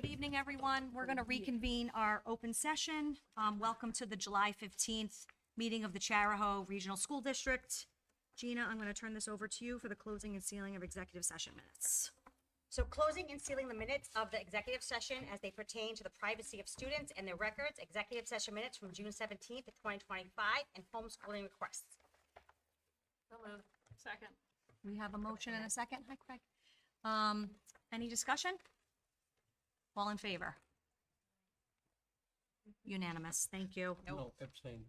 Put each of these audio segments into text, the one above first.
Good evening, everyone. We're going to reconvene our open session. Welcome to the July 15th meeting of the Charahoe Regional School District. Gina, I'm going to turn this over to you for the closing and sealing of executive session minutes. So closing and sealing the minutes of the executive session as they pertain to the privacy of students and their records, executive session minutes from June 17th of 2025, and homeschooling requests. So moved. Second. We have a motion and a second. Hi, Craig. Any discussion? All in favor? Unanimous. Thank you. No, abstain.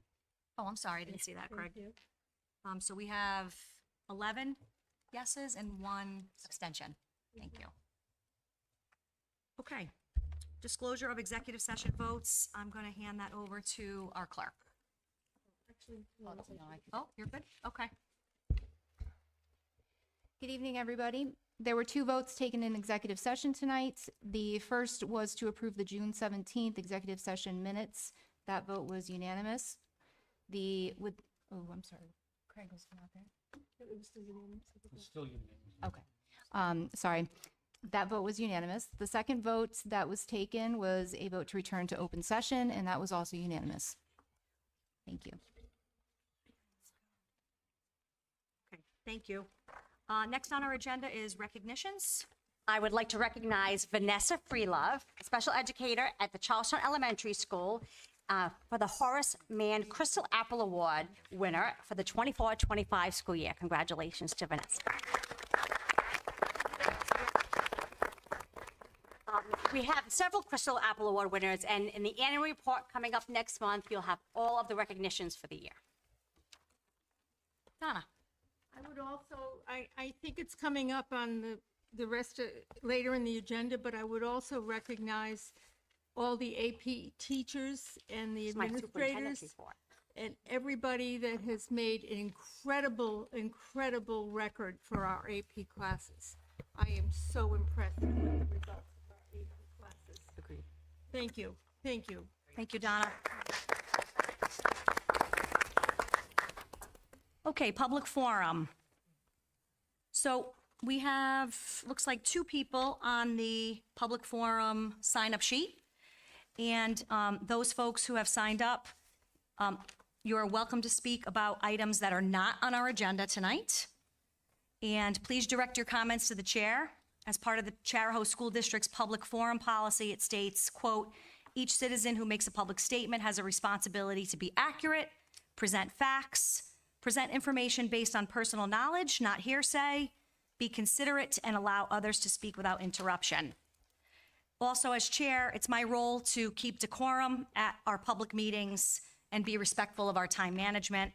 Oh, I'm sorry. I didn't see that, Craig. So we have 11 yeses and 1 abstention. Thank you. Okay. Disclosure of executive session votes. I'm going to hand that over to our clerk. Oh, you're good? Okay. Good evening, everybody. There were 2 votes taken in executive session tonight. The first was to approve the June 17th executive session minutes. That vote was unanimous. I'm sorry, Craig was not there. It's still unanimous. Okay. Sorry. That vote was unanimous. The second vote that was taken was a vote to return to open session, and that was also unanimous. Thank you. Okay. Thank you. Next on our agenda is recognitions. I would like to recognize Vanessa Freelove, a special educator at the Charlestown Elementary School, for the Horace Mann Crystal Apple Award winner for the 24-25 school year. Congratulations to Vanessa. We have several Crystal Apple Award winners, and in the annual report coming up next month, you'll have all of the recognitions for the year. Donna. I would also, I think it's coming up on the rest of, later in the agenda, but I would also recognize all the AP teachers and the It's my superintendent's administrators report. and everybody that has made an incredible record for our AP classes. I am so impressed with the results of our AP classes. Agreed. Thank you. Thank you. Thank you, Donna. Okay, public forum. So we have, looks like 2 people on the public forum sign-up sheet. And those folks who have signed up, you're welcome to speak about items that are not on our agenda tonight. And please direct your comments to the chair. As part of the Charahoe School District's public forum policy, it states, quote, "Each citizen who makes a public statement has a responsibility to be accurate, present facts, present information based on personal knowledge, not hearsay, be considerate, and allow others to speak without interruption." Also, as chair, it's my role to keep decorum at our public meetings and be respectful of our time management.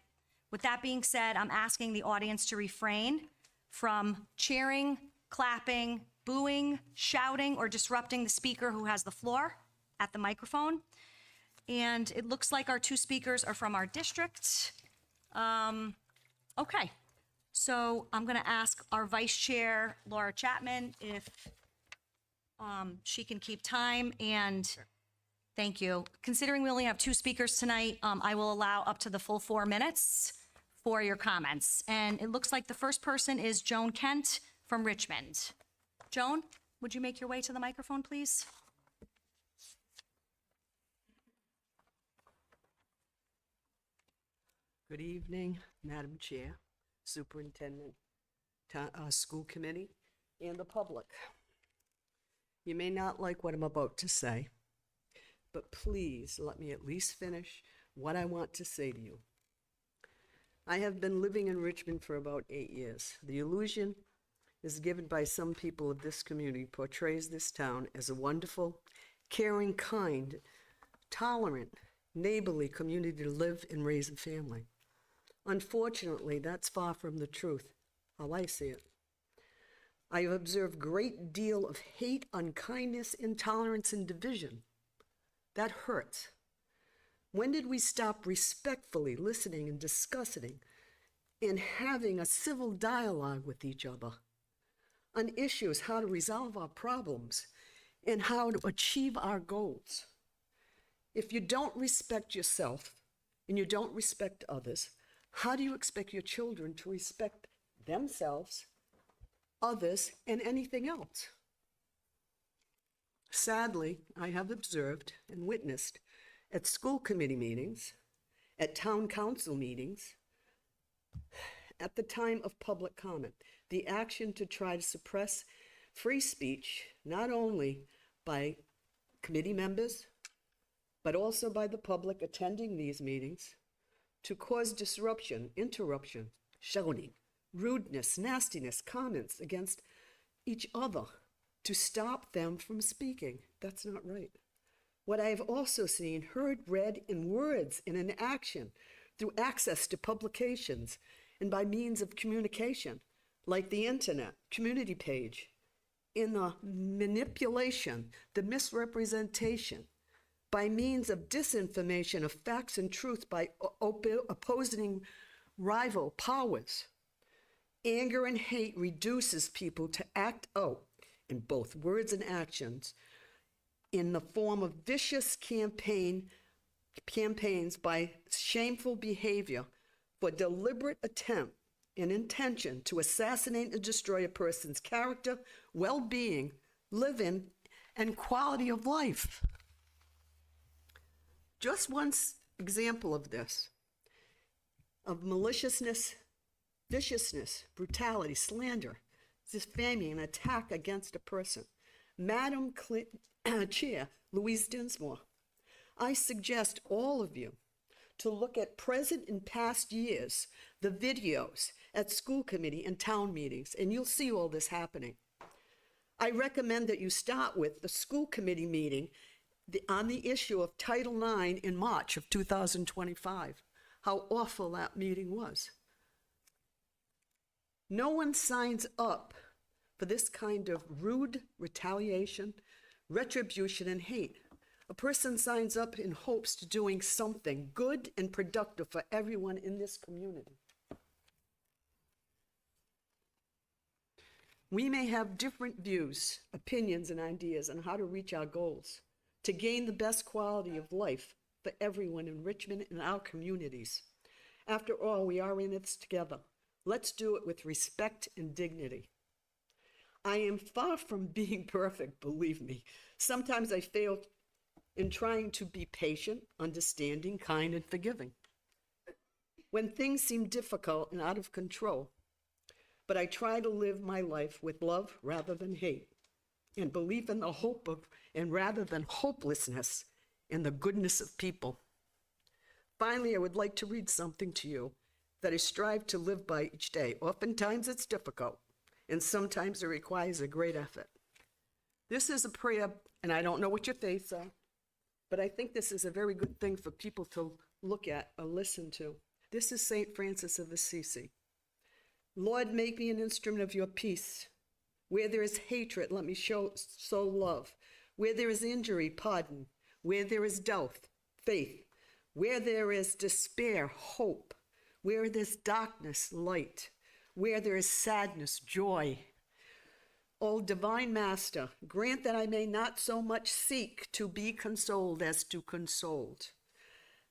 With that being said, I'm asking the audience to refrain from cheering, clapping, booing, shouting, or disrupting the speaker who has the floor at the microphone. And it looks like our 2 speakers are from our district. Okay, so I'm going to ask our vice chair, Laura Chapman, if she can keep time. And thank you. Considering we only have 2 speakers tonight, I will allow up to the full 4 minutes for your comments. And it looks like the first person is Joan Kent from Richmond. Joan, would you make your way to the microphone, please? Good evening, Madam Chair, Superintendent, School Committee, and the public. You may not like what I'm about to say, but please let me at least finish what I want to say to you. I have been living in Richmond for about 8 years. The illusion is given by some people of this community portrays this town as a wonderful, caring, kind, tolerant, neighborly community to live and raise a family. Unfortunately, that's far from the truth, how I see it. I have observed a great deal of hate, unkindness, intolerance, and division. That hurts. When did we stop respectfully listening and discussing and having a civil dialogue with each other on issues, how to resolve our problems, and how to achieve our goals? If you don't respect yourself and you don't respect others, how do you expect your children to respect themselves, others, and anything else? sadly, I have observed and witnessed at school committee meetings, at town council meetings, at the time of public comment, the action to try to suppress free speech, not only by committee members, but also by the public attending these meetings, to cause disruption, interruption, shouting, rudeness, nastiness, comments against each other, to stop them from speaking. That's not right. What I have also seen, heard, read in words and in action through access to publications and by means of communication, like the internet, community page, in the manipulation, the misrepresentation, by means of disinformation of facts and truth by opposing rival powers. Anger and hate reduces people to act out in both words and actions in the form of vicious campaigns by shameful behavior for deliberate attempt and intention to assassinate and destroy a person's character, well-being, living, and quality of life. Just one example of this, of maliciousness, viciousness, brutality, slander, defaming, and attack against a person. Madam Chair Louise Dinsmore, I suggest all of you to look at present and past years, the videos at school committee and town meetings, and you'll see all this happening. I recommend that you start with the school committee meeting on the issue of Title IX in March of 2025, how awful that meeting was. No one signs up for this kind of rude retaliation, retribution, and hate. A person signs up in hopes to doing something good and productive for everyone in this community. We may have different views, opinions, and ideas on how to reach our goals, to gain the best quality of life for everyone in Richmond and our communities. After all, we are in this together. Let's do it with respect and dignity. I am far from being perfect, believe me. Sometimes I fail in trying to be patient, understanding, kind, and forgiving when things seem difficult and out of control. But I try to live my life with love rather than hate, and belief in the hope of, and rather than hopelessness, in the goodness of people. Finally, I would like to read something to you that I strive to live by each day. Oftentimes it's difficult, and sometimes it requires a great effort. This is a prayer, and I don't know what your faiths are, but I think this is a very good thing for people to look at or listen to. This is St. Francis of Assisi. Lord, make me an instrument of your peace. Where there is hatred, let me sow love. Where there is injury, pardon. Where there is doubt, faith. Where there is despair, hope. Where there is darkness, light. Where there is sadness, joy. O divine Master, grant that I may not so much seek to be consoled as to consoled,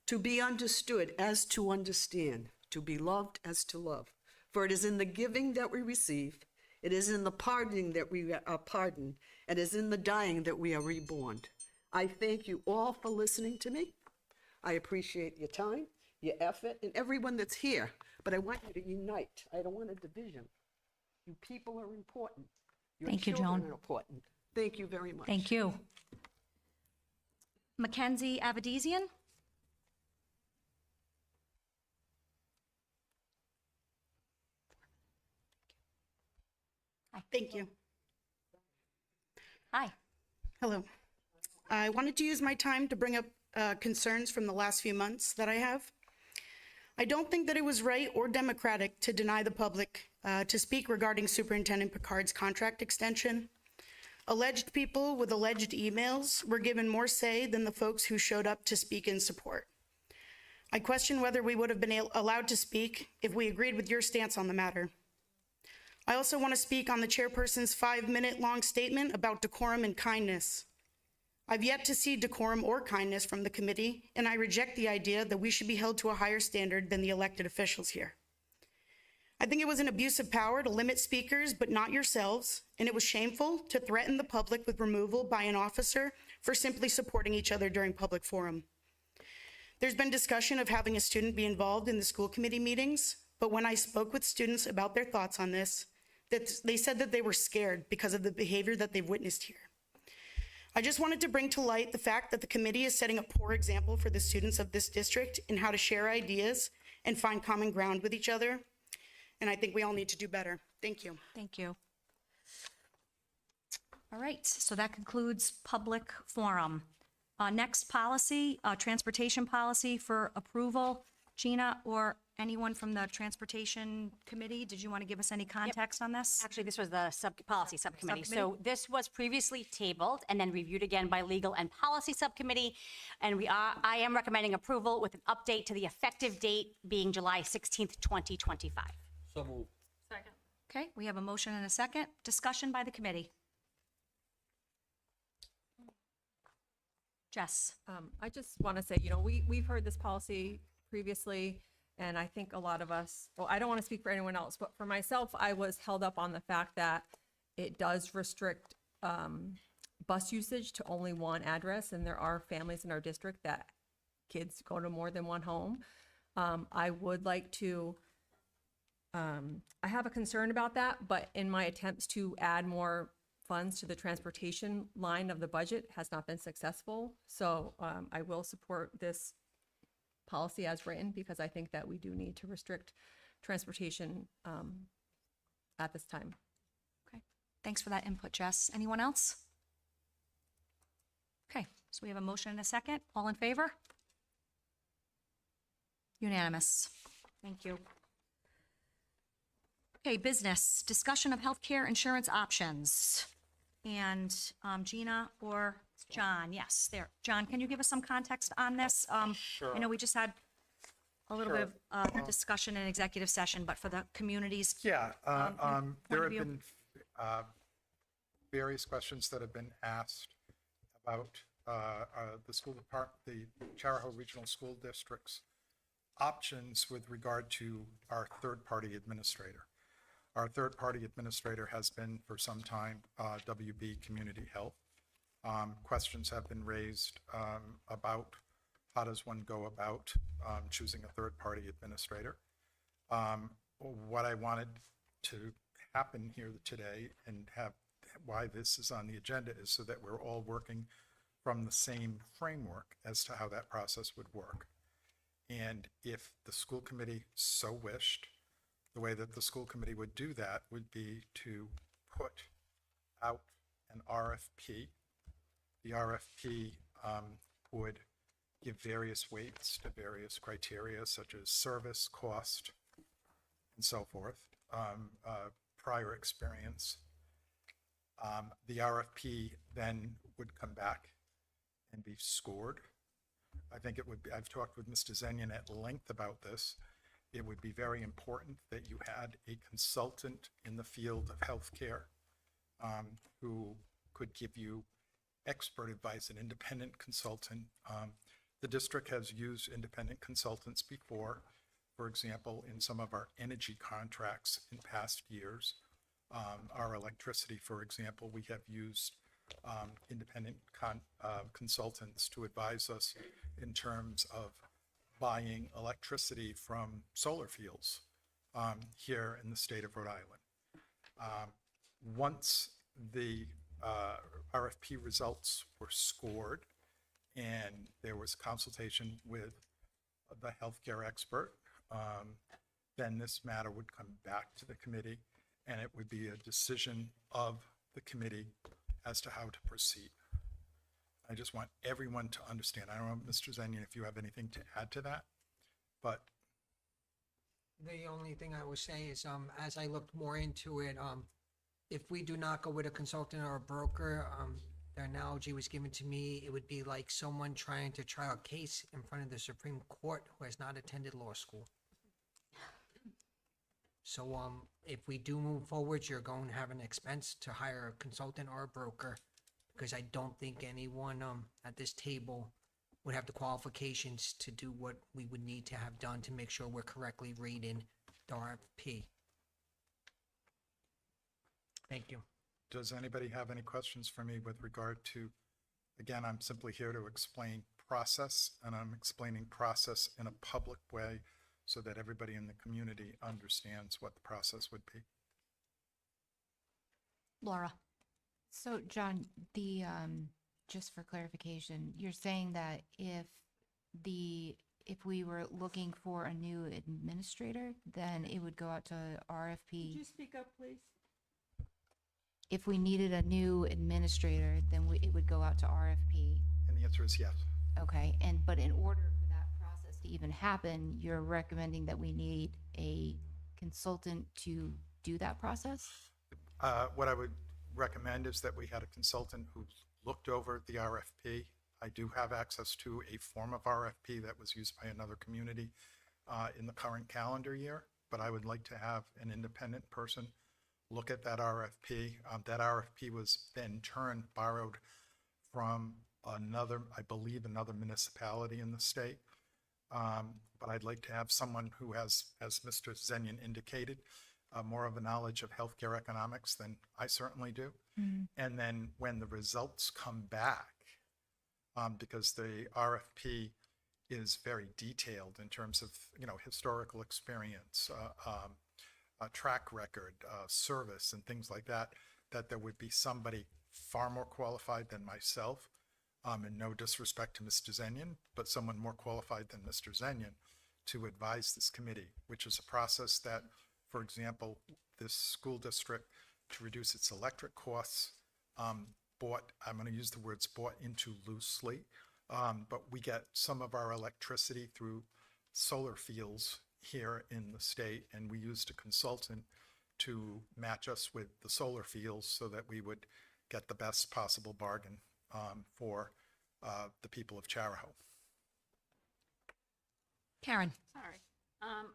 to be understood as to understand, to be loved as to love. For it is in the giving that we receive, it is in the pardoning that we are pardoned, and it is in the dying that we are reborn. I thank you all for listening to me. I appreciate your time, your effort, and everyone that's here, but I want you to unite. I don't want a division. You people are important. Your Thank you, children Joan. are important. Thank you very much. Thank you. Mackenzie Avedizian? Thank you. Hi. Hello. I wanted to use my time to bring up concerns from the last few months that I have. I don't think that it was right or democratic to deny the public to speak regarding Superintendent Picard's contract extension. Alleged people with alleged emails were given more say than the folks who showed up to speak in support. I question whether we would have been allowed to speak if we agreed with your stance on the matter. I also want to speak on the chairperson's 5-minute long statement about decorum and kindness. I've yet to see decorum or kindness from the committee, and I reject the idea that we should be held to a higher standard than the elected officials here. I think it was an abuse of power to limit speakers, but not yourselves, and it was shameful to threaten the public with removal by an officer for simply supporting each other during public forum. There's been discussion of having a student be involved in the school committee meetings, but when I spoke with students about their thoughts on this, they said that they were scared because of the behavior that they've witnessed here. I just wanted to bring to light the fact that the committee is setting a poor example for the students of this district in how to share ideas and find common ground with each other. And I think we all need to do better. Thank you. Thank you. All right, so that concludes public forum. Next policy, transportation policy for approval. Gina or anyone from the transportation committee, did you want to give us any context on this? Actually, this was the policy subcommittee. So this was previously tabled and then reviewed again by legal and policy subcommittee. And I am recommending approval with an update to the effective date being July 16th, 2025. So moved. Okay, we have a motion and a second. Discussion by the committee. Jess? I just want to say, we've heard this policy previously, and I think a lot of us, well, I don't want to speak for anyone else, but for myself, I was held up on the fact that it does restrict bus usage to only one address, and there are families in our district that kids go to more than one home. I would like to, I have a concern about that, but in my attempts to add more funds to the transportation line of the budget has not been successful. So I will support this policy as written because I think that we do need to restrict transportation at this time. Okay, thanks for that input, Jess. Anyone else? Okay, so we have a motion and a second. All in favor? Unanimous. Thank you. Okay, business, discussion of healthcare insurance options. And Gina or John, yes, there. John, can you give us some context on this? Sure. I know we just had a little bit Sure. of discussion in executive session, but for the communities. Yeah, point there of have view. been various questions that have been asked about the school department, the Charahoe Regional School District's options with regard to our third-party administrator. Our third-party administrator has been for some time WB Community Health. Questions have been raised about how does one go about choosing a third-party administrator. What I wanted to happen here today and have why this is on the agenda is so that we're all working from the same framework as to how that process would work. And if the school committee so wished, the way that the school committee would do that would be to put out an RFP. The RFP would give various weights to various criteria such as service, cost, and so forth, prior experience. The RFP then would come back and be scored. I think it would be, I've talked with Mr. Zenyan at length about this. It would be very important that you had a consultant in the field of healthcare who could give you expert advice, an independent consultant. The district has used independent consultants before, for example, in some of our energy contracts in past years. Our electricity, for example, we have used independent consultants to advise us in terms of buying electricity from solar fields here in the state of Rhode Island. Once the RFP results were scored and there was consultation with the healthcare expert, then this matter would come back to the committee and it would be a decision of the committee as to how to proceed. I just want everyone to understand. I don't know, Mr. Zenyan, if you have anything to add to that, but. The only thing I would say is, as I looked more into it, if we do not go with a consultant or a broker, the analogy was given to me, it would be like someone trying to try a case in front of the Supreme Court who has not attended law school. So, if we do move forward, you're going to have an expense to hire a consultant or a broker, because I don't think anyone at this table would have the qualifications to do what we would need to have done to make sure we're correctly rating the RFP. Thank you. Does anybody have any questions for me with regard to, again, I'm simply here to explain process, and I'm explaining process in a public way so that everybody in the community understands what the process would be. Laura? So, John, just for clarification, you're saying that if we were looking for a new administrator, then it would go out to Could RFP. you speak up, please? If we needed a new administrator, then it would go out to RFP. And the answer is yes. Okay, but in order for that process to even happen, you're recommending that we need a consultant to do that process? What I would recommend is that we had a consultant who looked over the RFP. I do have access to a form of RFP that was used by another community in the current calendar year, but I would like to have an independent person look at that RFP. That RFP was then borrowed from another, I believe, another municipality in the state. But I'd like to have someone who has, as Mr. Zenyan indicated, more of a knowledge of healthcare economics than I certainly do. And then when the results come back, because the RFP is very detailed in terms of, historical experience, track record, service, and things like that, that there would be somebody far more qualified than myself, and no disrespect to Mr. Zenyan, but someone more qualified than Mr. Zenyan to advise this committee, which is a process that, for example, this school district, to reduce its electric costs, I'm going to use the words bought into loosely, but we get some of our electricity through solar fields here in the state, and we used a consultant to match us with the solar fields so that we would get the best possible bargain for the people of Charahoe. Karen? Sorry.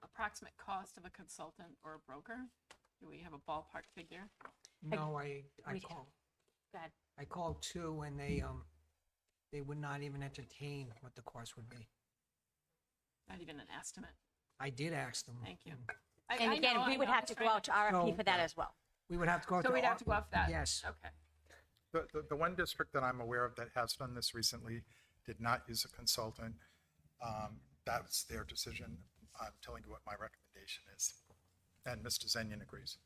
Approximate cost of a consultant or a broker? Do we have a ballpark figure? No, I we- called. Go ahead. I called too, and they would not even entertain what the cost would be. Not even an estimate. I did ask them. Thank you. And again, we would have to go out to RFP for that as well. We would have to go. So we'd have to go off that? Yes. Okay. The one district that I'm aware of that has done this recently did not use a consultant. That's their decision. I'm telling you what my recommendation is. And Mr. Zenyan agrees.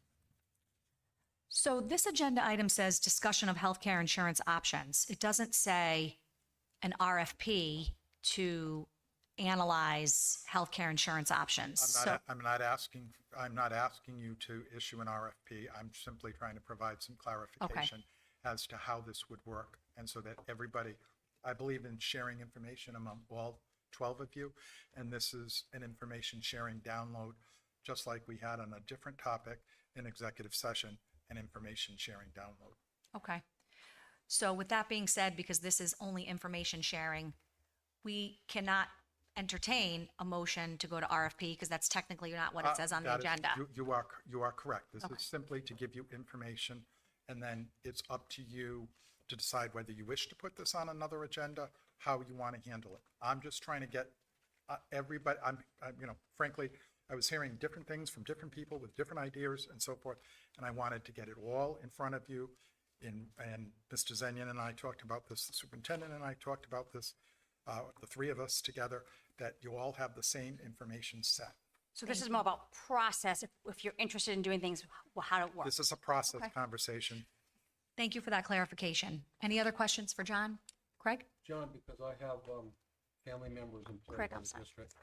So this agenda item says discussion of healthcare insurance options. It doesn't say an RFP to analyze healthcare insurance options. So, I'm not asking you to issue an RFP. I'm simply trying to provide some clarification as to how this would work. And so that everybody, I believe in sharing information among all 12 of you. And this is an information sharing download, just like we had on a different topic in executive session, an information sharing download. okay. So with that being said, because this is only information sharing, we cannot entertain a motion to go to RFP because that's technically not what it says on the That is- agenda. You are correct. This is simply to give you information, and then it's up to you to decide whether you wish to put this on another agenda, how you want to handle it. I'm just trying to get everybody, frankly, I was hearing different things from different people with different ideas and so forth, and I wanted to get it all in front of you. And Mr. Zenyan and I talked about this, the superintendent and I talked about this, the three of us together, that you all have the same information set. So this is more about process. If you're interested in doing things, how it works. This is a process conversation. Thank you for that clarification. Any other questions for John? Craig? John, because I have family members employed Craig, by I'm the sorry. district.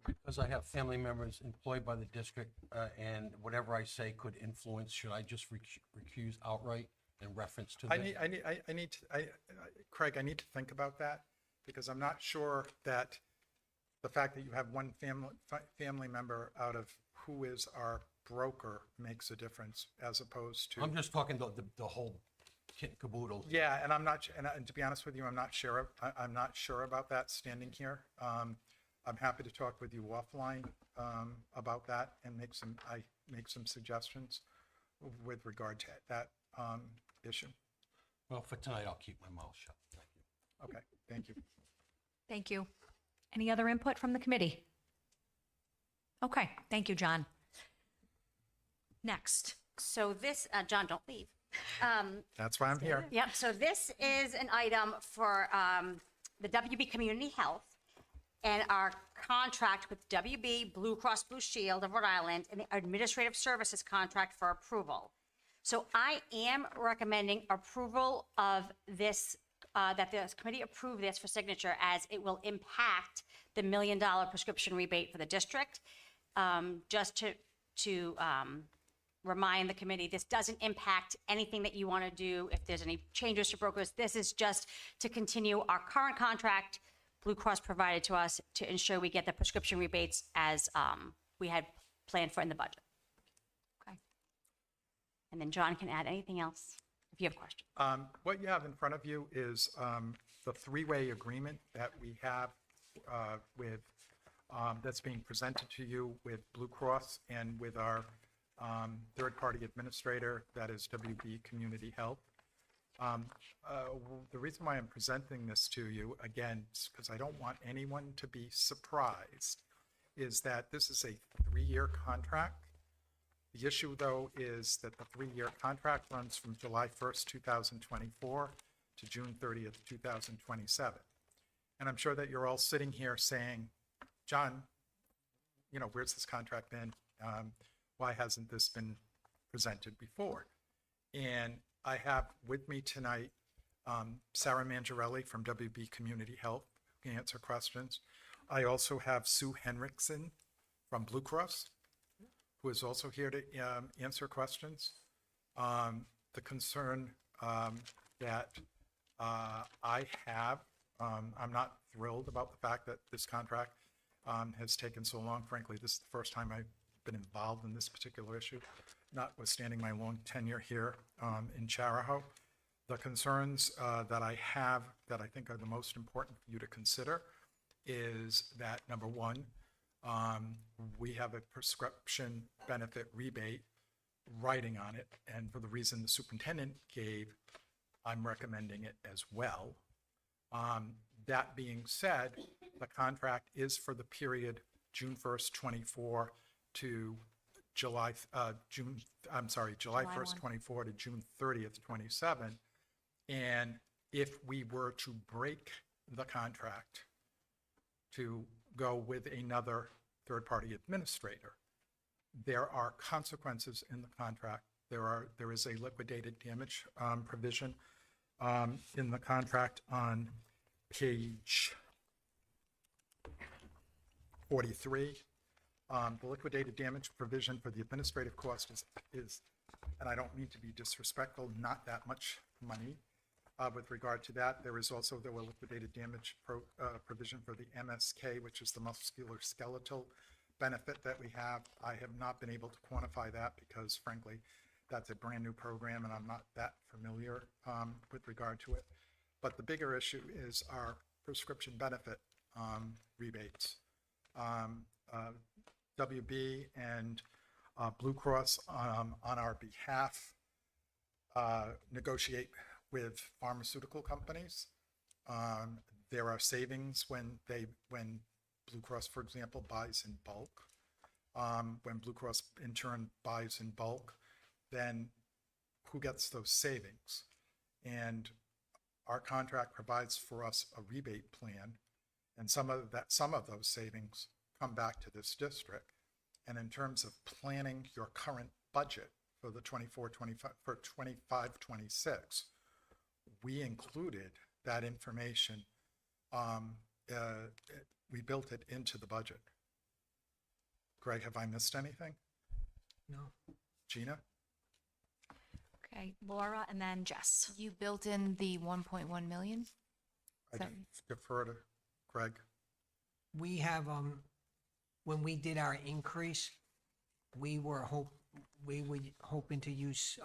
Because I have family members employed by the district, and whatever I say could influence, should I just recuse outright in reference to this? Craig, I need to think about that, because I'm not sure that the fact that you have one family member out of who is our broker makes a difference, as opposed to. I'm just talking the whole kit and caboodle. Yeah, and and to be honest with you, I'm not sure. I'm not sure about that standing here. I'm happy to talk with you offline about that and make some suggestions with regard to that issue. Well, for tonight, I'll keep my mouth shut. Thank you. Okay, thank you. Thank you. Any other input from the committee? Okay, thank you, John. Next, So this, John, don't leave. That's why I'm here. Yep, so this is an item for the WB Community Health and our contract with WB Blue Cross Blue Shield of Rhode Island and the Administrative Services contract for approval. So I am recommending approval of this, that the committee approve this for signature, as it will impact the $1 million prescription rebate for the district. Just to remind the committee, this doesn't impact anything that you want to do if there's any changes to brokers. This is just to continue our current contract Blue Cross provided to us to ensure we get the prescription rebates as we had planned for in the budget. Okay. And then John can add anything else if you have questions. What you have in front of you is the three-way agreement that we have with, that's being presented to you with Blue Cross and with our third-party administrator, that is WB Community Health. The reason why I'm presenting this to you, again, because I don't want anyone to be surprised, is that this is a 3-year contract. The issue, though, is that the 3-year contract runs from July 1st, 2024 to June 30th, 2027. And I'm sure that you're all sitting here saying, John, you know, where's this contract been? Why hasn't this been presented before? And I have with me tonight Sarah Mangiarelli from WB Community Health, who can answer questions. I also have Sue Henriksen from Blue Cross, who is also here to answer questions. The concern that I have, I'm not thrilled about the fact that this contract has taken so long. Frankly, this is the first time I've been involved in this particular issue, notwithstanding my long tenure here in Charahoe. The concerns that I have that I think are the most important for you to consider is that, number one, we have a prescription benefit rebate writing on it, and for the reason the superintendent gave, I'm recommending it as well. That being said, the contract is for the period June 1st, 24 to July 1st, 24 to June 30th, 27. And if we were to break the contract to go with another third-party administrator, there are consequences in the contract. There is a liquidated damage provision in the contract on page 43. The liquidated damage provision for the administrative cost is, and I don't mean to be disrespectful, not that much money. With regard to that, there is also the liquidated damage provision for the MSK, which is the musculoskeletal benefit that we have. I have not been able to quantify that because, frankly, that's a brand new program and I'm not that familiar with regard to it. But the bigger issue is our prescription benefit rebates. WB and Blue Cross on our behalf negotiate with pharmaceutical companies. There are savings when Blue Cross, for example, buys in bulk. When Blue Cross in turn buys in bulk, then who gets those savings? And our contract provides for us a rebate plan, and some of those savings come back to this district. And in terms of planning your current budget for the 25-26, we included that information. We built it into the budget. Greg, have I missed anything? No. Gina? Okay, Laura and then Jess. You built in the 1.1 million? I So- defer to Greg. We have, when we did our increase, we were hoping to use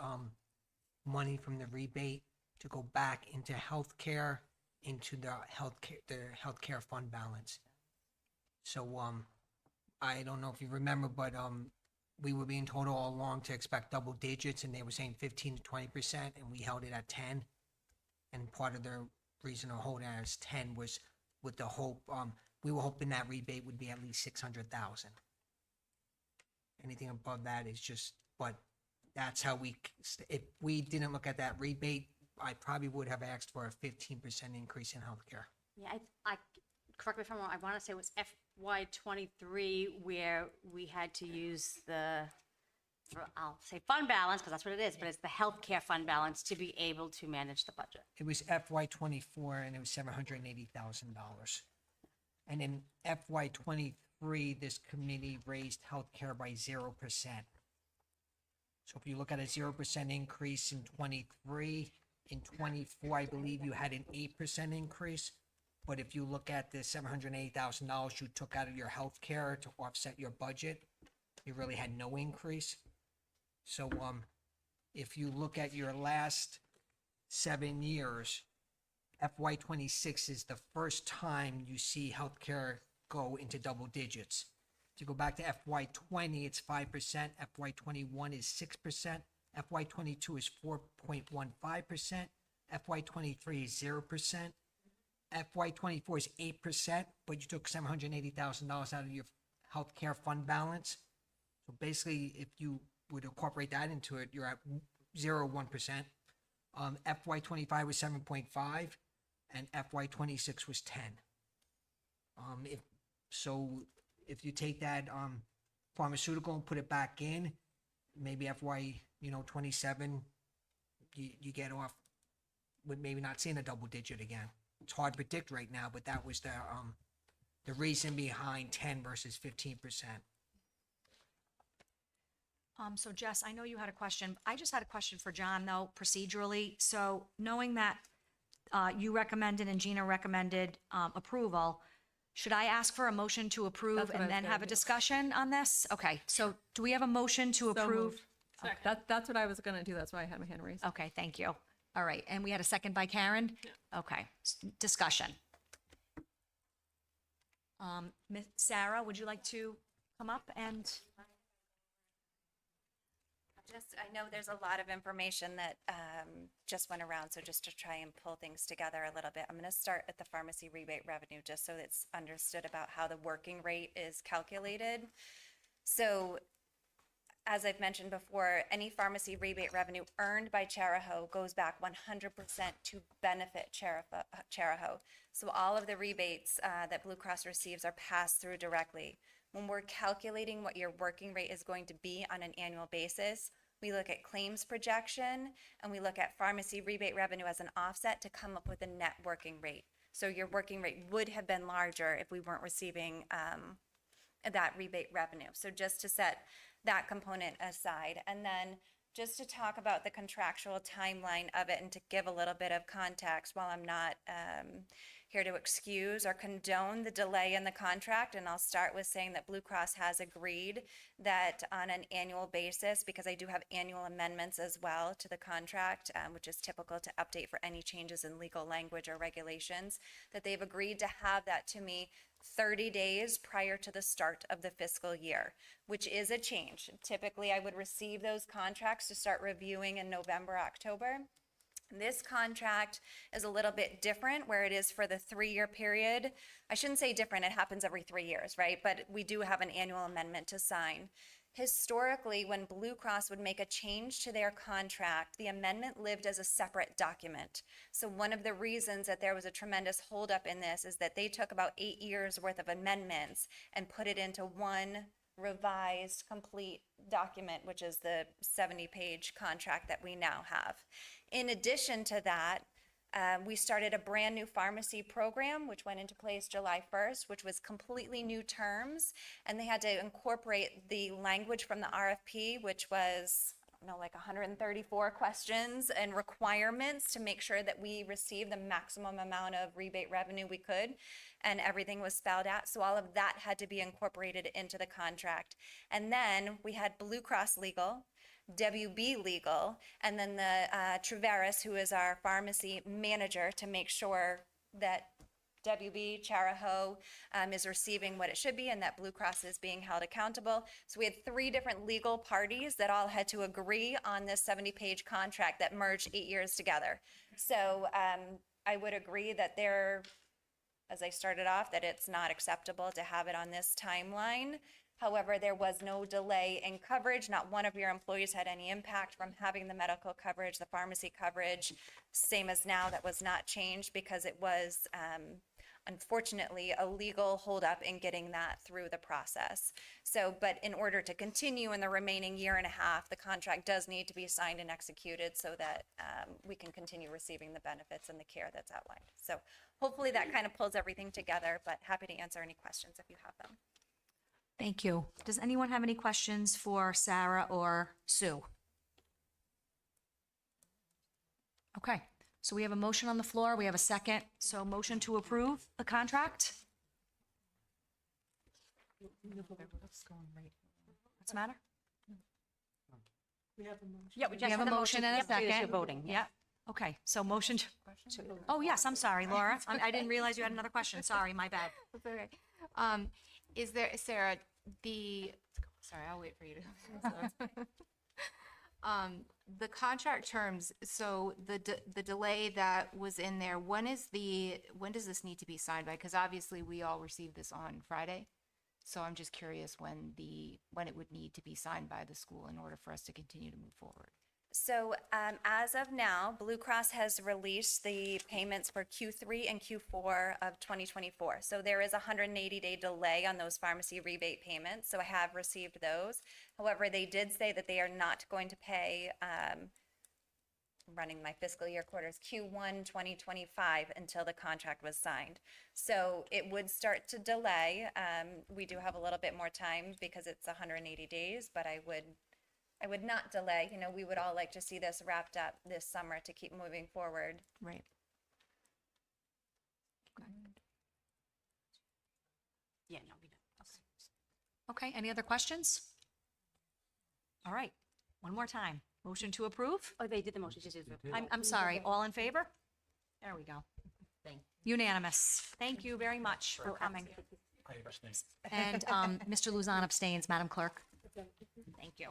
money from the rebate to go back into healthcare, into the healthcare fund balance. So I don't know if you remember, but we were being told all along to expect double digits, and they were saying 15 to 20%, and we held it at 10. And part of the reason of holding it as 10 was with the hope, we were hoping that rebate would be at least 600,000. Anything above that is just, but that's how if we didn't look at that rebate, I probably would have asked for a 15% increase in healthcare. Yeah, correct me if I'm wrong, I want to say it was FY '23 where we had to use I'll say fund balance, because that's what it is, but it's the healthcare fund balance to be able to manage the budget. It was FY '24 and it was $780,000. And in FY '23, this committee raised healthcare by 0%. So if you look at a 0% increase in '23, in '24, I believe you had an 8% increase. But if you look at the $780,000 you took out of your healthcare to offset your budget, you really had no increase. So, if you look at your last 7 years, FY '26 is the first time you see healthcare go into double digits. If you go back to FY '20, it's 5%, FY '21 is 6%, FY '22 is 4.15%, FY '23 is 0%, FY '24 is 8%, but you took $780,000 out of your healthcare fund balance. So basically, if you would incorporate that into it, you're at 0.1%. FY '25 was 7.5, and FY '26 was 10. If you take that pharmaceutical and put it back in, maybe FY '27, you get off with maybe not seeing a double digit again. It's hard to predict right now, but that was the reason behind 10 versus 15%. So Jess, I know you had a question. I just had a question for John, though, procedurally. So knowing that you recommended and Gina recommended approval, should I ask for a motion to approve That's what I and was then gonna have a do. discussion on this? Okay, so do we have a motion to So approve? moved. That's what I was gonna do. That's why I had my hand raised. Okay, thank you. All right, and we had a second by Karen? Okay, discussion. Miss Sarah, would you like to come up and? I know there's a lot of information that just went around, so just to try and pull things together a little bit, I'm going to start at the pharmacy rebate revenue, just so it's understood about how the working rate is calculated. So, as I've mentioned before, any pharmacy rebate revenue earned by Charahoe goes back 100% to benefit Charahoe. So all of the rebates that Blue Cross receives are passed through directly. When we're calculating what your working rate is going to be on an annual basis, we look at claims projection and we look at pharmacy rebate revenue as an offset to come up with a net working rate. So your working rate would have been larger if we weren't receiving that rebate revenue. So just to set that component aside, and then just to talk about the contractual timeline of it and to give a little bit of context, while I'm not here to excuse or condone the delay in the contract, and I'll start with saying that Blue Cross has agreed that on an annual basis, because I do have annual amendments as well to the contract, which is typical to update for any changes in legal language or regulations, that they've agreed to have that to me 30 days prior to the start of the fiscal year, which is a change. Typically, I would receive those contracts to start reviewing in November, October. This contract is a little bit different where it is for the 3-year period. I shouldn't say different, it happens every 3 years, right? But we do have an annual amendment to sign. Historically, when Blue Cross would make a change to their contract, the amendment lived as a separate document. So one of the reasons that there was a tremendous holdup in this is that they took about 8 years worth of amendments and put it into one revised, complete document, which is the 70-page contract that we now have. In addition to that, we started a brand new pharmacy program, which went into place July 1st, which was completely new terms, and they had to incorporate the language from the RFP, which was, I don't know, like 134 questions and requirements to make sure that we received the maximum amount of rebate revenue we could, and everything was spelled out. So all of that had to be incorporated into the contract. And then we had Blue Cross Legal, WB Legal, and then the Traveris, who is our pharmacy manager, to make sure that WB Charahoe is receiving what it should be and that Blue Cross is being held accountable. So we had 3 different legal parties that all had to agree on this 70-page contract that merged 8 years together. So I would agree that as I started off, that it's not acceptable to have it on this timeline. However, there was no delay in coverage. Not one of your employees had any impact from having the medical coverage, the pharmacy coverage, same as now. That was not changed because it was, unfortunately, a legal holdup in getting that through the process. So, but in order to continue in the remaining year and a half, the contract does need to be signed and executed so that we can continue receiving the benefits and the care that's outlined. So hopefully that kind of pulls everything together, but happy to answer any questions if you have them. Thank you. Does anyone have any questions for Sarah or Sue? Okay, so we have a motion on the floor. We have a second. So motion to approve the contract? What's the matter? Yeah, We have a motion and a Yep, you're second. voting, yeah. Okay, so motion, oh, yes, I'm sorry, Laura. I didn't realize you had another question. Sorry, my bad. That's okay. Is there, Sarah, sorry, I'll wait for you to. The contract terms, so the delay that was in there, when does this need to be signed by? Because obviously we all received this on Friday. So I'm just curious when it would need to be signed by the school in order for us to continue to move forward. So as of now, Blue Cross has released the payments for Q3 and Q4 of 2024. So there is a 180-day delay on those pharmacy rebate payments. So I have received those. However, they did say that they are not going to pay, running my fiscal year quarters, Q1 2025 until the contract was signed. So it would start to delay. We do have a little bit more time because it's 180 days, but I would not delay. You know, we would all like to see this wrapped up this summer to keep moving forward. Right. Yeah, no, we don't. Okay, any other questions? All right, one more time. Motion to approve? Oh, they did the motion, just did the. I'm sorry, all in favor? There we go. Unanimous. Thank you very much for coming. And Mr. Luzon abstains, Madam Clerk. Thank you.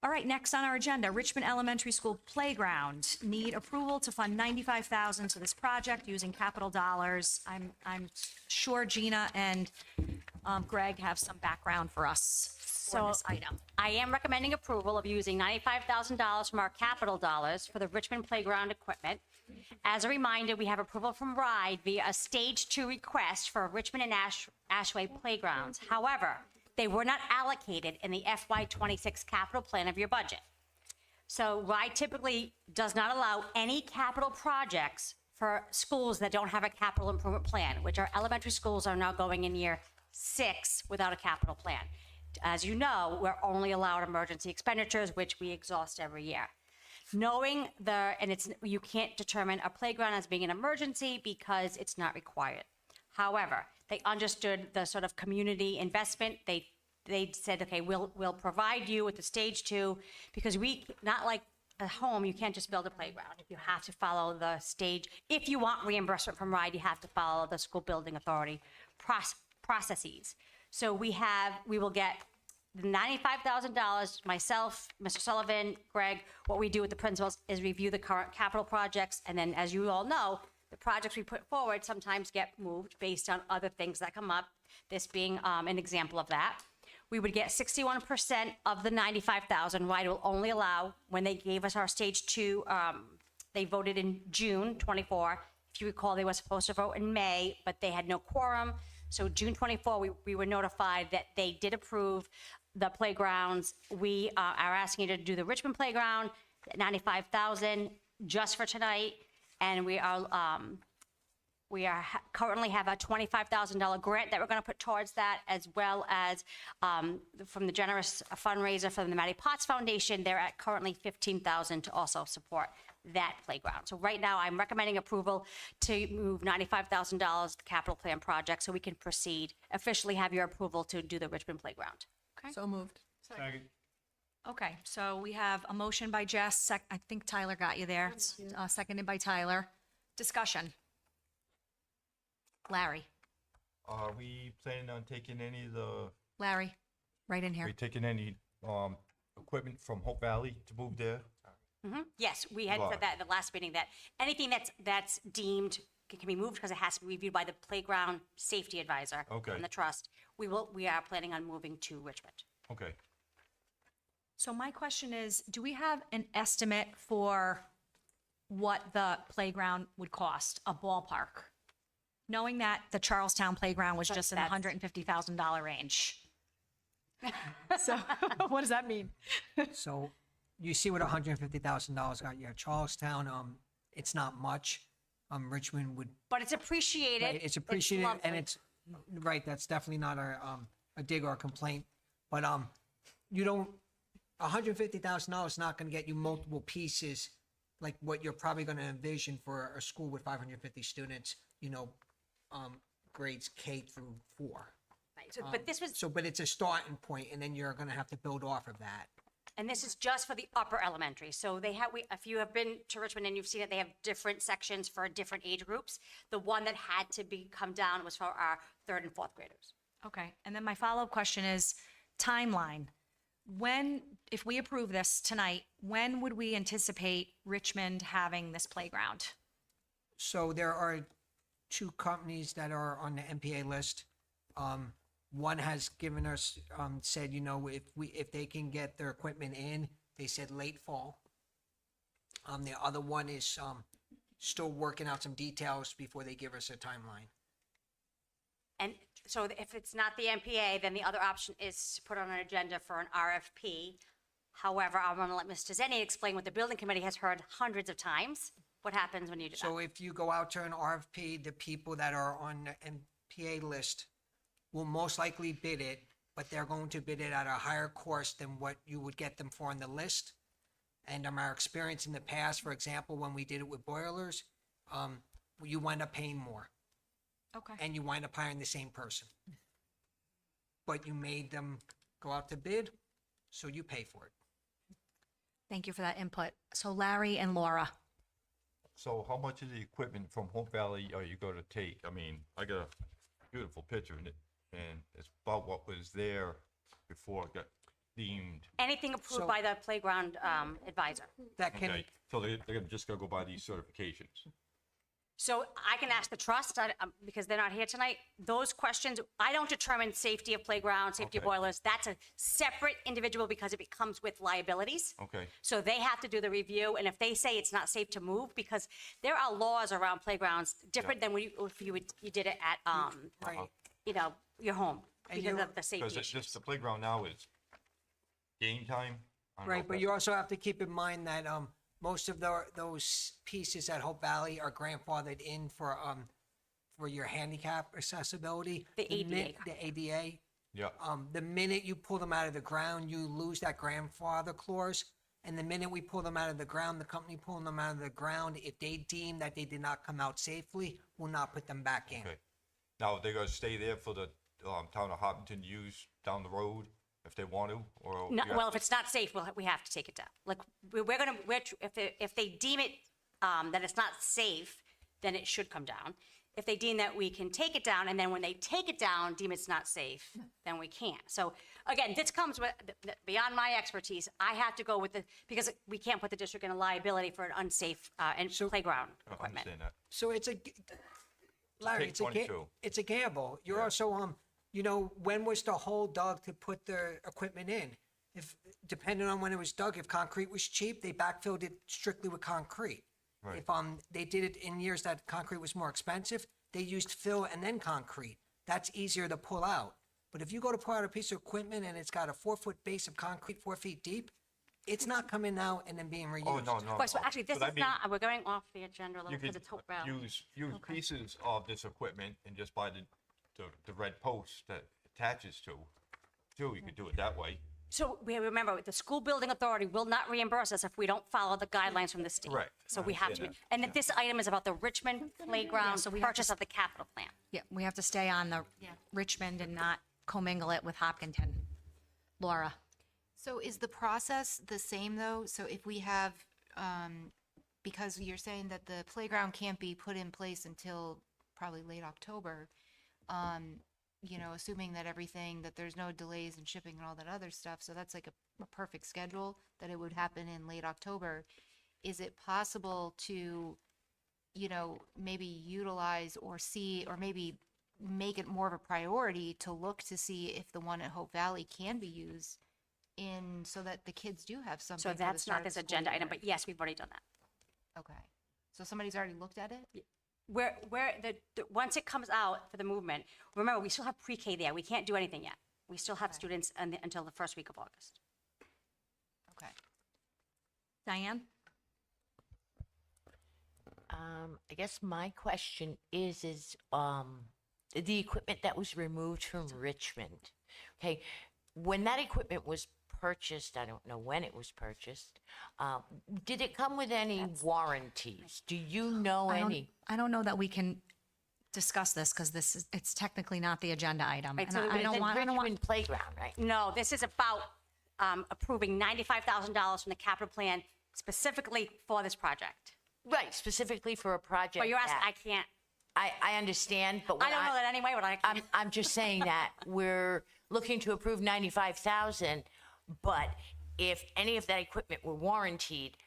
All right, next on our agenda, Richmond Elementary School Playground. Need approval to fund $95,000 to this project using capital dollars. I'm sure Gina and Greg have some background for us for this item. I am recommending approval of using $95,000 from our capital dollars for the Richmond playground equipment. As a reminder, we have approval from RIDE via a Stage 2 request for Richmond and Ashway playgrounds. However, they were not allocated in the FY26 capital plan of your budget. So RIDE typically does not allow any capital projects for schools that don't have a capital improvement plan, which our elementary schools are now going in year 6 without a capital plan. As you know, we're only allowed emergency expenditures, which we exhaust every year. Knowing you can't determine a playground as being an emergency because it's not required. However, they understood the sort of community investment. They said, okay, we'll provide you with the Stage 2 because not like at home, you can't just build a playground. You have to follow the stage. If you want reimbursement from RIDE, you have to follow the school building authority processes. So we will get the $95,000, myself, Mr. Sullivan, Greg. What we do with the principals is review the current capital projects. And then as you all know, the projects we put forward sometimes get moved based on other things that come up, this being an example of that. We would get 61% of the $95,000. RIDE will only allow, when they gave us our Stage 2, they voted in June 24. If you recall, they were supposed to vote in May, but they had no quorum. So June 24, we were notified that they did approve the playgrounds. We are asking you to do the Richmond playground, $95,000 just for tonight. And we currently have a $25,000 grant that we're going to put towards that, as well as from the generous fundraiser from the Mattie Potts Foundation. They're at currently $15,000 to also support that playground. So right now, I'm recommending approval to move $95,000 to capital plan project so we can proceed, officially have your approval to do the Richmond playground. So moved. Okay, so we have a motion by Jess. I think Tyler got you there. It's, seconded by Tyler. Discussion. Larry. Are we planning on taking any of the, Larry, right in are here. we taking any equipment from Hope Valley to move there? Yes, we had said that at the last meeting, that anything that's deemed can be moved because it has to be reviewed by the playground safety advisor Okay. and the trust. we are planning on moving to Richmond. Okay. So my question is, do we have an estimate for what the playground would cost, a ballpark? Knowing that the Charlestown playground was just in the $150,000 range. So what does that mean? So you see what $150,000 got you at Charlestown. It's not much. Richmond would, But it's appreciated. right, it's appreciated and lovely. it's, right, that's definitely not a dig or a complaint. But, you don't, $150,000 is not gonna get you multiple pieces like what you're probably gonna envision for a school with 550 students, grades K through 4. Right, so, but this was, But it's a starting point, and then you're gonna have to build off of that. and this is just for the upper elementary. So they have, if you have been to Richmond and you've seen it, they have different sections for different age groups. The one that had to come down was for our 3rd and 4th graders. Okay, and then my follow-up question is timeline. When, if we approve this tonight, when would we anticipate Richmond having this playground? So there are 2 companies that are on the MPA list. One has given us, said, if they can get their equipment in, they said late fall. The other one is, still working out some details before they give us a timeline. And so if it's not the MPA, then the other option is to put on an agenda for an RFP. However, I'm gonna let Mr. Zenni explain what the building committee has heard hundreds of times. What happens when you do that? So if you go out to an RFP, the people that are on the MPA list will most likely bid it, but they're going to bid it at a higher cost than what you would get them for on the list. And our experience in the past, for example, when we did it with boilers, you wind up paying more Okay. and you wind up hiring the same person. But you made them go out to bid, so you pay for it. Thank you for that input. So Larry and Laura. So how much of the equipment from Hope Valley are you gonna take? I mean, I got a beautiful picture in it, and it's about what was there before it got deemed. Anything approved So- by the playground advisor. That can, Okay, so they're just gonna go by these certifications. So I can ask the trust, because they're not here tonight, those questions, I don't determine safety of playground, safety of Okay. boilers. That's a separate individual because it comes with liabilities. Okay. So they have to do the review, and if they say it's not safe to move, because there are laws around playgrounds different than when you did it at, right, your home, And because you- of the safety Because it's issues. just, the playground now is game time. I don't know right, if but that- you also have to keep in mind that, most of those pieces at Hope Valley are grandfathered in for your handicap accessibility. The ADA. The ADA. Yeah, The minute you pull them out of the ground, you lose that grandfather clause. And the minute we pull them out of the ground, the company pulling them out of the ground, if they deem that they did not come out safely, will not put them back in. okay. Now, they're gonna stay there for the, town of Hopkinton to use down the road if they want to, or? No, you have well, to- if it's not safe, we have to take it down. Like, if they deem it, that it's not safe, then it should come down. If they deem that we can take it down, and then when they take it down, deem it's not safe, then we can't. So again, this comes with, beyond my expertise, I have to go with because we can't put the district in a liability for an unsafe, playground I equipment. understand that. So Larry, Take it's a, 22. it's a gamble. You're also, when was the hole dug to put the equipment in? If, depending on when it was dug, if concrete was cheap, they backfilled it strictly with concrete. Right. If, they did it in years that concrete was more expensive, they used fill and then concrete. That's easier to pull out. But if you go to pull out a piece of equipment and it's got a 4-foot base of concrete, 4 feet deep, it's not coming out and then being reused. Oh, no, no. Of course, no. well, actually, this But I is mean, not, we're going off the agenda a little You because could it's Hope Valley. use pieces of this equipment and just buy the red post that attaches to, you could do it that way. So we remember, the school building authority will not reimburse us if we don't follow the guidelines from the state. Correct. So I we have to, understand and that this item is about the Richmond playground so we have purchase of the capital plan. Yeah, we have to stay on the Richmond and not commingle it with Hopkinton. Laura. So is the process the same though? So if we have, because you're saying that the playground can't be put in place until probably late October, assuming that that there's no delays in shipping and all that other stuff. So that's like a perfect schedule that it would happen in late October. Is it possible to, maybe utilize or see, or maybe make it more of a priority to look to see if the one at Hope Valley can be used so that the kids do have something So for the that's start not of this the school agenda year. item, but yes, we've already done that. Okay. So somebody's already looked at it? Once it comes out for the movement, remember, we still have pre-K there. We can't do anything yet. We still have students until the first week of August. Okay. Diane? I guess my question is the equipment that was removed from Richmond. Okay, when that equipment was purchased, I don't know when it was purchased. Did it come with any warranties? Do you know any? I don't know that we can discuss this because it's technically not the agenda item. Right, And so I don't the want, I don't want, Richmond playground, right? No, this is about approving $95,000 from the capital plan specifically for this project. Right, specifically for a project. But you're asking, that- I can't, I understand, but I don't know that anyway, but I'm just saying that we're looking to approve 95,000, but if any of that equipment were warranted,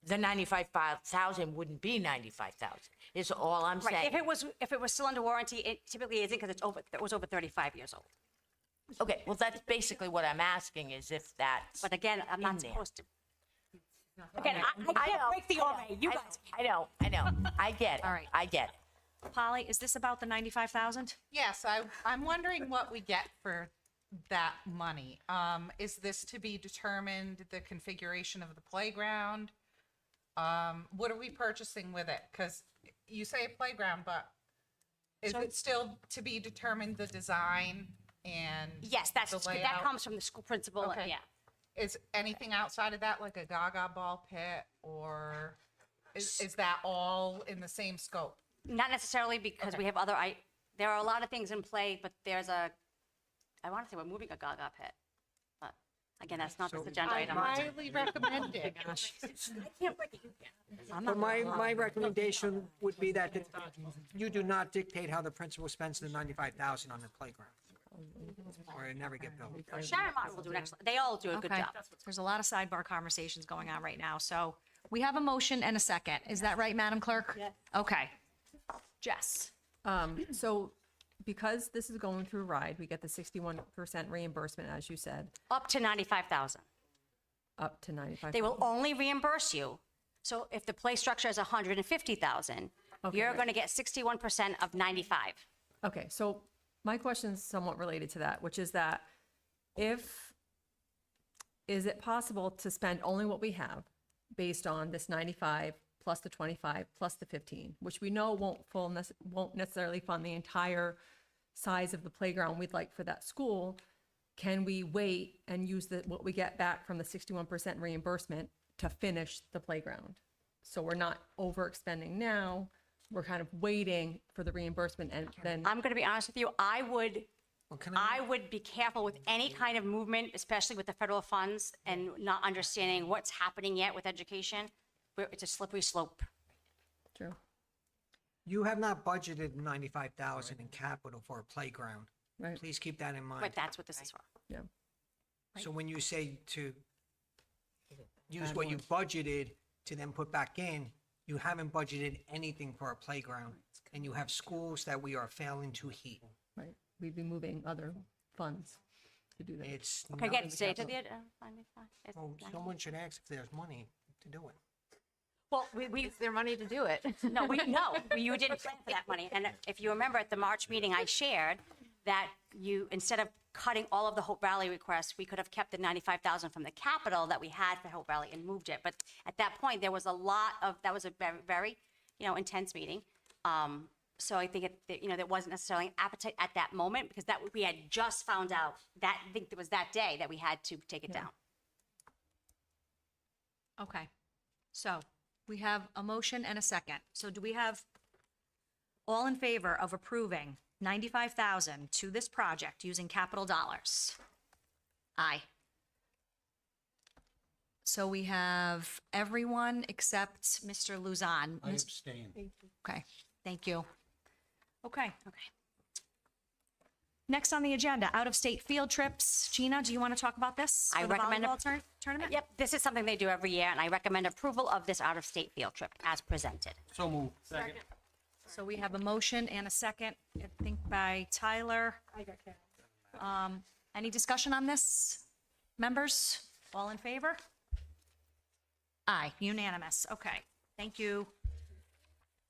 the 95,000 wouldn't be 95,000. Is all I'm right, saying. if it was still under warranty, it typically isn't because it was over 35 years old. Okay, well, that's basically what I'm asking is if that's. But again, I'm not in there. supposed to. Again, I I can't know, break the I OA, know, you I- guys. I know. I get it. All right. I get it. Polly, is this about the 95,000? Yes, I'm wondering what we get for that money. Is this to be determined, the configuration of the playground? What are we purchasing with it? Because you say a playground, but is it still to be determined the design and Yes, the that layout? comes from the school principal, Okay. yeah. Is anything outside of that, like a gaga ball pit, or is that all in the same scope? Not necessarily because we have there are a lot of things in play, but I want to say we're moving a Gaga pit. But again, that's not this agenda I item. highly recommend it. But my recommendation would be that you do not dictate how the principal spends the 95,000 on the playground. Or it never get built. Sharon Martin will do an excellent, they all do a good Okay. job. There's a lot of sidebar conversations going on right now. So we have a motion and a second. Is that right, Madam Clerk? Yes. Okay. Jess? So because this is going through RIDE, we get the 61% reimbursement, as you said, Up to 95,000. up to 95. They will only reimburse you. So if the play structure is 150,000, you're right. going to get 61% of 95. Okay, so my question is somewhat related to that, which is that is it possible to spend only what we have based on this 95 plus the 25 plus the 15, which we know won't necessarily fund the entire size of the playground we'd like for that school? Can we wait and use what we get back from the 61% reimbursement to finish the playground? So we're not overexpending now, we're kind of waiting for the reimbursement and then. I'm going to be honest with you, I would can I would be careful with any kind of movement, especially with the federal funds and not understanding what's happening yet with education. It's a slippery slope. True. You have not budgeted 95,000 in capital for a playground. Right. Please keep that in mind. But that's what this is for. Yeah. So when you say to use what you budgeted to then put back in, you haven't budgeted anything for a playground. And you have schools that we are failing to heat. Right, we'd be moving other funds to do that. It's Okay, not, again, say to the, well, someone should ask if there's money to do it. well, we, Is there money to do it? no, you didn't plan for that money. And if you remember at the March meeting, I shared that instead of cutting all of the Hope Valley requests, we could have kept the 95,000 from the capital that we had for Hope Valley and moved it. But at that point, there was that was a very, very, intense meeting. So I think there wasn't necessarily an appetite at that moment because we had just found out I think it was that day that we had to take it down. Okay. So we have a motion and a second. So do we have all in favor of approving 95,000 to this project using capital dollars? Aye. So we have everyone except Mr. Luzon. I abstain. Okay, thank you. Okay. Next on the agenda, out-of-state field trips. Gina, do you want to talk about this? I for the recommend volleyball tournament? Yep, this is something they do every year, and I recommend approval of this out-of-state field trip as presented. So moved. So we have a motion and a second, I think by Tyler. Any discussion on this? Members, all in favor? Aye, unanimous. Okay, thank you.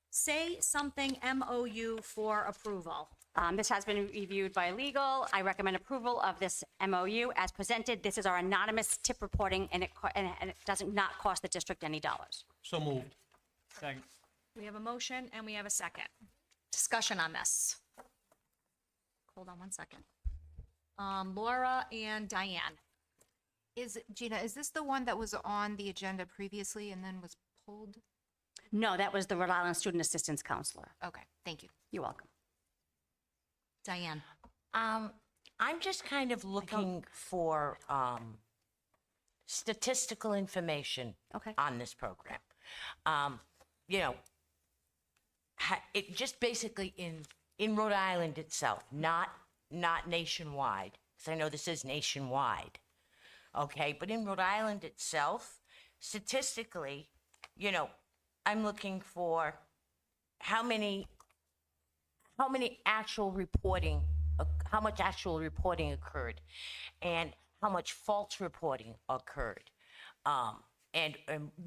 Say something MOU for approval. This has been reviewed by legal. I recommend approval of this MOU as presented. This is our anonymous tip reporting, and it does not cost the district any dollars. So moved. Second. We have a motion and we have a second. Discussion on this. Hold on one second. Laura and Diane. Gina, is this the one that was on the agenda previously and then was pulled? No, that was the Rhode Island Student Assistance Counselor. Okay, thank you. You're welcome. Diane. I'm just kind of looking for statistical information Okay. on this program. You know, it just basically in Rhode Island itself, not nationwide, because I know this is nationwide. Okay, but in Rhode Island itself, statistically, you know, I'm looking for how much actual reporting occurred, and how much false reporting occurred, and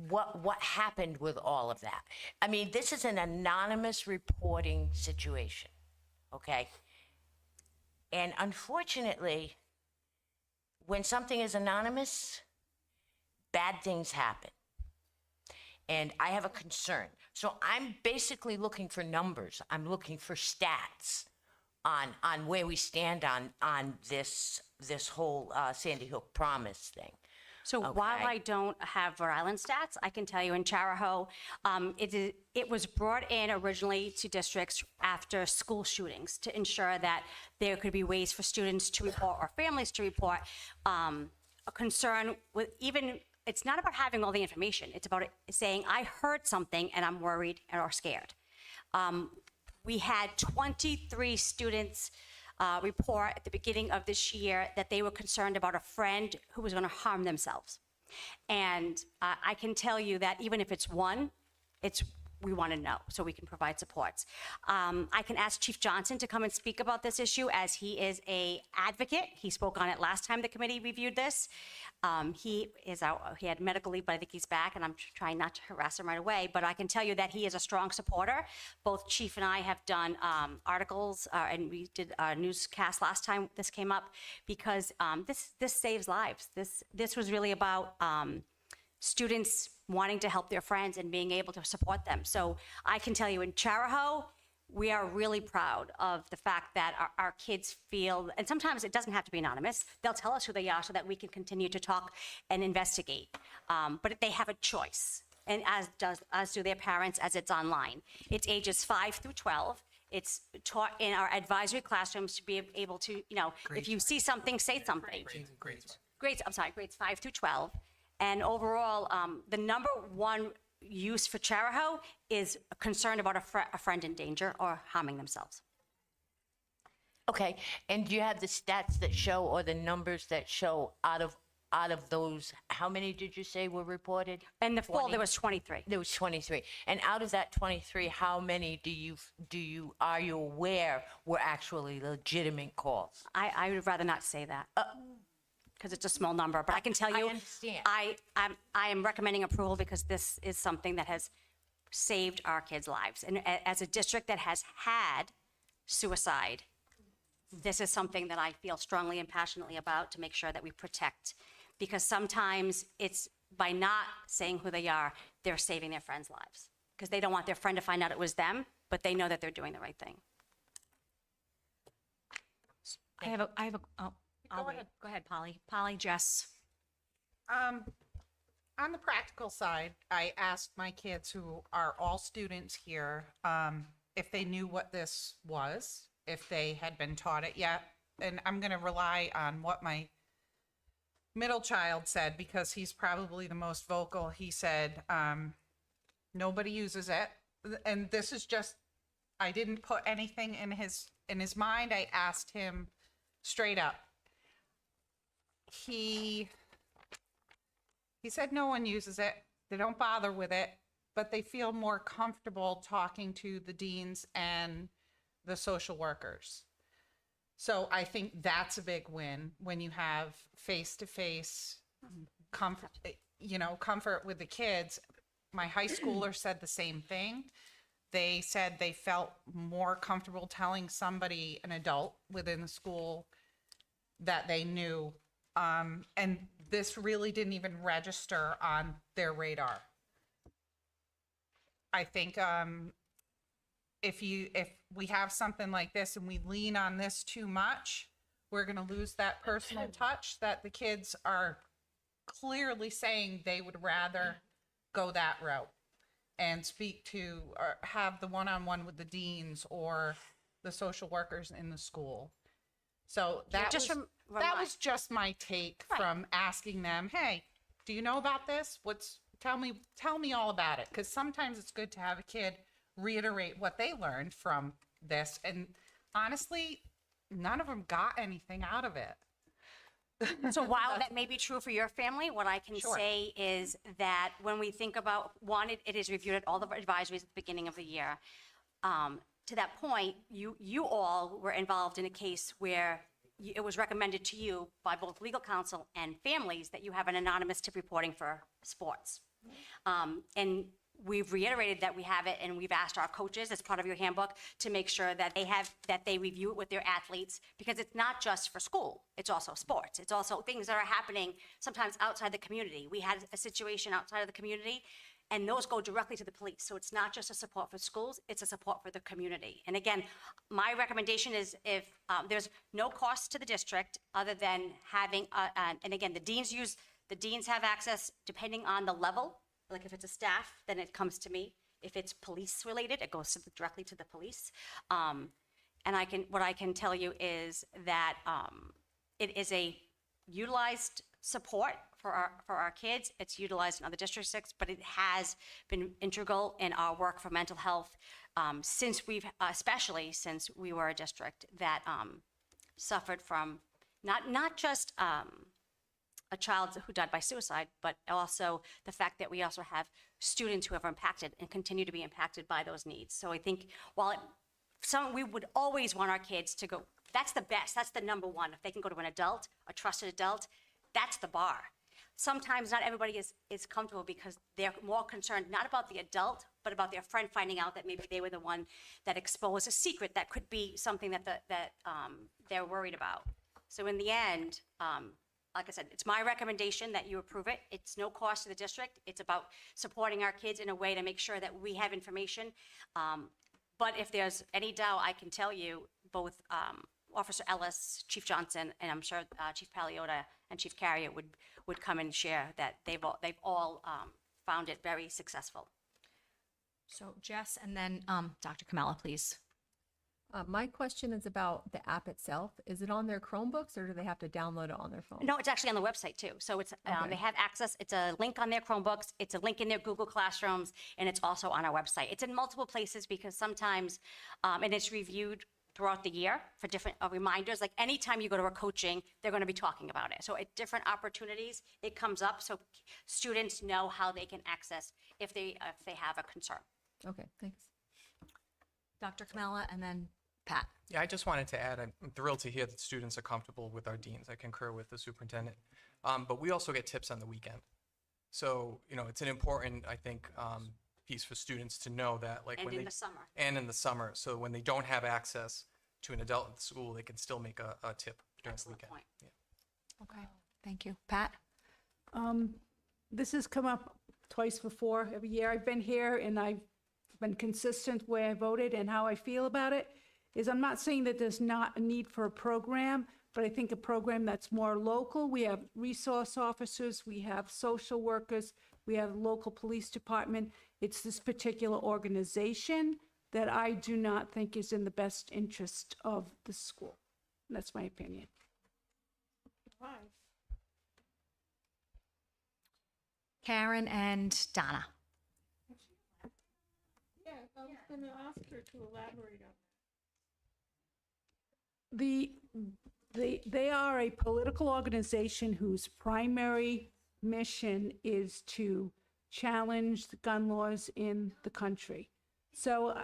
what happened with all of that. I mean, this is an anonymous reporting situation, okay? And unfortunately, when something is anonymous, bad things happen. And I have a concern. So I'm basically looking for numbers. I'm looking for stats on where we stand on this whole Sandy Hook Promise thing. So while I don't have Rhode Island stats, I can tell you in Charahoe, it was brought in originally to districts after school shootings to ensure that there could be ways for students to report or families to report a concern with even, it's not about having all the information. It's about saying, I heard something and I'm worried or scared. We had 23 students report at the beginning of this year that they were concerned about a friend who was going to harm themselves. And I can tell you that even if it's one, we want to know so we can provide supports. I can ask Chief Johnson to come and speak about this issue as he is an advocate. He spoke on it last time the committee reviewed this. He is out, he had medical leave, but I think he's back, and I'm trying not to harass him right away. But I can tell you that he is a strong supporter. Both Chief and I have done articles, and we did a newscast last time this came up, because this saves lives. This was really about students wanting to help their friends and being able to support them. So I can tell you in Charahoe, we are really proud of the fact that our kids feel, and sometimes it doesn't have to be anonymous, they'll tell us who they are so that we can continue to talk and investigate. But they have a choice, and as do their parents, as it's online. It's ages 5 through 12. It's taught in our advisory classrooms to be able to, you know, if you see something, say something. Grades 5 through 12. And overall, the number one use for Charahoe is a concern about a friend in danger or harming themselves. Okay, and do you have the stats that show, or the numbers that show out of those, how many did you say were reported? In the fall, there was 23. There was 23. And out of that 23, how many are you aware were actually legitimate calls? I would rather not say that. Because it's a small number, but I can tell you, I understand. I am recommending approval because this is something that has saved our kids' lives. And as a district that has had suicide, this is something that I feel strongly and passionately about to make sure that we protect. Because sometimes it's by not saying who they are, they're saving their friends' lives. Because they don't want their friend to find out it was them, but they know that they're doing the right thing. Go ahead, Polly. Polly, Jess. On the practical side, I asked my kids, who are all students here, if they knew what this was, if they had been taught it yet. And I'm going to rely on what my middle child said, because he's probably the most vocal. He said, nobody uses it. And this is just, I didn't put anything in his mind. I asked him straight up. He said no one uses it. They don't bother with it. but they feel more comfortable talking to the deans and the social workers. So I think that's a big win when you have face-to-face comfort, comfort with the kids. My high schooler said the same thing. They said they felt more comfortable telling somebody, an adult within the school, that they knew. And this really didn't even register on their radar. I think if we have something like this and we lean on this too much, we're going to lose that personal touch that the kids are clearly saying they would rather go that route and speak to or have the one-on-one with the deans or the social workers in the school. So that was just my take from asking them, hey, do you know about this? Tell me all about it. Because sometimes it's good to have a kid reiterate what they learned from this. And honestly, none of them got anything out of it. So while that may be true for your family, what I can say is that when we think about, one, it is reviewed at all the advisories at the beginning of the year. To that point, you all were involved in a case where it was recommended to you by both legal counsel and families that you have an anonymous tip reporting for sports. And we've reiterated that we have it, and we've asked our coaches as part of your handbook to make sure that they review it with their athletes, because it's not just for school, it's also sports. It's also things that are happening sometimes outside the community. We had a situation outside of the community, and those go directly to the police. So it's not just a support for schools, it's a support for the community. And again, my recommendation is if there's no cost to the district other than having, and again, the deans have access depending on the level. Like if it's a staff, then it comes to me. If it's police related, it goes directly to the police. And what I can tell you is that it is a utilized support for our kids. It's utilized in other districts, but it has been integral in our work for mental health especially since we were a district that suffered from not just a child who died by suicide, but also the fact that we also have students who have impacted and continue to be impacted by those needs. So I think while we would always want our kids to go, that's the best, that's the number one. If they can go to an adult, a trusted adult, that's the bar. Sometimes not everybody is comfortable because they're more concerned not about the adult, but about their friend finding out that maybe they were the one that exposed a secret that could be something that they're worried about. So in the end, like I said, it's my recommendation that you approve it. It's no cost to the district. It's about supporting our kids in a way to make sure that we have information. But if there's any doubt, I can tell you both Officer Ellis, Chief Johnson, and I'm sure Chief Paliota and Chief Carrier would come and share that they've all found it very successful. So Jess and then Dr. Kamala, please. My question is about the app itself. Is it on their Chromebooks or do they have to download it on their phone? No, it's actually on the website too. So it's they have access. It's a link on their Chromebooks. It's a link in their Google Classrooms, and it's also on our website. It's in multiple places because sometimes, and it's reviewed throughout the year for different reminders. Like anytime you go to a coaching, they're going to be talking about it. So at different opportunities, it comes up so students know how they can access if they have a concern. Okay, thanks. Dr. Kamala and then Pat. Yeah, I just wanted to add, I'm thrilled to hear that students are comfortable with our deans. I concur with the superintendent. But we also get tips on the weekend. So, it's an important, I think, piece for students to know that, like, And in the summer. And in the summer. So when they don't have access to an adult at the school, they can still make a tip during Excellent the weekend. point. Yeah. Okay, thank you. Pat? This has come up twice before. Every year I've been here and I've been consistent where I voted and how I feel about it. I'm not saying that there's not a need for a program, but I think a program that's more local. We have resource officers, we have social workers, we have local police department. It's this particular organization that I do not think is in the best interest of the school. That's my opinion. Karen and Donna. Yeah, I was going to ask her to elaborate on They are a political organization whose primary mission is to challenge the gun laws in the country. So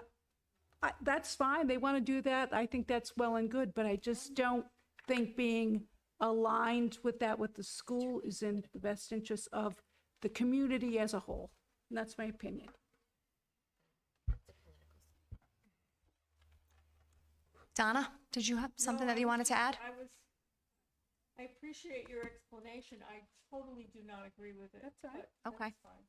that's fine. They want to do that. I think that's well and good, but I just don't think being aligned with that with the school is in the best interest of the community as a whole. And that's my opinion. Donna, did you have something that you wanted to add? I appreciate your explanation. I totally do not agree with it. That's all right. but Okay. that's fine.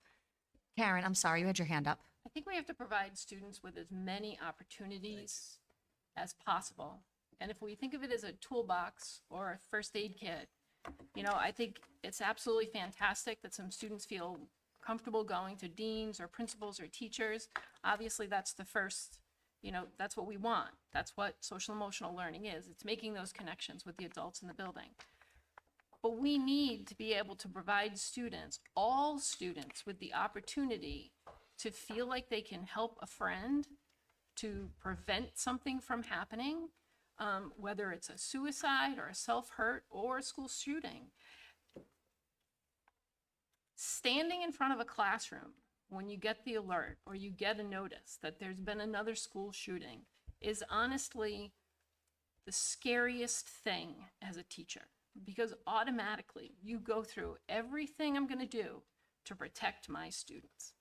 Karen, I'm sorry, you had your hand up. I think we have to provide students with as many opportunities as possible. And if we think of it as a toolbox or a first aid kit, you know, I think it's absolutely fantastic that some students feel comfortable going to deans or principals or teachers. Obviously, that's the first, you know, that's what we want. That's what social emotional learning is. It's making those connections with the adults in the building. But we need to be able to provide students, all students, with the opportunity to feel like they can help a friend, to prevent something from happening, whether it's a suicide or a self-hurt or a school shooting. Standing in front of a classroom when you get the alert or you get a notice that there's been another school shooting is honestly the scariest thing as a teacher, because automatically you go through everything I'm going to do to protect my students.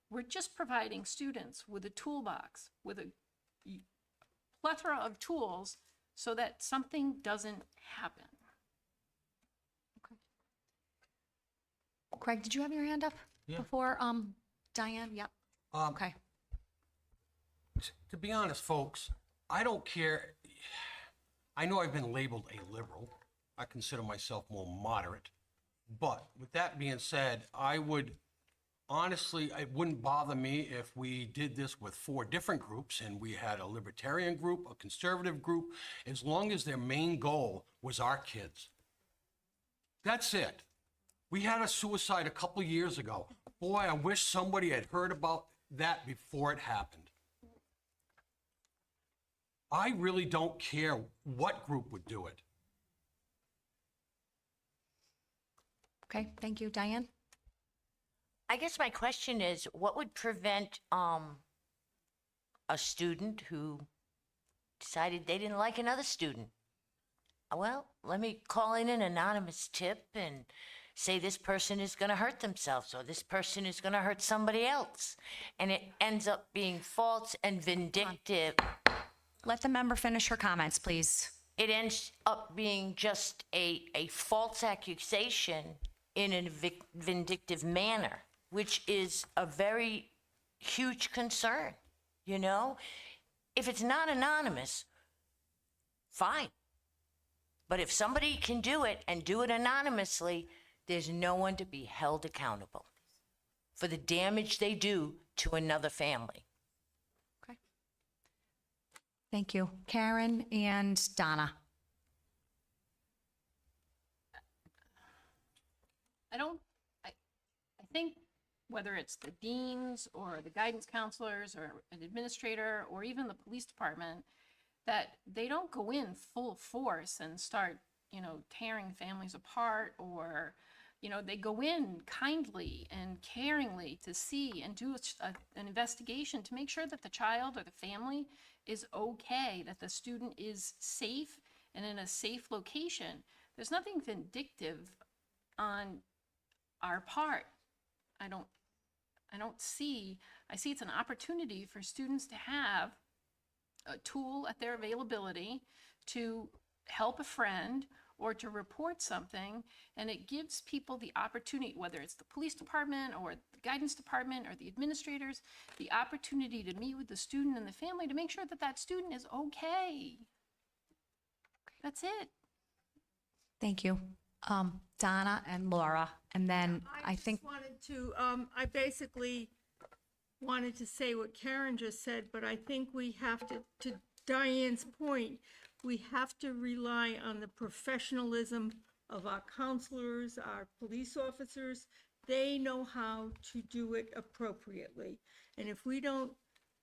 We're just providing students with a toolbox, with a plethora of tools so that something doesn't happen. Craig, did you have your hand up before Diane? Yep. Okay. To be honest, folks, I don't care. I know I've been labeled a liberal. I consider myself more moderate. But with that being said, I would honestly, it wouldn't bother me if we did this with 4 different groups and we had a libertarian group, a conservative group, as long as their main goal was our kids. That's it. We had a suicide a couple years ago. Boy, I wish somebody had heard about that before it happened. I really don't care what group would do it. Okay, thank you. Diane? I guess my question is, what would prevent a student who decided they didn't like another student? Well, let me call in an anonymous tip and say this person is going to hurt themselves or this person is going to hurt somebody else. And it ends up being false and vindictive. Let the member finish her comments, please. It ends up being just a false accusation in a vindictive manner, which is a very huge concern, you know? If it's not anonymous, fine. But if somebody can do it and do it anonymously, there's no one to be held accountable for the damage they do to another family. Okay. Thank you. Karen and Donna. I think whether it's the deans or the guidance counselors or an administrator or even the police department, that they don't go in full force and start, you know, tearing families apart, or, you know, they go in kindly and caringly to see and do an investigation to make sure that the child or the family is okay, that the student is safe and in a safe location. There's nothing vindictive on our part. I see it's an opportunity for students to have a tool at their availability to help a friend or to report something, and it gives people the opportunity, whether it's the police department or the guidance department or the administrators, the opportunity to meet with the student and the family to make sure that that student is okay. That's it. Thank you. Donna and Laura, and then I think, I basically wanted to say what Karen just said, but I think we have to Diane's point, we have to rely on the professionalism of our counselors, our police officers. They know how to do it appropriately. And if we don't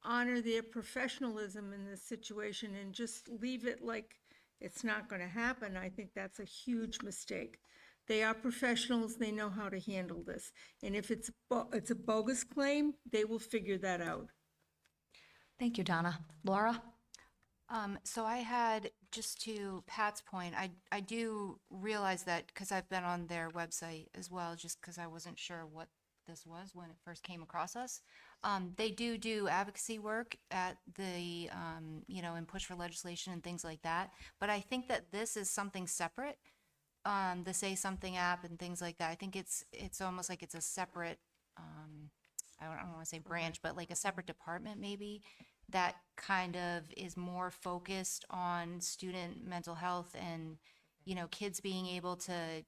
honor their professionalism in this situation and just leave it like it's not going to happen, I think that's a huge mistake. They are professionals, they know how to handle this. And if it's a bogus claim, they will figure that out. Thank you, Donna. Laura? So I had, just to Pat's point, I do realize that, because I've been on their website as well, just because I wasn't sure what this was when it first came across us. They do advocacy work at the, and push for legislation and things like that. But I think that this is something separate, the Say Something app and things like that. I think it's almost like it's a separate, I don't want to say branch, but like a separate department maybe, that kind of is more focused on student mental health and, kids being able to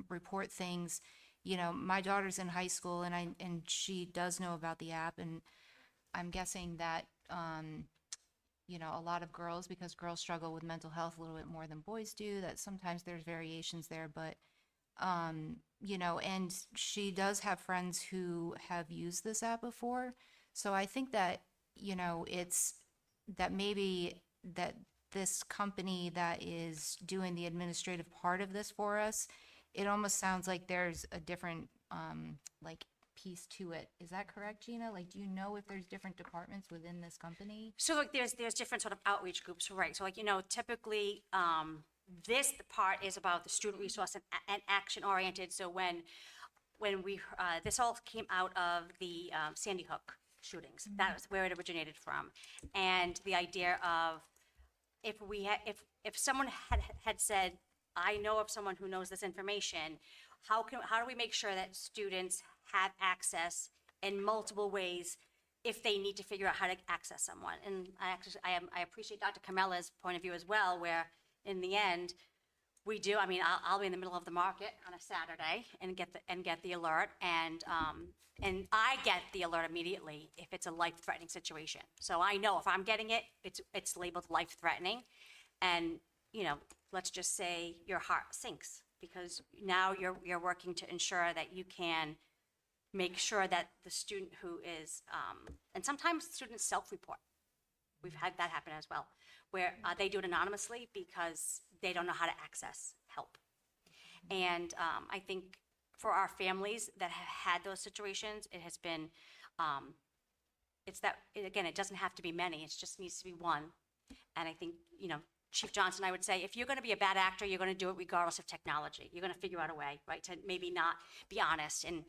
report things. My daughter's in high school and she does know about the app, and I'm guessing that, a lot of girls, because girls struggle with mental health a little bit more than boys do, that sometimes there's variations there, but, and she does have friends who have used this app before. So I think that, it's that maybe that this company that is doing the administrative part of this for us, it almost sounds like there's a different, piece to it. Is that correct, Gina? Like, do you know if there's different departments within this company? So like there's different sort of outreach groups, right? So like, typically, this part is about the student resource and action oriented. So when we, this all came out of the Sandy Hook shootings. That was where it originated from. And the idea of if someone had said, I know of someone who knows this information, how do we make sure that students have access in multiple ways if they need to figure out how to access someone? And I appreciate Dr. Camella's point of view as well, where in the end, we do. I mean, I'll be in the middle of the market on a Saturday and get the alert, and I get the alert immediately if it's a life-threatening situation. So I know if I'm getting it, it's labeled life-threatening, and let's just say your heart sinks because now you're working to ensure that you can make sure that the student who is, and sometimes students self-report. We've had that happen as well, where they do it anonymously because they don't know how to access help. And I think for our families that have had those situations, it has been, again, it doesn't have to be many, it just needs to be one. And I think, Chief Johnson, I would say, if you're going to be a bad actor, you're going to do it regardless of technology. You're going to figure out a way, right, to maybe not be honest. And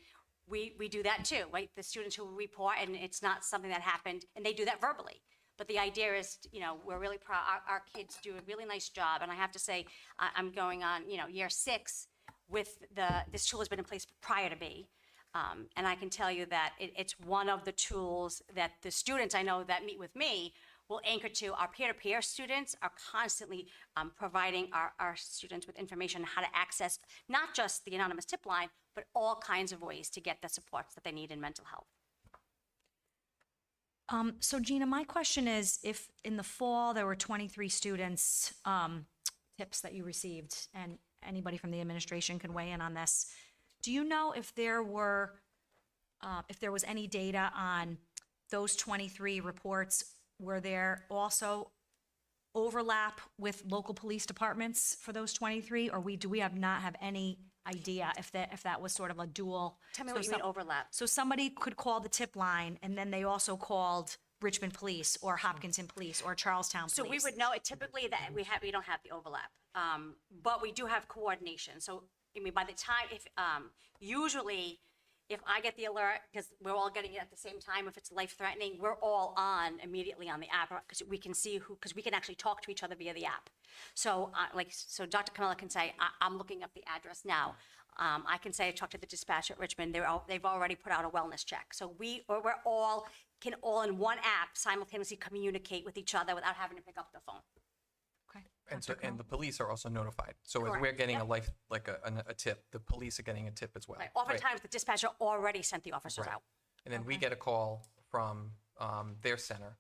we do that too, right? The students who report, and it's not something that happened, and they do that verbally. But the idea is, we're really proud. Our kids do a really nice job. And I have to say, I'm going on, year 6 with this tool has been in place prior to me. And I can tell you that it's one of the tools that the students I know that meet with me will anchor to. Our peer-to-peer students are constantly providing our students with information on how to access not just the anonymous tip line, but all kinds of ways to get the supports that they need in mental health. So Gina, my question is, if in the fall there were 23 students, tips that you received, and anybody from the administration can weigh in on this, do you know if there was any data on those 23 reports? Were there also overlap with local police departments for those 23, or do we not have any idea if that was sort of a dual? Tell me what you mean overlap. So somebody could call the tip line, and then they also called Richmond Police or Hopkinton Police or Charlestown Police. So we would know it typically that we don't have the overlap, but we do have coordination. So I mean, by the time usually if I get the alert, because we're all getting it at the same time, if it's life-threatening, we're all on immediately on the app because we can see because we can actually talk to each other via the app. So so Dr. Camella can say, I'm looking up the address now. I can say I talked to the dispatcher at Richmond. They've already put out a wellness check. So we're all in one app simultaneously communicate with each other without having to pick up the phone. And the police are also notified. So as Correct. we're getting Yep. a tip, the police are getting a tip as well. Right. Oftentimes the dispatcher already sent the officers Right. out. And then we get a call from their center,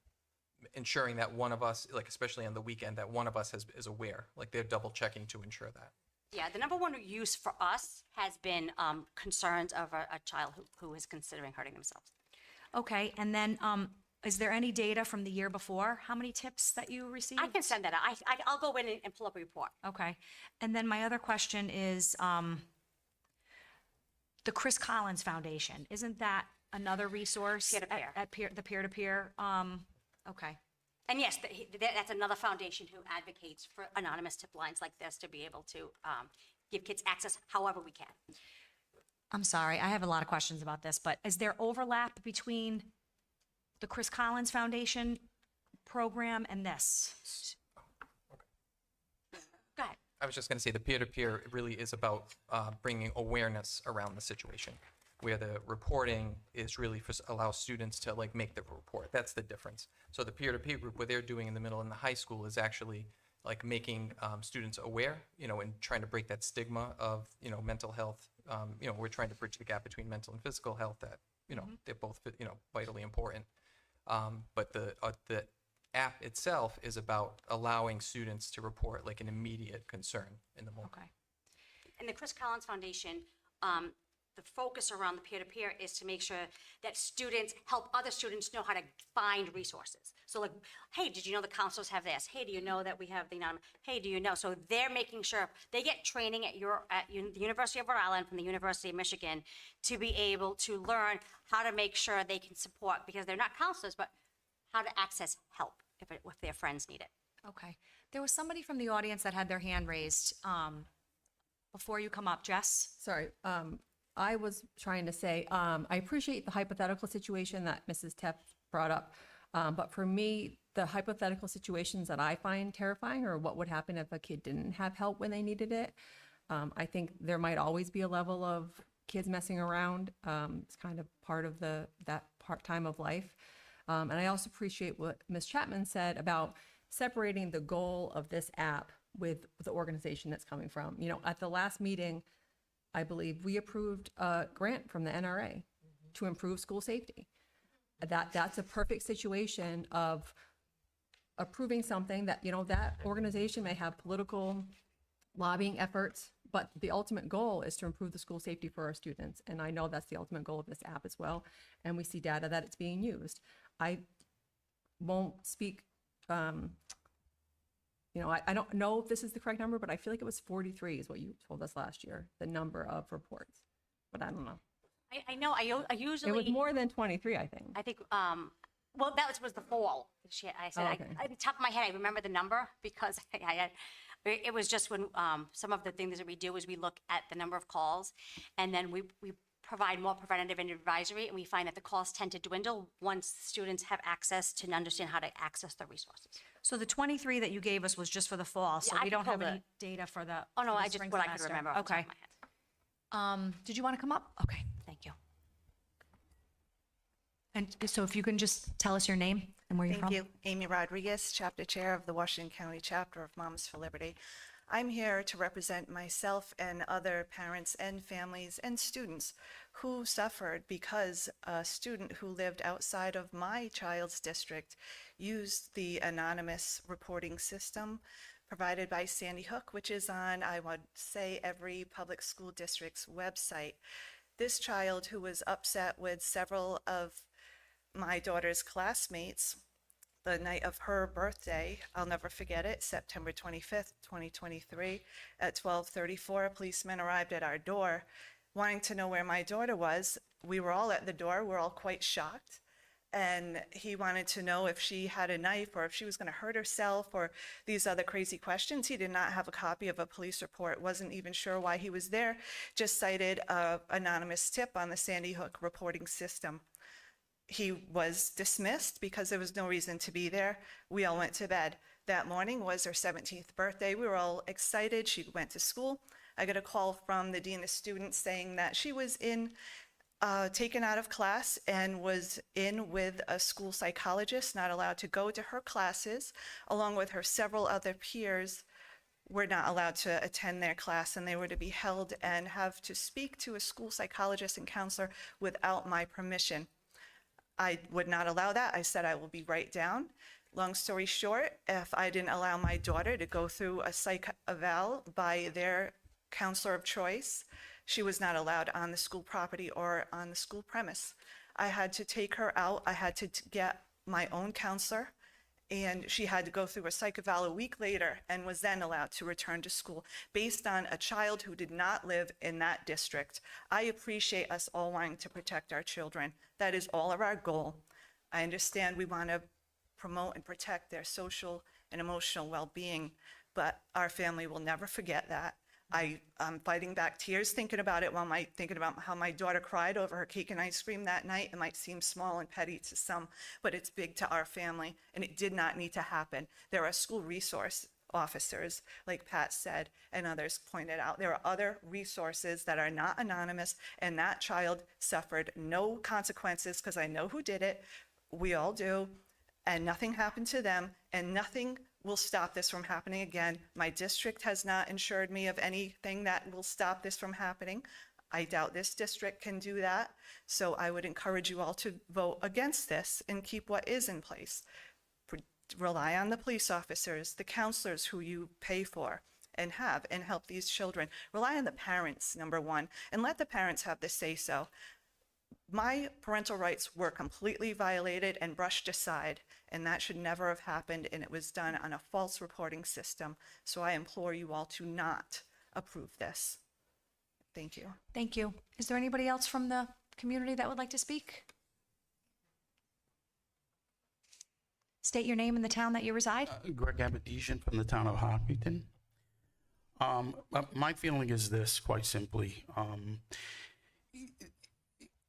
ensuring that one of us, like especially on the weekend, that one of us is aware. Like they're double checking to ensure that. Yeah, the number one use for us has been concerns of a child who is considering hurting themselves. Okay, and then is there any data from the year before? How many tips that you received? I can send that out. I'll go in and pull up a report. Okay. And then my other question is, the Chris Collins Foundation, isn't that another resource? Peer-to-peer. The peer-to-peer, okay. And yes, that's another foundation who advocates for anonymous tip lines like this to be able to give kids access however we can. I'm sorry, I have a lot of questions about this, but is there overlap between the Chris Collins Foundation program and this? Go ahead. I was just going to say the peer-to-peer really is about bringing awareness around the situation, where the reporting is really for allow students to like make the report. That's the difference. So the peer-to-peer group, what they're doing in the middle and the high school is actually like making students aware, and trying to break that stigma of, mental health. We're trying to bridge the gap between mental and physical health that, they're both, vitally important. But the app itself is about allowing students to report like an immediate concern in the moment. Okay. And the Chris Collins Foundation, the focus around the peer-to-peer is to make sure that students help other students know how to find resources. So like, hey, did you know the counselors have this? Hey, do you know that we have the anonymous? Hey, do you know? So they're making sure they get training at the University of Rhode Island from the University of Michigan to be able to learn how to make sure they can support, because they're not counselors, but how to access help if their friends need it. Okay. There was somebody from the audience that had their hand raised. Before you come up, Jess? Sorry, I was trying to say, I appreciate the hypothetical situation that Mrs. Teff brought up. But for me, the hypothetical situations that I find terrifying are what would happen if a kid didn't have help when they needed it. I think there might always be a level of kids messing around. It's kind of part of that time of life. And I also appreciate what Ms. Chapman said about separating the goal of this app with the organization that's coming from. At the last meeting, I believe we approved a grant from the NRA to improve school safety. That's a perfect situation of approving something that, that organization may have political lobbying efforts, but the ultimate goal is to improve the school safety for our students. And I know that's the ultimate goal of this app as well. And we see data that it's being used. I won't speak, I don't know if this is the correct number, but I feel like it was 43 is what you told us last year, the number of reports, but I don't know. I know, I usually. It was more than 23, I think. I think, well, that was the fall. I said, Oh, okay. at the top of my head, I remember the number because it was just when, some of the things that we do is we look at the number of calls, and then we provide more preventative and advisory, and we find that the calls tend to dwindle once students have access to understand how to access the resources. So the 23 that you gave us was just for the fall, so Yeah, I we can don't have pull any data for the Oh, no, for the I just, spring what I could semester. remember off the top Okay. of my head. Did you want to come up? Okay, thank you. And so if you can just tell us your name and where you're from? Thank you. Amy Rodriguez, Chapter Chair of the Washington County Chapter of Moms for Liberty. I'm here to represent myself and other parents and families and students who suffered because a student who lived outside of my child's district used the anonymous reporting system provided by Sandy Hook, which is on, I would say, every public school district's website. This child, who was upset with several of my daughter's classmates the night of her birthday, I'll never forget it, September 25th, 2023, at 12:34, a policeman arrived at our door wanting to know where my daughter was. We were all at the door, we're all quite shocked. And he wanted to know if she had a knife or if she was going to hurt herself or these other crazy questions. He did not have a copy of a police report, wasn't even sure why he was there, just cited an anonymous tip on the Sandy Hook reporting system. He was dismissed because there was no reason to be there. We all went to bed. That morning was her 17th birthday. We were all excited. She went to school. I got a call from the dean of students saying that she was taken out of class and was in with a school psychologist, not allowed to go to her classes, along with her several other peers were not allowed to attend their class, and they were to be held and have to speak to a school psychologist and counselor without my permission. I would not allow that. I said I will be right down. Long story short, if I didn't allow my daughter to go through a psych eval by their counselor of choice, she was not allowed on the school property or on the school premise. I had to take her out. I had to get my own counselor, and she had to go through a psych eval a week later and was then allowed to return to school based on a child who did not live in that district. I appreciate us all wanting to protect our children. That is all of our goal. I understand we want to promote and protect their social and emotional well-being, but our family will never forget that. I'm fighting back tears thinking about it while thinking about how my daughter cried over her cake and ice cream that night. It might seem small and petty to some, but it's big to our family, and it did not need to happen. There are school resource officers, like Pat said, and others pointed out. There are other resources that are not anonymous, and that child suffered no consequences because I know who did it. We all do, and nothing happened to them, and nothing will stop this from happening again. My district has not insured me of anything that will stop this from happening. I doubt this district can do that. So I would encourage you all to vote against this and keep what is in place. Rely on the police officers, the counselors who you pay for and have and help these children. Rely on the parents, number one, and let the parents have the say-so. My parental rights were completely violated and brushed aside, and that should never have happened, and it was done on a false reporting system. So I implore you all to not approve this. Thank you. Thank you. Is there anybody else from the community that would like to speak? State your name and the town that you reside. Greg Abadesian from the town of Hopkinton. My feeling is this, quite simply.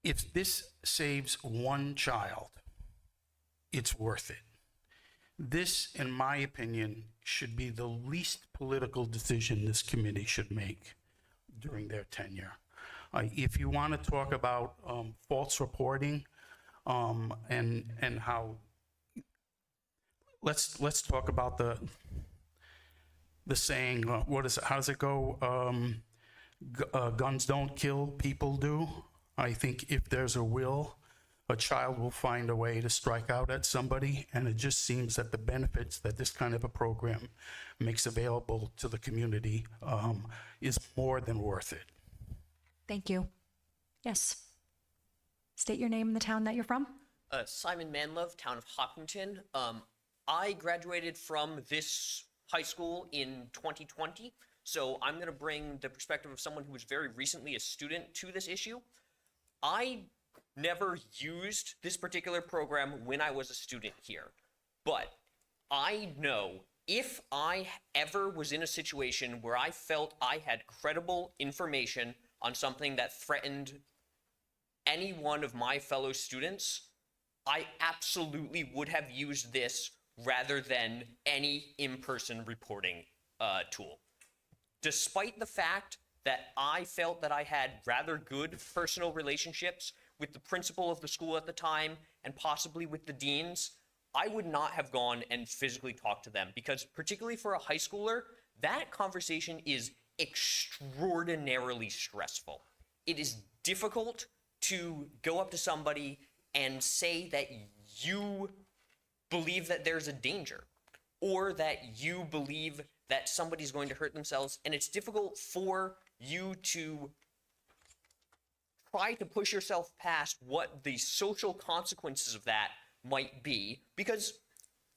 If this saves one child, it's worth it. This, in my opinion, should be the least political decision this committee should make during their tenure. If you want to talk about false reporting and how, let's talk about the saying. What is it? How does it go? Guns don't kill, people do. I think if there's a will, a child will find a way to strike out at somebody, and it just seems that the benefits that this kind of a program makes available to the community is more than worth it. Thank you. Yes. State your name and the town that you're from. Simon Manlove, town of Hopkinton. I graduated from this high school in 2020, so I'm going to bring the perspective of someone who was very recently a student to this issue. I never used this particular program when I was a student here, but I know if I ever was in a situation where I felt I had credible information on something that threatened any one of my fellow students, I absolutely would have used this rather than any in-person reporting tool. Despite the fact that I felt that I had rather good personal relationships with the principal of the school at the time and possibly with the deans, I would not have gone and physically talked to them, because particularly for a high schooler, that conversation is extraordinarily stressful. It is difficult to go up to somebody and say that you believe that there's a danger or that you believe that somebody's going to hurt themselves, and it's difficult for you to try to push yourself past what the social consequences of that might be, because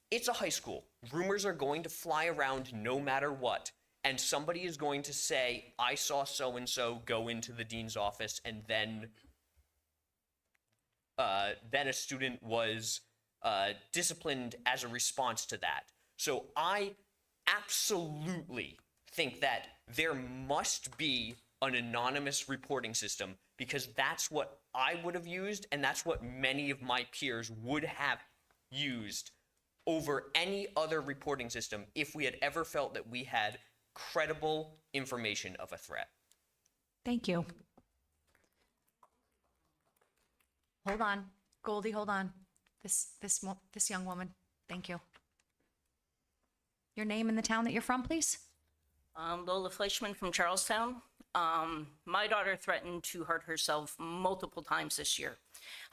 it's a high school. Rumors are going to fly around no matter what, and somebody is going to say, I saw so-and-so go into the dean's office, and then a student was disciplined as a response to that. So I absolutely think that there must be an anonymous reporting system, because that's what I would have used, and that's what many of my peers would have used over any other reporting system if we had ever felt that we had credible information of a threat. Thank you. Hold on, Goldie, hold on. This young woman, thank you. Your name and the town that you're from, please? Lola Fleischman from Charlestown. My daughter threatened to hurt herself multiple times this year.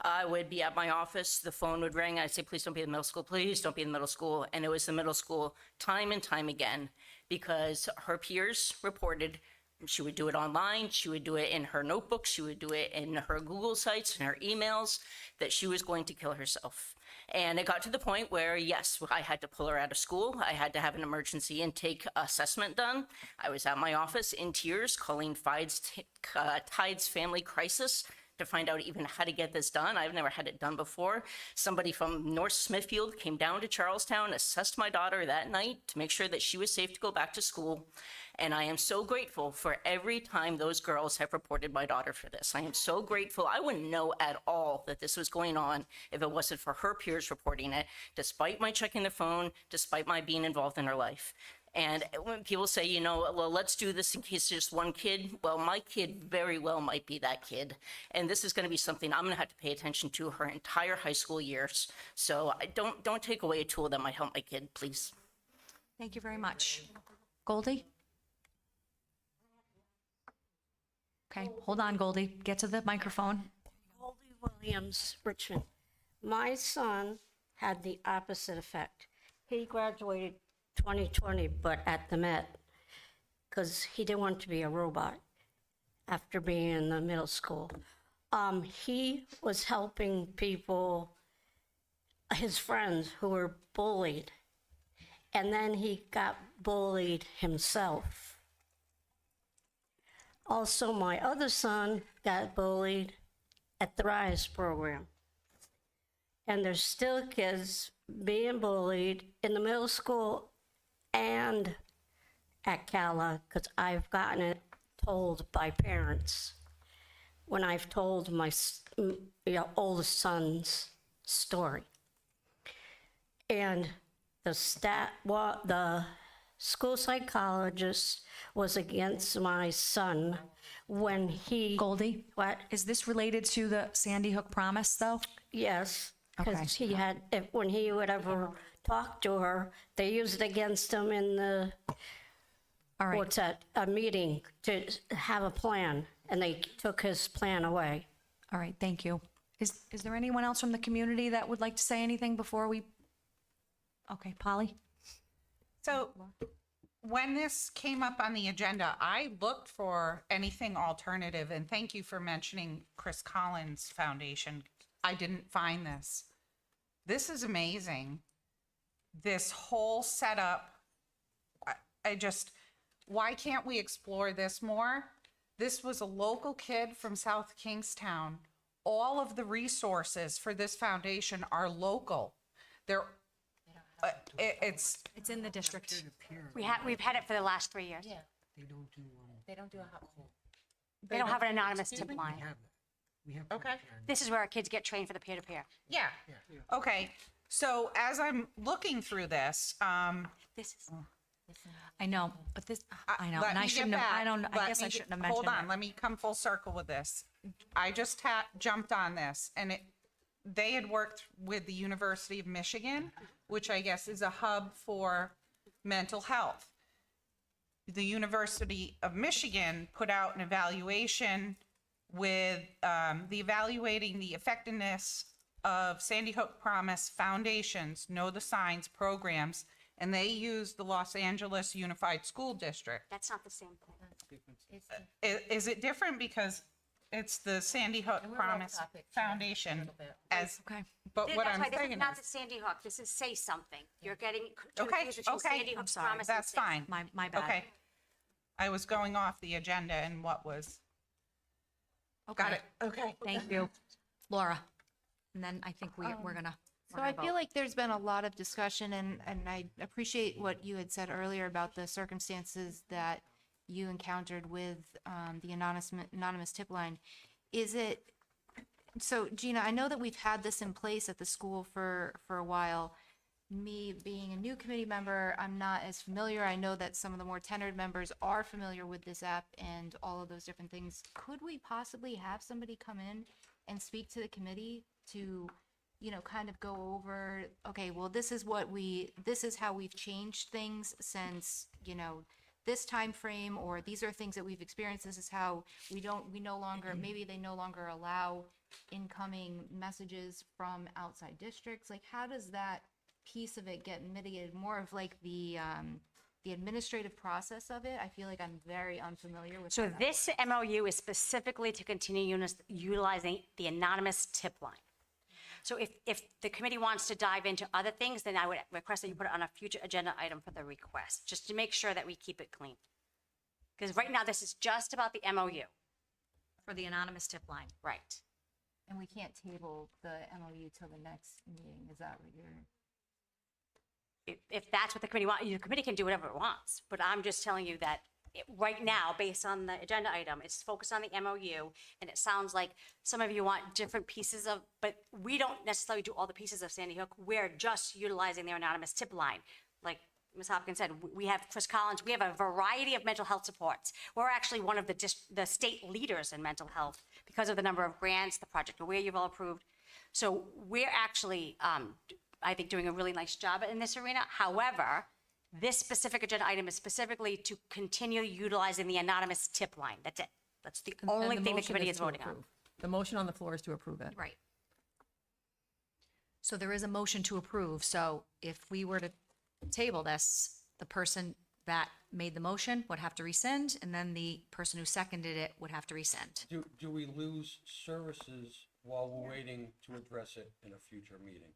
I would be at my office, the phone would ring, I'd say, please don't be in the middle school, please don't be in the middle school. And it was the middle school time and time again, because her peers reported. She would do it online, she would do it in her notebook, she would do it in her Google sites and her emails, that she was going to kill herself. And it got to the point where, yes, I had to pull her out of school. I had to have an emergency intake assessment done. I was at my office in tears calling Tides Family Crisis to find out even how to get this done. I've never had it done before. Somebody from North Smithfield came down to Charlestown, assessed my daughter that night to make sure that she was safe to go back to school. And I am so grateful for every time those girls have reported my daughter for this. I am so grateful. I wouldn't know at all that this was going on if it wasn't for her peers reporting it, despite my checking the phone, despite my being involved in her life. And when people say, you know, well, let's do this in case there's one kid. Well, my kid very well might be that kid. And this is going to be something I'm going to have to pay attention to her entire high school years. So don't take away a tool that might help my kid, please. Thank you very much. Goldie? Okay, hold on, Goldie. Get to the microphone. Goldie Williams, Richmond. My son had the opposite effect. He graduated 2020, but at the Met, because he didn't want to be a robot after being in the middle school. He was helping people, his friends who were bullied, and then he got bullied himself. Also, my other son got bullied at the RISE program. And there's still kids being bullied in the middle school and at CALA, because I've gotten it told by parents when I've told my oldest son's story. And the school psychologist was against my son when he... Goldie? What? Is this related to the Sandy Hook promise, though? Yes, Okay. because he had, when he would ever talk to her, they used it against him in the, All right. what's that, a meeting to have a plan, and they took his plan away. All right, thank you. Is there anyone else from the community that would like to say anything before we... Okay, Polly? So when this came up on the agenda, I looked for anything alternative, and thank you for mentioning Chris Collins Foundation. I didn't find this. This is amazing. This whole setup, I just, why can't we explore this more? This was a local kid from South Kingstown. All of the resources for this foundation are local. They're, it's in the district. We've had it for the last 3 years. They don't do, They don't do a hot poll. They don't have an anonymous tip line. we have. okay. This is where our kids get trained for the peer-to-peer. Yeah. Okay. So as I'm looking through this, This is, I know, but this, I know, let and I me get shouldn't have, I back. don't, I Let guess me I get- shouldn't have mentioned Hold on, it. let me come full circle with this. I just jumped on this, and they had worked with the University of Michigan, which I guess is a hub for mental health. The University of Michigan put out an evaluation with evaluating the effectiveness of Sandy Hook Promise Foundation's Know the Signs programs, and they used the Los Angeles Unified School District. that's not the same thing. Is it different because it's the Sandy Hook Promise Foundation as, Okay. but what That's I'm why this saying is not the is, Sandy Hook. This is Say Something. You're getting okay, confused between okay, Sandy Hook sorry, Promise and that's Say Something. fine. My bad. Okay. I was going off the agenda and what was, got it, okay. Thank you. Laura? And then I think we're gonna. So I feel like there's been a lot of discussion, and I appreciate what you had said earlier about the circumstances that you encountered with the anonymous tip line. Is it, so Gina, I know that we've had this in place at the school for a while. Me being a new committee member, I'm not as familiar. I know that some of the more tenured members are familiar with this app and all of those different things. Could we possibly have somebody come in and speak to the committee to, you know, kind of go over, okay, well, this is how we've changed things since, you know, this time frame, or these are things that we've experienced. This is how we no longer, maybe they no longer allow incoming messages from outside districts. Like, how does that piece of it get mitigated? More of like the administrative process of it. I feel like I'm very unfamiliar with. So how that this MOU is specifically to continue utilizing the anonymous tip line. So if the committee wants to dive into other things, then I would request that you put it on a future agenda item for the request, just to make sure that we keep it clean. Because right now, this is just about the MOU. For the anonymous tip line. Right. And we can't table the MOU till the next meeting, is that what you're? If that's what the committee wants, the committee can do whatever it wants. But I'm just telling you that right now, based on the agenda item, it's focused on the MOU. And it sounds like some of you want different pieces of, but we don't necessarily do all the pieces of Sandy Hook. We're just utilizing their anonymous tip line. Like Ms. Hopkins said, we have Chris Collins, we have a variety of mental health supports. We're actually one of the state leaders in mental health because of the number of grants, the Project Aware you've all approved. So we're actually, I think, doing a really nice job in this arena. However, this specific agenda item is specifically to continue utilizing the anonymous tip line. That's it. That's the only And thing the motion committee is to voting on. approve. The motion on the floor is to approve it. Right. So there is a motion to approve. So if we were to table this, the person that made the motion would have to rescind, and then the person who seconded it would have to rescind. Do we lose services while we're waiting to address it in a future meeting?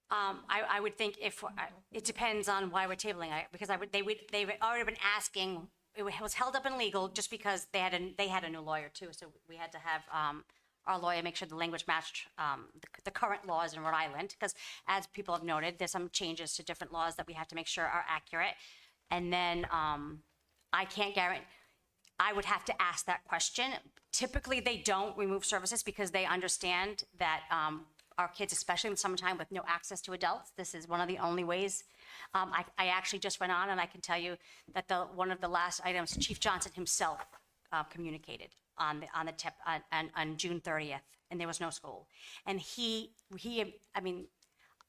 I would think if, it depends on why we're tabling it, because they've already been asking, it was held up in legal just because they had a new lawyer too, so we had to have, our lawyer make sure the language matched, the current laws in Rhode Island, because as people have noted, there's some changes to different laws that we have to make sure are accurate. And then, I can't guarantee, I would have to ask that question. Typically, they don't remove services because they understand that, our kids, especially in the summertime with no access to adults, this is one of the only ways. I actually just went on and I can tell you that one of the last items, Chief Johnson himself communicated on the tip on June 30th, and there was no school. And I mean,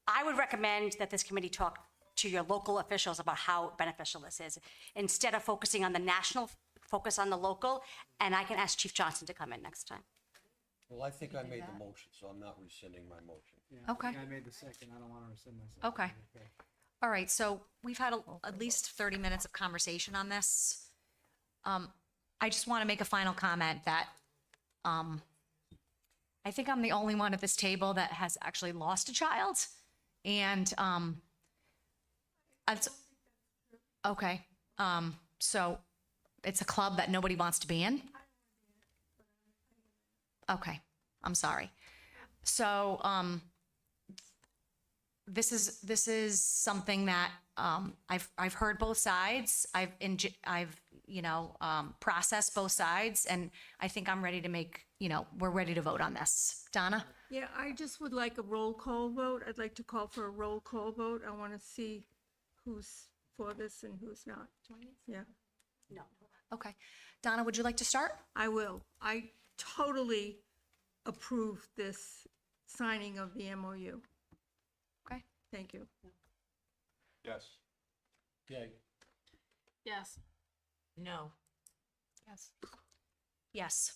I would recommend that this committee talk to your local officials about how beneficial this is. Instead of focusing on the national, focus on the local, and I can ask Chief Johnson to come in next time. Well, I think I made the motion, so I'm not rescinding my motion. Okay. I made the second, I don't want to rescind myself. Okay. All right, so we've had at least 30 minutes of conversation on this. I just want to make a final comment that I think I'm the only one at this table that has actually lost a child. And okay, so it's a club that nobody wants to be in? Okay, I'm sorry. So, this is something that, I've heard both sides. I've processed both sides, and I think I'm ready to we're ready to vote on this. Donna? Yeah, I just would like a roll call vote. I'd like to call for a roll call vote. I want to see who's for this and who's not. Yeah. No. Okay. Donna, would you like to start? I will. I totally approve this signing of the MOU. Okay. Thank you. Yes. Yay. Yes. No. Yes. Yes.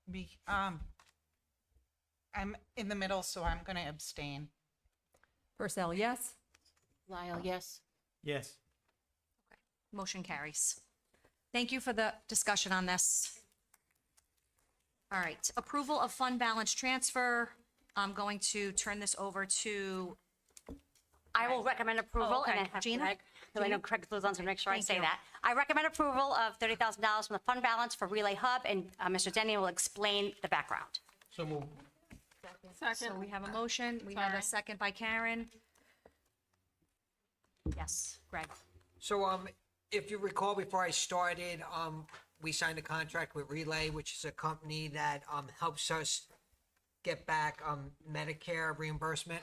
Me, I'm in the middle, so I'm gonna abstain. Purcell, yes? Lyle, yes. Yes. Motion carries. Thank you for the discussion on this. All right, approval of fund balance transfer. I'm going to turn this over to, I will recommend approval, okay. and then have Gina? Craig, because I know Craig lives on, so make sure I Thank say you. that. I recommend approval of $30,000 from the fund balance for Relay Hub, and Mr. Denny will explain the background. So move. so we have a motion, we have a second by Karen. Yes, Greg. So, if you recall, before I started, we signed a contract with Relay, which is a company that, helps us get back, Medicare reimbursement.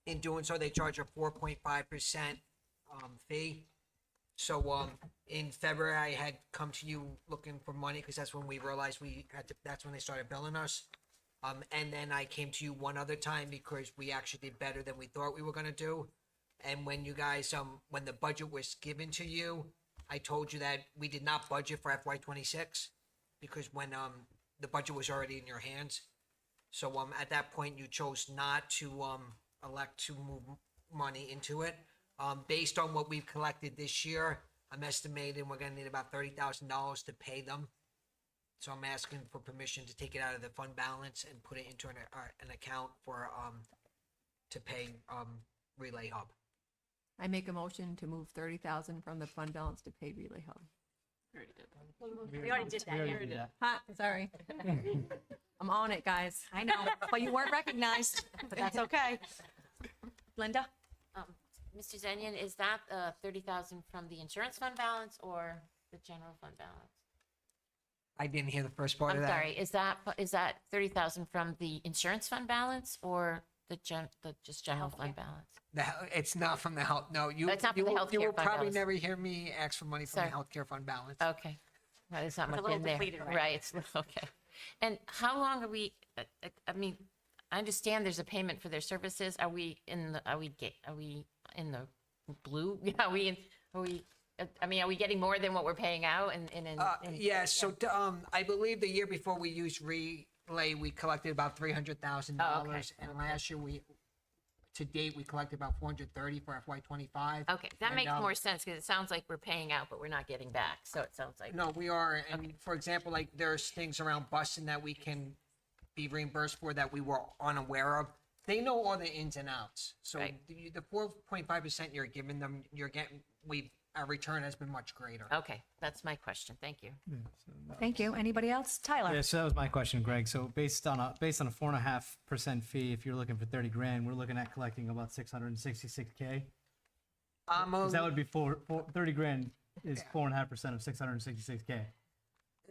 In doing so, they charge a 4.5%, fee. So, in February, I had come to you looking for money, because that's when we realized that's when they started billing us. And then I came to you one other time because we actually did better than we thought we were gonna do. And when you guys, when the budget was given to you, I told you that we did not budget for FY26 because when, the budget was already in your hands. So, at that point, you chose not to, elect to move money into it. Based on what we've collected this year, I'm estimating we're gonna need about $30,000 to pay them. So I'm asking for permission to take it out of the fund balance and put it into an account for, to pay, Relay Hub. I make a motion to move 30,000 from the fund balance to pay Relay Hub. We already did that. Ha, sorry. I'm on it, guys. I know, but you weren't recognized, but that's okay. Linda? Mr. Zenyan, is that 30,000 from the insurance fund balance or the general fund balance? I didn't hear the first part of I'm that. sorry, is that 30,000 from the insurance fund balance or the just general fund balance? It's not from the health, no, you, Oh, it's not you from the will, you healthcare will fund probably balance. never hear me ask for money from the Sorry. healthcare fund balance. Okay. Well, there's not It's a much little in there. depleted, right? Right, it's, okay. And how long are we, I mean, I understand there's a payment for their services. Are we in the blue? Are we, I mean, are we getting more than what we're paying out Yeah, so, I believe the year before we used Relay, we collected about $300,000. Oh, okay. And last year, to date, we collected about 430 for FY '25. Okay, that makes more sense because it sounds like we're paying out, but we're not getting back. So it sounds like. No, we are, and for example, like, there's things around busing that we can be reimbursed for that we were unaware of. They know all the ins and outs. So Right. the 4.5% you're giving them, you're getting, our return has been much greater. Okay, that's my question. Thank you. Thank you. Anybody else? Tyler? Yeah, so that was my question, Greg. So based on a 4.5% fee, if you're looking for 30 grand, we're looking at collecting about 666K. Because that would be 30 grand is 4.5% of 666K.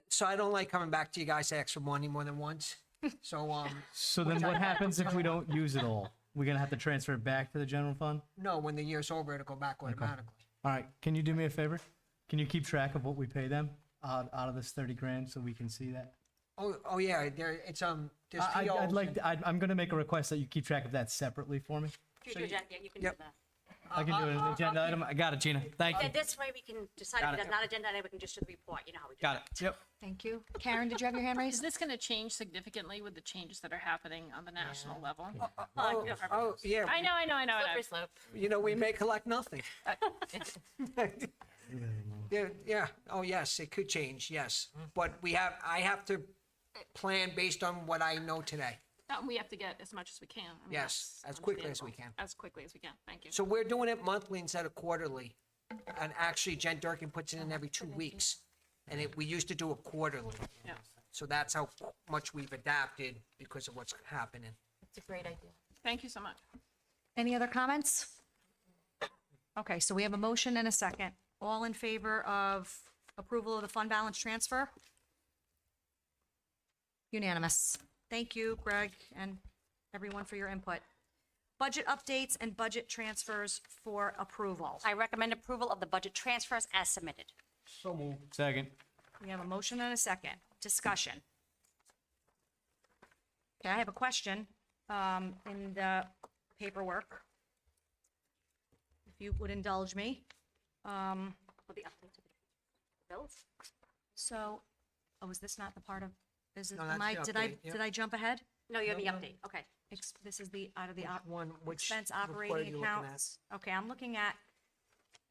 So I don't like coming back to you guys to ask for money more than once. So, So then what happens if we don't use it all? We're gonna have to transfer it back to the general fund? no, when the year's over, it'll go back automatically. All right, can you do me a favor? Can you keep track of what we pay them out of this 30 grand so we can see that? Oh yeah, there's POs. I'm gonna make a request that you keep track of that separately for me. Future agenda, you can do Yep. that. I can do it as an agenda item. I got it, Gina. Thank Yeah, you. this way we can decide Got if it. it's not agenda item, we can just do the report, you know how we do. Got it. Yep. Thank you. Karen, did you have your hand Is raised? this going to change significantly with the changes that are happening on the national level? Oh yeah, I know. Slippery slope. you know, we may collect nothing. Yeah, oh yes, it could change, yes. But I have to plan based on what I know today. We have to get as much as we can. I mean, Yes, that's as quickly as we understandable. can. As quickly as we can. Thank you. So we're doing it monthly instead of quarterly. And actually, Jen Durkin puts it in every 2 weeks. And we used to do it quarterly. Yeah. So that's how much we've adapted because of what's happening. It's a great idea. Thank you so much. Any other comments? Okay, so we have a motion and a second. All in favor of approval of the fund balance transfer? Unanimous. Thank you, Greg, and everyone for your input. Budget updates and budget transfers for approval. I recommend approval of the budget transfers as submitted. So moved. Second. We have a motion and a second. Discussion. Okay, I have a question in the paperwork. If you would indulge me. For the update to the bills. So, is this not the part of, is it, No, that's the update, yep. did I jump ahead? No, you have the update, okay. This is the, out of the Which expense report are operating you looking at? accounts. Okay, I'm looking at,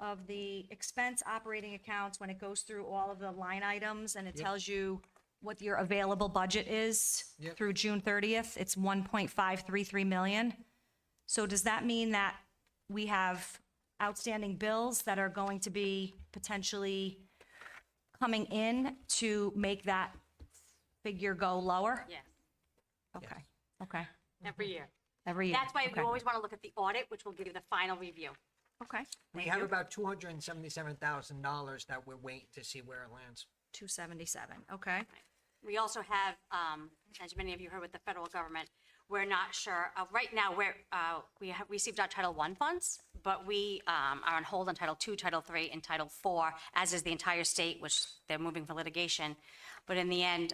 of the expense operating accounts, when it goes through all of the line items and it tells you what your available budget is Yep. through June 30th, it's 1.533 million. So does that mean that we have outstanding bills that are going to be potentially coming in to make that figure go lower? Yes, Okay, okay, every year. every year. That's why okay. you always want to look at the audit, which will give you the final review. Okay. We thank have you. about $277,000 that we're waiting to see where it lands. 277, okay. We also have, as many of you heard with the federal government, we're not sure, right now, we have received our Title I funds, but we are on hold on Title II, Title III, and Title IV, as is the entire state, which they're moving for litigation. But in the end,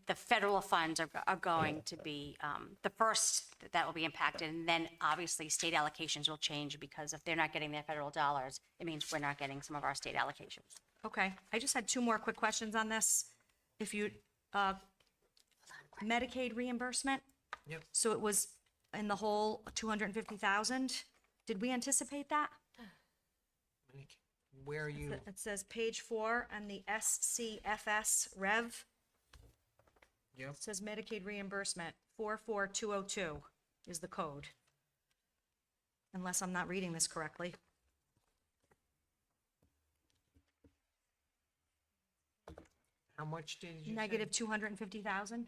the federal funds are going to be the first that will be impacted, and then obviously state allocations will change, because if they're not getting their federal dollars, it means we're not getting some of our state allocations. Okay, I just had two more quick questions on this. If you, Medicaid reimbursement? Yep. So it was in the whole 250,000? Did we anticipate that? Where are you? It says page 4 and the SCFS Rev. It says Medicaid reimbursement, 44202 is the code. Unless I'm not reading this correctly. How much did you say? Negative 250,000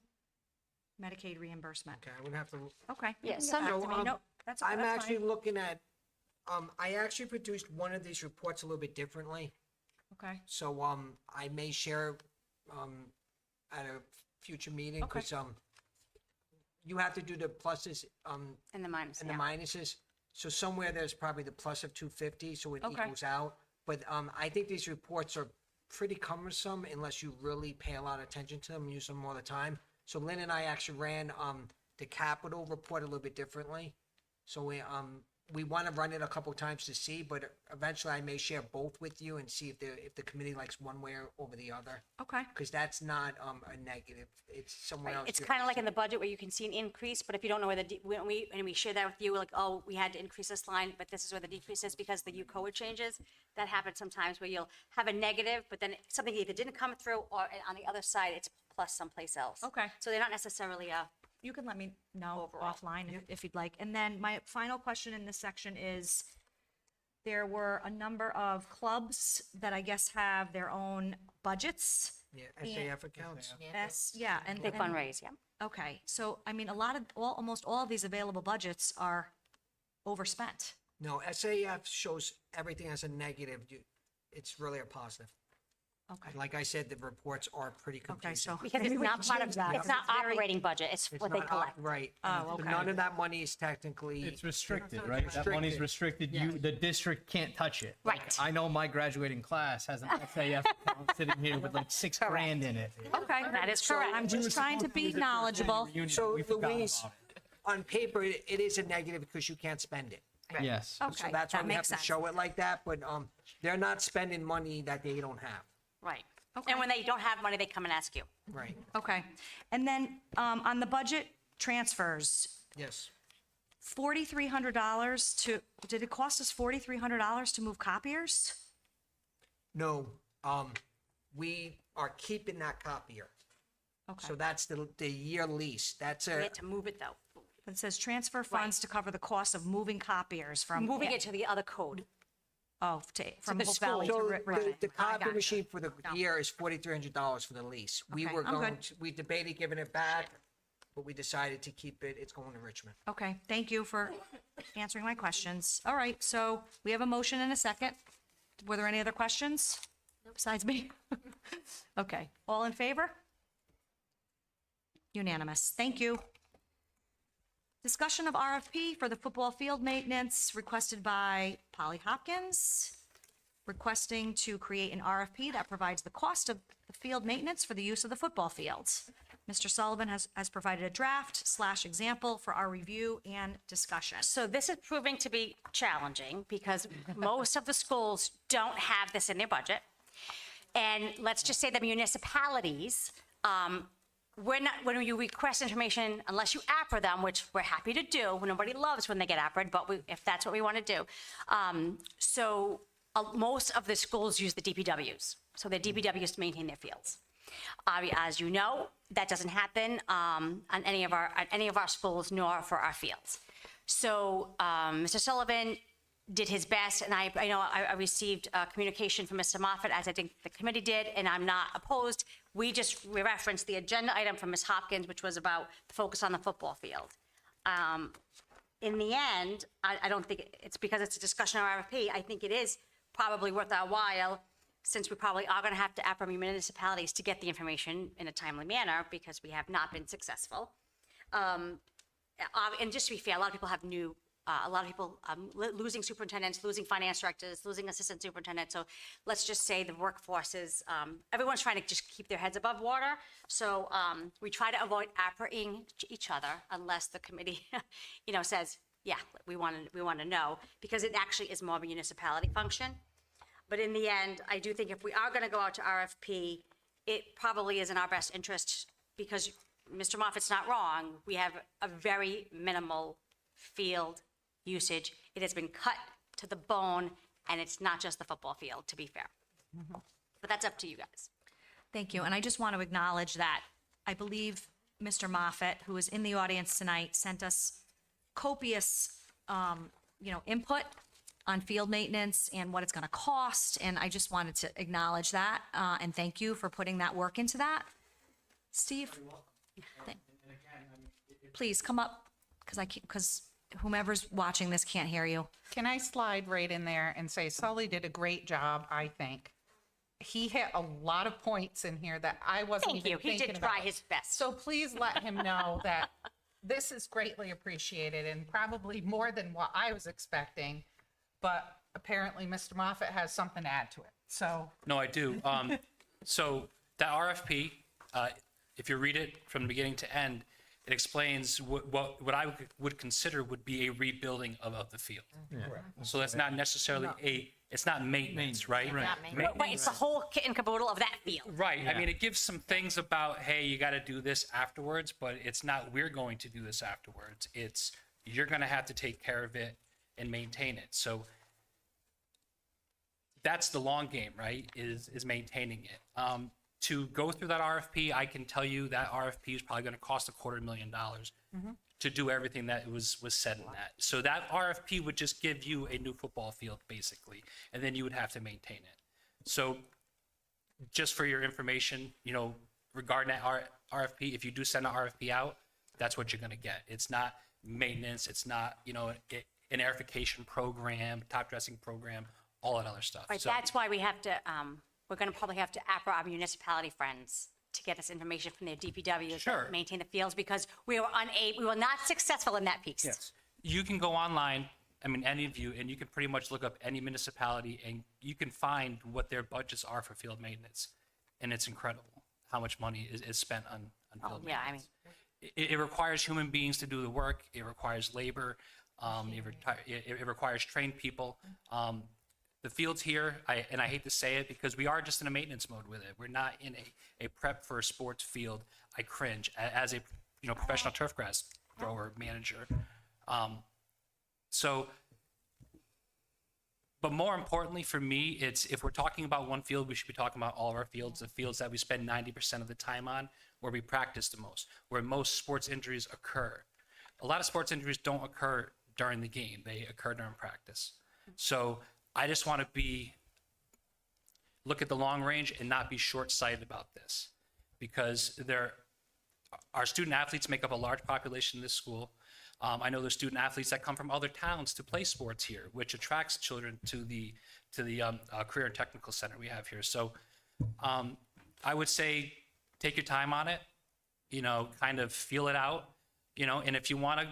Medicaid reimbursement. Okay, I would have to. Okay. you Yeah, can get some- back to So, me. Nope, that's I'm that's actually fine. looking at, I actually produced one of these reports a little bit differently. Okay, So, I may share, at a future meeting, Okay. because, you have to do the pluses, And the minus, and the yeah. minuses. So somewhere there's probably the plus of 250, so it Okay. equals out. But, I think these reports are pretty cumbersome unless you really pay a lot of attention to them, use them all the time. So Lynn and I actually ran, the capital report a little bit differently. So we want to run it a couple times to see, but eventually I may share both with you and see if the committee likes one way or over the other. okay. Because that's not, a negative, it's somewhere else. It's you- kind of like in the budget where you can see an increase, but if you don't know where when we share that with you, we're like, oh, we had to increase this line, but this is where the decrease is because the U code changes. That happens sometimes where you'll have a negative, but then something either didn't come through or on the other side, it's plus someplace else. Okay. So they're not necessarily You can let me know Overall. offline if you'd like. And then my final question in this section is, there were a number of clubs that I guess have their own budgets. Yeah, SAF accounts. And they fundraise, yeah. Okay, so I mean, almost all of these available budgets are overspent. No, SAF shows everything as a negative. It's really a positive. Okay. Like I said, the reports are pretty confusing. so Because maybe it's we not can part of, change that. it's not Very- operating budget, it's It's what they not collect. Right. Oh, and okay. None of that money is technically. It's restricted, right? That money's restricted. The district can't touch it. Like, Right. I know my graduating class has an SAF account sitting here with like $6,000 in it. Okay, That is correct. I'm just trying to be knowledgeable. So We forgot Louise, about on paper, it is a negative because you can't spend it. Yes. So Okay, that's why that we have makes to sense. show it like that, but, they're not spending money that they don't have. Right. Okay. And when they don't have money, they come and ask you. Right. Okay, and then on the budget transfers, Yes. $4,300 did it cost us $4,300 to move copiers? No, we are keeping that copier. Okay. So that's the year lease. That's We a, had to move it though. It says transfer funds to cover the cost of moving copiers from. Moving it to the other code. Oh, from the Hope Valley to so Richmond. the copy machine for the year is $4,300 for the lease. We Okay, were I'm going, good. we debated giving it back, but we decided to keep it. It's going to Richmond. Okay, thank you for answering my questions. All right, so we have a motion and a second. Were there any other questions besides me? Okay, all in favor? Unanimous, thank you. Discussion of RFP for the football field maintenance requested by Polly Hopkins, requesting to create an RFP that provides the cost of the field maintenance for the use of the football fields. Mr. Sullivan has provided a draft/example for our review and discussion. So this is proving to be challenging because most of the schools don't have this in their budget. And let's just say the municipalities, we're not, when you request information, unless you APRA them, which we're happy to do, nobody loves when they get APRA'd, but if that's what we want to do. Most of the schools use the DPWs. So the DPWs maintain their fields. As you know, that doesn't happen on any of our schools nor for our fields. So Mr. Sullivan did his best, and I know I received communication from Mr. Moffett, as I think the committee did, and I'm not opposed. We referenced the agenda item from Ms. Hopkins, which was about the focus on the football field. In the end, I don't think it's because it's a discussion on RFP. I think it is probably worth our while, since we probably are going to have to APRA municipalities to get the information in a timely manner because we have not been successful. And just to be fair, a lot of people losing superintendents, losing finance directors, losing assistant superintendents. So let's just say the workforce is, everyone's trying to just keep their heads above water. So we try to avoid APRA-ing each other unless the committee, says, yeah, we want to know, because it actually is more of a municipality function. But in the end, I do think if we are going to go out to RFP, it probably is in our best interest, because Mr. Moffat's not wrong. We have a very minimal field usage. It has been cut to the bone, and it's not just the football field, to be fair. But that's up to you guys. Thank you, and I just want to acknowledge that I believe Mr. Moffett, who is in the audience tonight, sent us copious, input on field maintenance and what it's going to cost. And I just wanted to acknowledge that and thank you for putting that work into that. Steve? Please come up because whomever's watching this can't hear you. Can I slide right in there and say Sully did a great job, I think. He hit a lot of points in here that I wasn't Thank even you. He thinking did try about. his best. So please let him know that this is greatly appreciated and probably more than what I was expecting. But apparently Mr. Moffett has something to add to it. So No, I do. So that RFP, if you read it from beginning to end, it explains what I would consider would be a rebuilding of the field. So that's not necessarily it's not maintenance, right? Wait, it's the whole kit and caboodle of that field. Right. I mean, it gives some things about, hey, you got to do this afterwards, but it's not we're going to do this afterwards. It's you're going to have to take care of it and maintain it. So that's the long game, right? Is maintaining it. To go through that RFP, I can tell you that RFP is probably going to cost $250,000 to do everything that was said in that. So that RFP would just give you a new football field, basically, and then you would have to maintain it. So just for your information, regarding that RFP, if you do send an RFP out, that's what you're going to get. It's not maintenance. It's not, an airification program, top dressing program, all that other stuff. Right, So- that's why we have to, we're gonna probably have to APRA our municipality friends to get this information from their DPW Sure. to maintain the fields, because we were not successful in that piece. Yes. You can go online, any of you, and you can pretty much look up any municipality and you can find what their budgets are for field maintenance. And it's incredible how much money is spent on field Yeah, maintenance. It requires human beings to do the work. It requires labor. It requires trained people. The fields here, I hate to say it because we are just in a maintenance mode with it. We're not in a prep for a sports field. I cringe as a professional turf grass thrower manager. But more importantly for me, it's if we're talking about one field, we should be talking about all of our fields, the fields that we spend 90% of the time on, where we practice the most, where most sports injuries occur. A lot of sports injuries don't occur during the game. They occur during practice. So I just want to look at the long range and not be short-sighted about this, because our student athletes make up a large population in this school. I know there's student athletes that come from other towns to play sports here, which attracts children to the career and technical center we have here. So I would say take your time on it, kind of feel it out, and if you want to,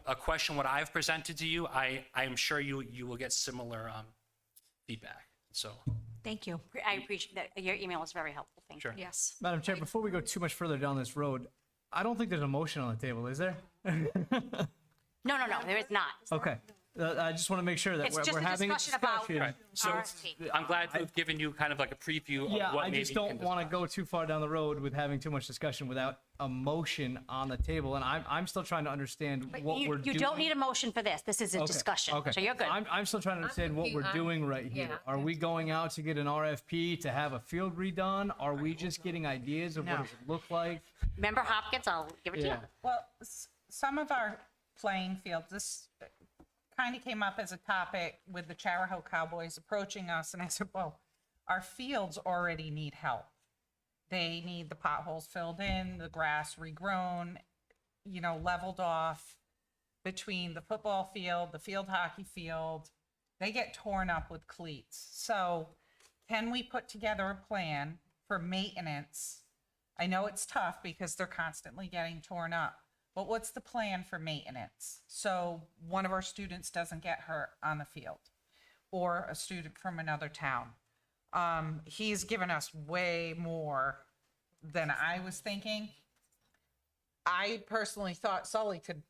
a question what I've presented to you, I am sure you will get similar feedback. So Thank you. I appreciate that. Your email was very helpful. Thank you. Sure. Yes. Madam Chair, before we go too much further down this road, I don't think there's a motion on the table, is there? No, there is not. Okay. I just want to make sure that It's just we're a having a discussion about discussion. Right. So RFP. I'm glad to have given you kind of like a preview Yeah, of what I maybe just you don't can want to discuss. go too far down the road with having too much discussion without a motion on the table. And I'm still trying to understand But what we're you doing. don't need a motion for this. This is a Okay, discussion. Okay. So you're good. I'm still trying to understand what we're doing right here. Are we going out to get an RFP to have a field redone? Are we just getting ideas of what it would look like? Member Hopkins, I'll give it to you. Well, some of our playing fields, this kind of came up as a topic with the Charahoe Cowboys approaching us, and I said, well, our fields already need help. They need the potholes filled in, the grass regrown, leveled off between the football field, the field hockey field. They get torn up with cleats. So can we put together a plan for maintenance? I know it's tough because they're constantly getting torn up, but what's the plan for maintenance? So one of our students doesn't get hurt on the field, or a student from another town. He's given us way more than I was thinking. I personally thought Sully could,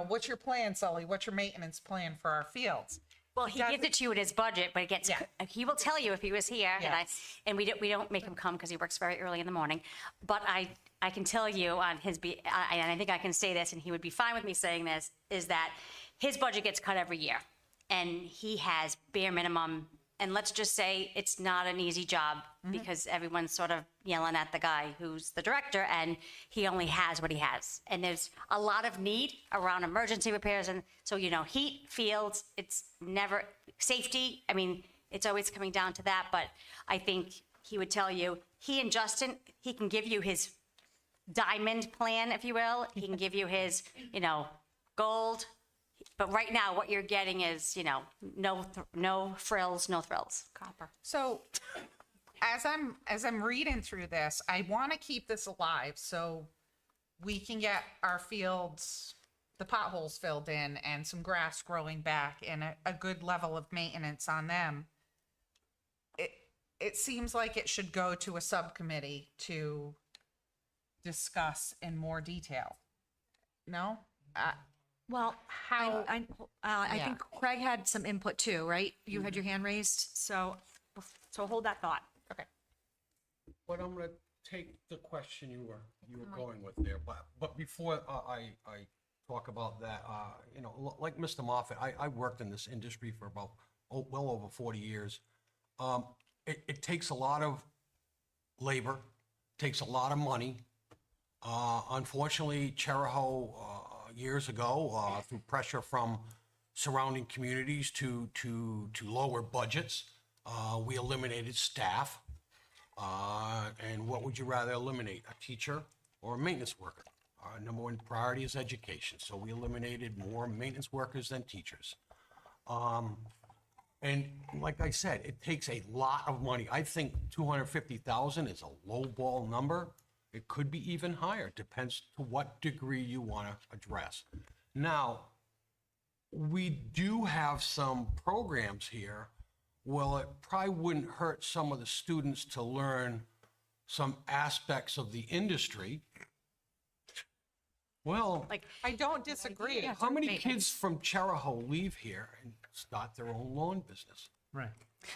what's your plan, Sully? What's your maintenance plan for our fields? Well, he gives it to you in his budget, but it gets, he will tell you if he was here, and we don't make him come because he works very early in the morning. But I can tell you on his, and I think I can say this, and he would be fine with me saying this, is that his budget gets cut every year. And he has bare minimum And let's just say it's not an easy job because everyone's sort of yelling at the guy who's the director and he only has what he has. And there's a lot of need around emergency repairs. And so, heat, fields, it's never safety. I mean, it's always coming down to that. But I think he would tell you, he and Justin, he can give you his diamond plan, if you will. He can give you his, gold. But right now, what you're getting is, no frills, no thrills. Copper. So, as I'm reading through this, I want to keep this alive so we can get our fields, the potholes filled in, and some grass growing back, and a good level of maintenance on them. It seems like it should go to a subcommittee to discuss in more detail. No? Well, How? I Yeah. think Craig had some input too, right? You had your hand raised, so hold that thought. Okay. But I'm gonna take the question you were going with there, but before I talk about that, like Mr. Moffett, I worked in this industry for about, well over 40 years. It takes a lot of labor, takes a lot of money. Unfortunately, Charahoe, years ago, through pressure from surrounding communities to lower budgets, we eliminated staff. And what would you rather eliminate, a teacher or a maintenance worker? Our number one priority is education, so we eliminated more maintenance workers than teachers. And like I said, it takes a lot of money. I think 250,000 is a low ball number. It could be even higher, depends to what degree you want to address. Now, we do have some programs here. Well, it probably wouldn't hurt some of the students to learn some aspects of the industry. Well, I don't disagree. how many kids from Charahoe leave here and start their own lawn business? Right.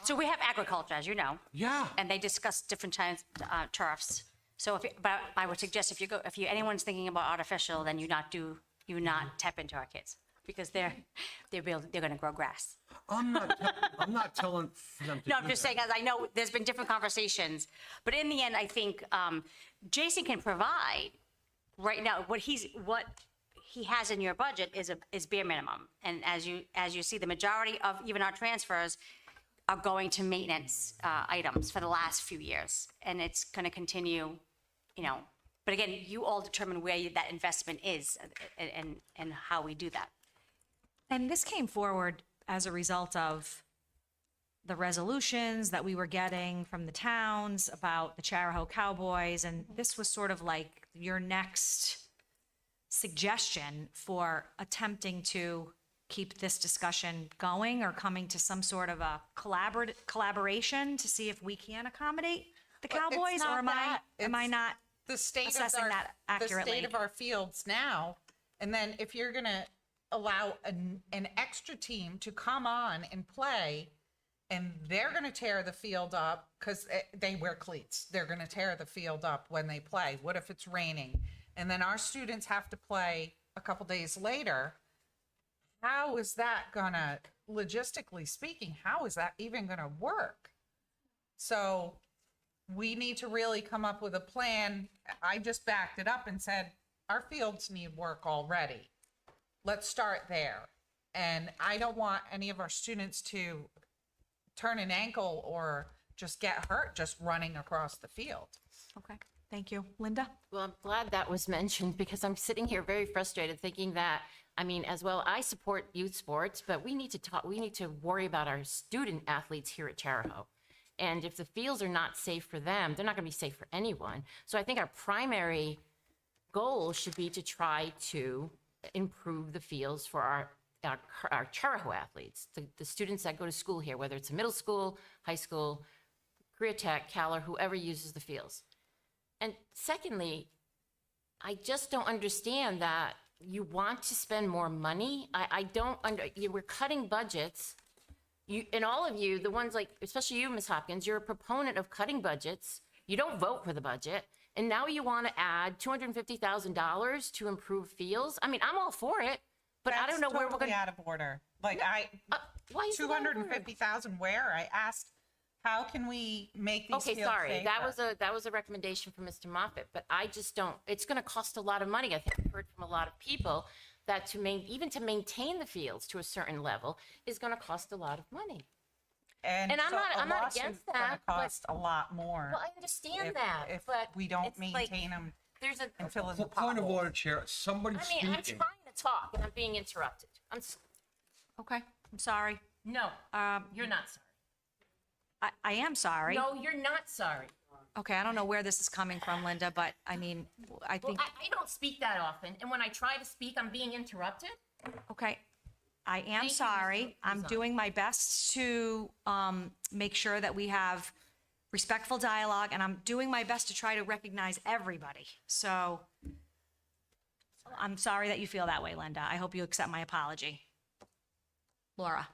So we have agriculture, as you know. Yeah. And they discuss different kinds of turfs. So but I would suggest if anyone's thinking about artificial, then you not tap into our kids because they're going to grow grass. I'm not telling them to No, do I'm just that. saying, as I know there's been different conversations, but in the end, I think Jason can provide right now what he has in your budget is bare minimum. And as you see, the majority of even our transfers are going to maintenance items for the last few years, and it's going to continue. But again, you all determine where that investment is and how we do that. And this came forward as a result of the resolutions that we were getting from the towns about the Charahoe Cowboys, and this was sort of like your next suggestion for attempting to keep this discussion going or coming to some sort of a collaboration to see if we can accommodate the But it's Cowboys, or not am I not the state assessing of our, that accurately? The state of our fields now, and then if you're gonna allow an extra team to come on and play, and they're gonna tear the field up because they wear cleats. They're gonna tear the field up when they play. What if it's raining? And then our students have to play a couple days later. How is that gonna, logistically speaking, how is that even gonna work? So we need to really come up with a plan. I just backed it up and said, our fields need work already. Let's start there. And I don't want any of our students to turn an ankle or just get hurt just running across the field. Okay, thank you. Linda? Well, I'm glad that was mentioned because I'm sitting here very frustrated thinking that, as well, I support youth sports, but we need to worry about our student athletes here at Charahoe. And if the fields are not safe for them, they're not going to be safe for anyone. So I think our primary goal should be to try to improve the fields for our Charahoe athletes, the students that go to school here, whether it's a middle school, high school, Career Tech, Caler, whoever uses the fields. And secondly, I just don't understand that you want to spend more money. We're cutting budgets. And all of you, the ones like, especially you, Ms. Hopkins, you're a proponent of cutting budgets. You don't vote for the budget. And now you want to add $250,000 to improve fields. I'm all for it, but I don't know where we're going to. Out of order. Why is it over? 250,000 where? I asked, how can we make these Okay, fields sorry, safer? that was a recommendation from Mr. Moffett, but I just don't, it's gonna cost a lot of money. I think I've heard from a lot of people that even to maintain the fields to a certain level is gonna cost a lot of money. And I'm so not- a I'm not lawsuit's against gonna that, but- cost a lot more. Well, I understand if- that, if but we don't it's like, maintain them there's a, and fill in the Point of potholes. order, Chair, somebody I mean, I'm speaking. trying to talk and I'm being interrupted. Okay, I'm sorry. No, you're not sorry. I am sorry. No, you're not sorry. Okay, I don't know where this is coming from, Linda, but I mean, I Well, think, I don't speak that often, and when I try to speak, I'm being interrupted. okay, I am Thank you, sorry. Ms. I'm Luzon. doing my best to make sure that we have respectful dialogue, and I'm doing my best to try to recognize everybody. So I'm sorry that you feel that way, Linda. I hope you accept my apology. Laura?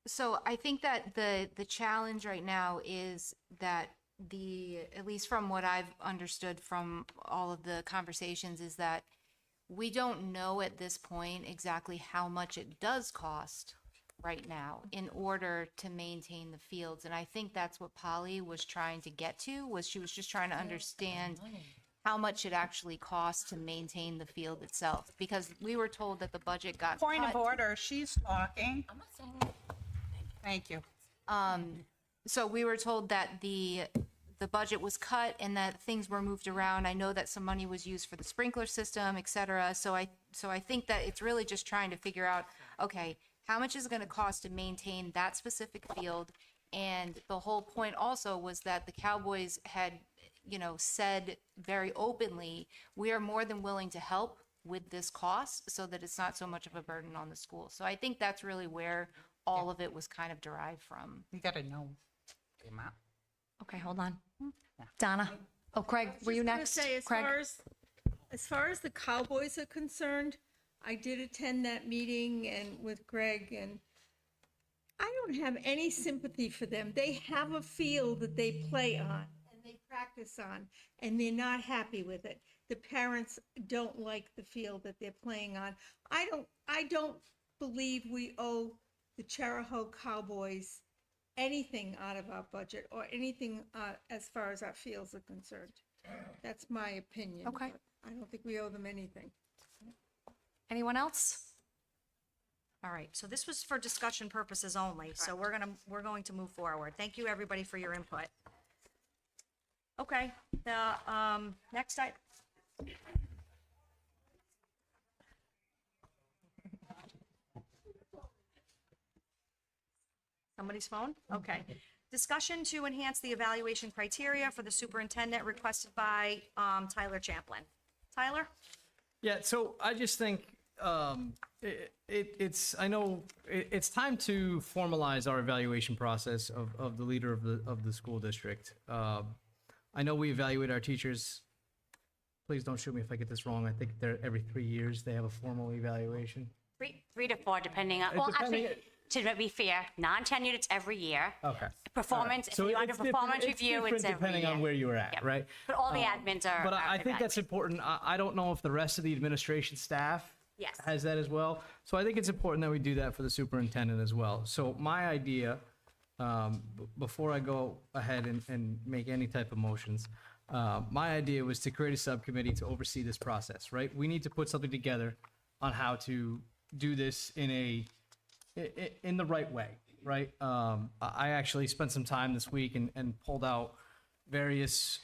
So I think that the challenge right now is that at least from what I've understood from all of the conversations, is that we don't know at this point exactly how much it does cost right now in order to maintain the fields. And I think that's what Polly was trying to get to, was she was just trying to understand how much it actually costs to maintain the field itself. Because we were told that the budget got Point of cut. order, she's talking. I'm not saying that. Thank you. So we were told that the budget was cut and that things were moved around. I know that some money was used for the sprinkler system, et cetera. So I think that it's really just trying to figure out, okay, how much is it gonna cost to maintain that specific field? And the whole point also was that the Cowboys had, said very openly, we are more than willing to help with this cost so that it's not so much of a burden on the school. So I think that's really where all of it was kind of derived from. You gotta know the amount. Okay, hold on. Donna? Oh, Craig, were you Just gonna next? say, Craig? as far as the Cowboys are concerned, I did attend that meeting and with Greg, and I don't have any sympathy for them. They have a field that they play on and they practice on, and they're not happy with it. The parents don't like the field that they're playing on. I don't believe we owe the Charahoe Cowboys anything out of our budget or anything as far as our fields are concerned. That's my opinion. Okay. but I don't think we owe them anything. Anyone else? All right, so this was for discussion purposes only, so we're going to move forward. Thank you, everybody, for your input. Okay, the next item. Somebody's phone? Okay. Discussion to enhance the evaluation criteria for the superintendent requested by Tyler Champlin. Tyler? Yeah, so I just think it's time to formalize our evaluation process of the leader of the school district. I know we evaluate our teachers. Please don't shoot me if I get this wrong. I think they're every 3 years they have a formal evaluation. Three to four, depending on, well, actually, to be fair, non-tenured, it's every year. Okay. Performance, if So you're under it's different- performance it's review, different it's every depending on year. where you were at, Yep. right? But all the admins are. But I are think that's important. I don't know if the rest of the administration staff Yes. has that as well. So I think it's important that we do that for the superintendent as well. So my idea, before I go ahead and make any type of motions, my idea was to create a subcommittee to oversee this process, right? We need to put something together on how to do this in the right way, right? I actually spent some time this week and pulled out various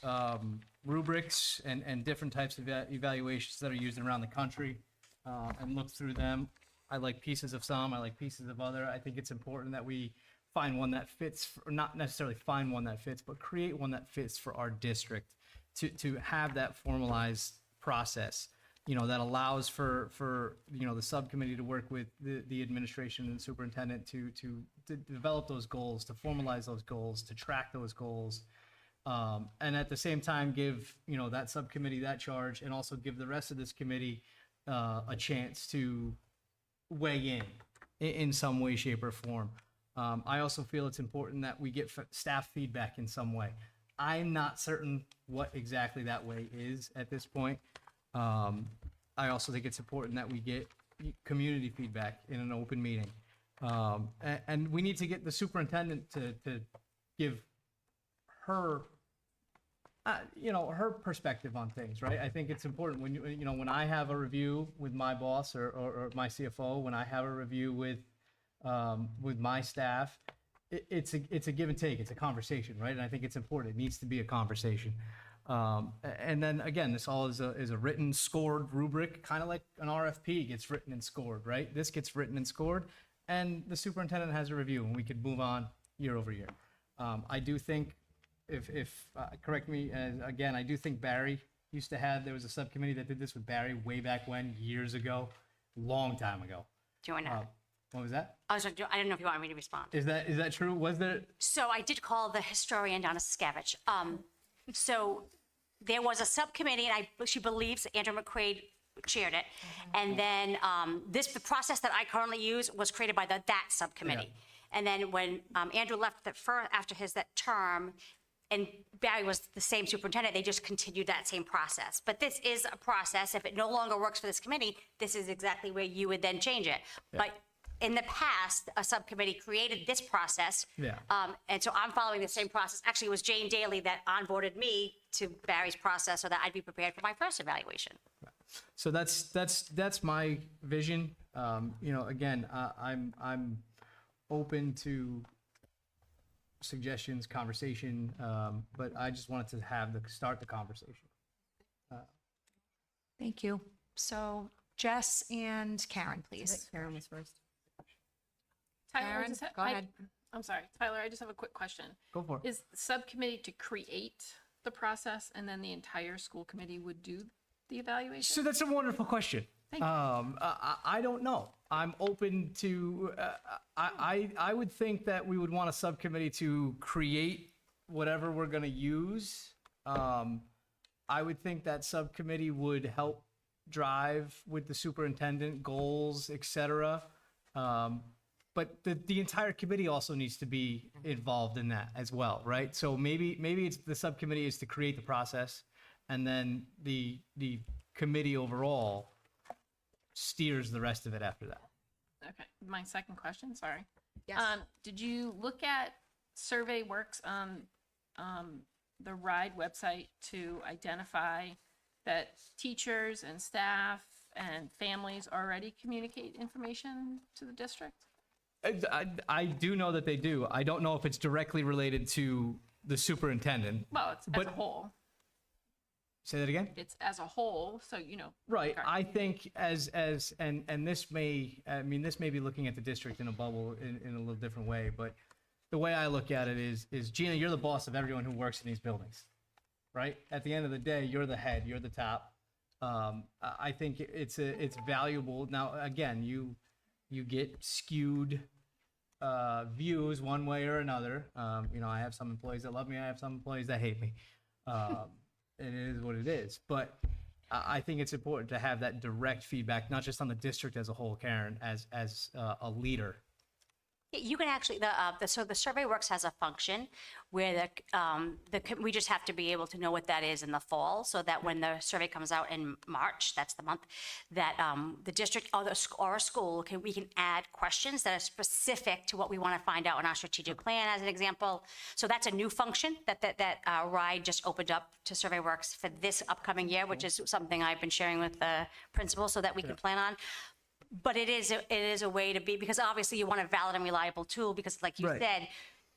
rubrics and different types of evaluations that are used around the country and looked through them. I like pieces of some, I like pieces of other. I think it's important that we find one that fits, or not necessarily find one that fits, but create one that fits for our district to have that formalized process, that allows for the subcommittee to work with the administration and the superintendent to develop those goals, to formalize those goals, to track those goals. And at the same time, give, that subcommittee that charge, and also give the rest of this committee a chance to weigh in some way, shape, or form. I also feel it's important that we get staff feedback in some way. I'm not certain what exactly that way is at this point. I also think it's important that we get community feedback in an open meeting. And we need to get the superintendent to give her, her perspective on things, right? I think it's important when when I have a review with my boss or my CFO, when I have a review with my staff, it's a give and take. It's a conversation, right? And I think it's important. It needs to be a conversation. And then again, this all is a written, scored rubric, kind of like an RFP gets written and scored, right? This gets written and scored, and the superintendent has a review, and we could move on year over year. I do think, if correct me, again, I do think Barry used to have, there was a subcommittee that did this with Barry way back when, years ago, long time ago. Join that. What was that? I didn't know if you wanted me to respond. Is that true? Was there? So I did call the historian Donna Skavich. So there was a subcommittee, and she believes Andrew McQuaid chaired it. And then the process that I currently use was created by that subcommittee. Yeah. And then when Andrew left after that term, and Barry was the same superintendent, they just continued that same process. But this is a process. If it no longer works for this committee, this is exactly where you would then change it. Yeah. But in the past, a subcommittee created this process. Yeah. And so I'm following the same process. Actually, it was Jane Daly that onboarded me to Barry's process so that I'd be prepared for my first evaluation. So that's my vision. Again, I'm open to suggestions, conversation, but I just wanted to start the conversation. Thank you. So Jess and Karen, please. Karen was first. Tyler, Karen, go ahead. I'm sorry, Tyler, I just have a quick question. Go for it. Is the subcommittee to create the process and then the entire school committee would do the evaluation? So that's a wonderful question. Thank you. I don't know. I'm open to, I would think that we would want a subcommittee to create whatever we're going to use. I would think that subcommittee would help drive with the superintendent goals, et cetera. But the entire committee also needs to be involved in that as well, right? So maybe it's the subcommittee is to create the process, and then the committee overall steers the rest of it after that. Okay, my second question, sorry. Yes. Did you look at Survey Works on the RIDE website to identify that teachers and staff and families already communicate information to the district? I do know that they do. I don't know if it's directly related to the superintendent. Well, it's as a whole. Say that again? It's as a whole, so Right. Okay. I think and this may be looking at the district in a bubble in a little different way, but the way I look at it is Gina, you're the boss of everyone who works in these buildings, right? At the end of the day, you're the head, you're the top. I think it's valuable. Now, again, you get skewed views one way or another. I have some employees that love me. I have some employees that hate me. It is what it is. But I think it's important to have that direct feedback, not just on the district as a whole, Karen, as a leader. You can actually, so the Survey Works has a function where we just have to be able to know what that is in the fall, so that when the survey comes out in March, that's the month, that the district or a school, we can add questions that are specific to what we want to find out in our strategic plan, as an example. So that's a new function that RIDE just opened up to Survey Works for this upcoming year, which is something I've been sharing with the principals so that we can plan on. But it is a way to be, because obviously you want a valid and reliable tool, because like you Right. said,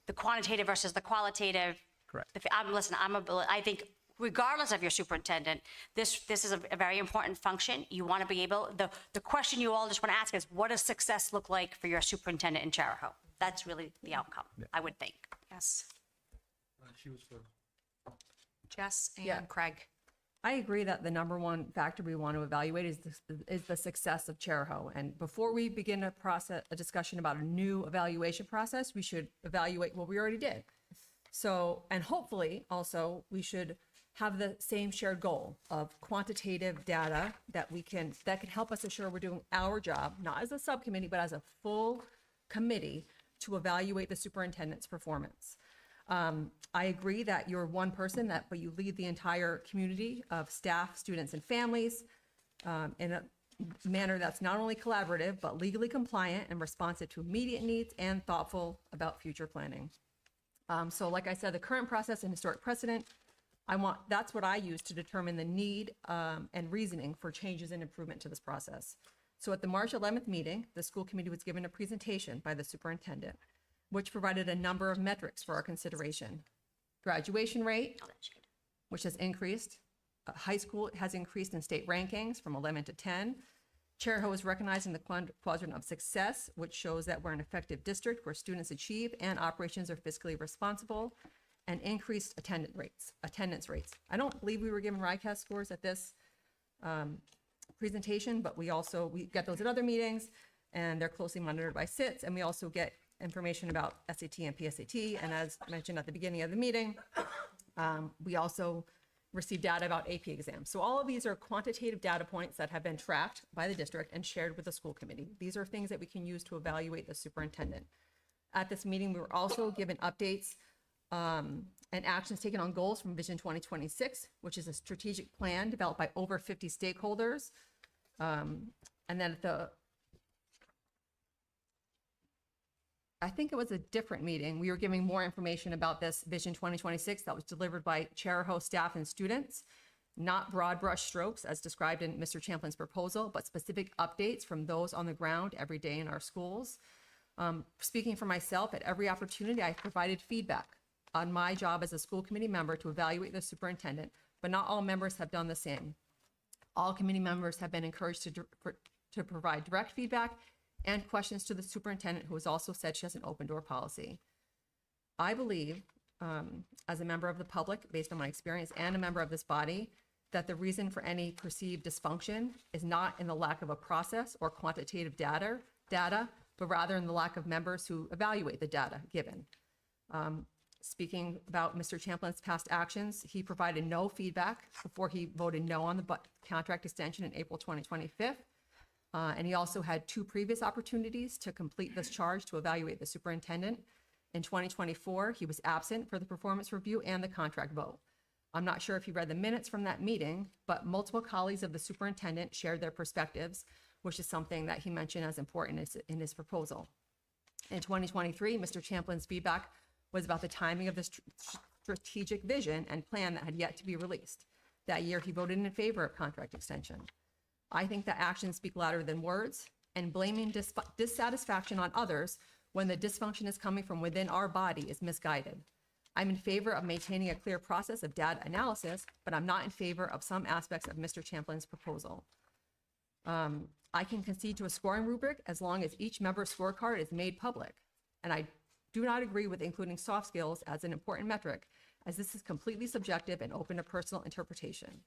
the quantitative versus the qualitative. Correct. I think regardless of your superintendent, this is a very important function. You want to be able, the question you all just want to ask is, what does success look like for your superintendent in Charahoe? That's really the outcome, I would think. Yes. She was first. Jess and Yeah. Craig. I agree that the number one factor we want to evaluate is the success of Charahoe. And before we begin a discussion about a new evaluation process, we should evaluate what we already did. So, and hopefully also we should have the same shared goal of quantitative data that can help us ensure we're doing our job, not as a subcommittee, but as a full committee to evaluate the superintendent's performance. I agree that you're one person but you lead the entire community of staff, students, and families. And manner that's not only collaborative, but legally compliant and responsive to immediate needs and thoughtful about future planning. So like I said, the current process and historic precedent, that's what I use to determine the need and reasoning for changes and improvement to this process. So at the March 11th meeting, the school committee was given a presentation by the superintendent, which provided a number of metrics for our consideration. Graduation rate, which has increased. High school has increased in state rankings from 11 to 10. Chariho is recognized in the quadrant of success, which shows that we're an effective district where students achieve and operations are fiscally responsible, and increased attendance rates. I don't believe we were given RICAS scores at this presentation, but we get those at other meetings, and they're closely monitored by SITs, and we also get information about SAT and PSAT, and as mentioned at the beginning of the meeting, we also receive data about AP exams. So all of these are quantitative data points that have been tracked by the district and shared with the school committee. These are things that we can use to evaluate the superintendent. At this meeting, we were also given updates and actions taken on goals from Vision 2026, which is a strategic plan developed by over 50 stakeholders. And then at I think it was a different meeting, we were giving more information about this Vision 2026 that was delivered by Chariho staff and students, not broad brush strokes as described in Mr. Champlin's proposal, but specific updates from those on the ground every day in our schools. Speaking for myself, at every opportunity, I provided feedback on my job as a school committee member to evaluate the superintendent, but not all members have done the same. All committee members have been encouraged to provide direct feedback and questions to the superintendent, who has also said she has an open door policy. I believe, as a member of the public, based on my experience and a member of this body, that the reason for any perceived dysfunction is not in the lack of a process or quantitative data, but rather in the lack of members who evaluate the data given. Speaking about Mr. Champlin's past actions, he provided no feedback before he voted no on the contract extension in April 2025. And he also had 2 previous opportunities to complete this charge to evaluate the superintendent. In 2024, he was absent for the performance review and the contract vote. I'm not sure if you read the minutes from that meeting, but multiple colleagues of the superintendent shared their perspectives, which is something that he mentioned as important in his proposal. In 2023, Mr. Champlin's feedback was about the timing of the strategic vision and plan that had yet to be released. That year, he voted in favor of contract extension. I think that actions speak louder than words, and blaming dissatisfaction on others when the dysfunction is coming from within our body is misguided. I'm in favor of maintaining a clear process of data analysis, but I'm not in favor of some aspects of Mr. Champlin's proposal. I can concede to a scoring rubric as long as each member's scorecard is made public, and I do not agree with including soft skills as an important metric, as this is completely subjective and open to personal interpretation.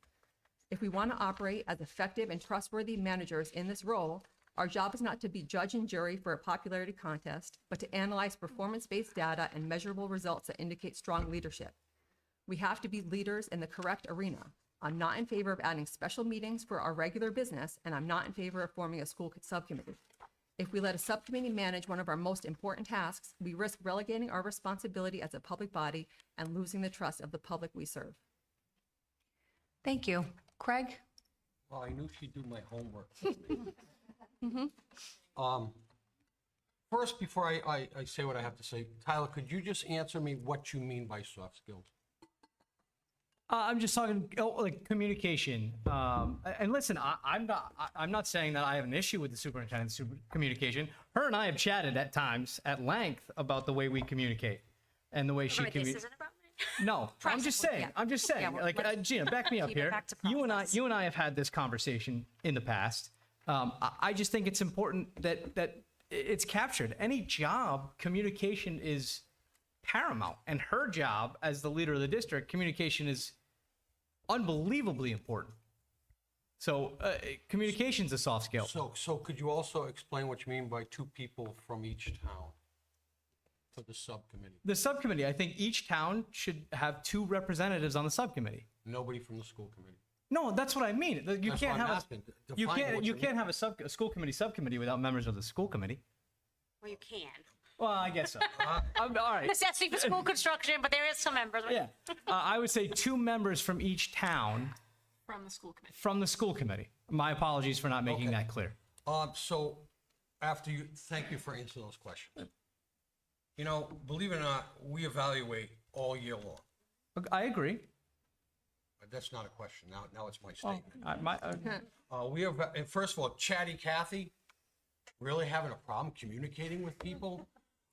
If we want to operate as effective and trustworthy managers in this role, our job is not to be judge and jury for a popularity contest, but to analyze performance-based data and measurable results that indicate strong leadership. We have to be leaders in the correct arena. I'm not in favor of adding special meetings for our regular business, and I'm not in favor of forming a school subcommittee. If we let a subcommittee manage one of our most important tasks, we risk relegating our responsibility as a public body and losing the trust of the public we serve. Thank you. Craig? Well, I knew she'd do my homework. Mm-hmm. First, before I say what I have to say, Tyler, could you just answer me what you mean by soft skills? I'm just talking like communication. And listen, I'm not saying that I have an issue with the superintendent's communication. Her and I have chatted at times at length about the way we communicate and the way she communicates. No, I'm just saying. I'm just saying. Yeah, like Gina, back me up keep it here. back to You and I have had this conversation in the past. I just think it's important that it's captured. Any job, communication is paramount, and her job as the leader of the district, communication is unbelievably important. So communication's a soft skill. So could you also explain what you mean by 2 people from each town for the subcommittee? The subcommittee, I think each town should have 2 representatives on the subcommittee. Nobody from the school committee? No, that's what I mean. You That's can't what I'm have asking. you Define what you can't have a school committee subcommittee without members of the school committee. Well, you can. Well, I guess so. All right. Necessity for school construction, but there is some members. Yeah, I would say 2 members from each town From the school committee. From the school committee. My apologies for not making Okay. that clear. So thank you for answering those questions. You know, believe it or not, we evaluate all year long. I agree. But that's not a question. Now it's my statement. My, And first of all, Chatty Cathy, really having a problem communicating with people.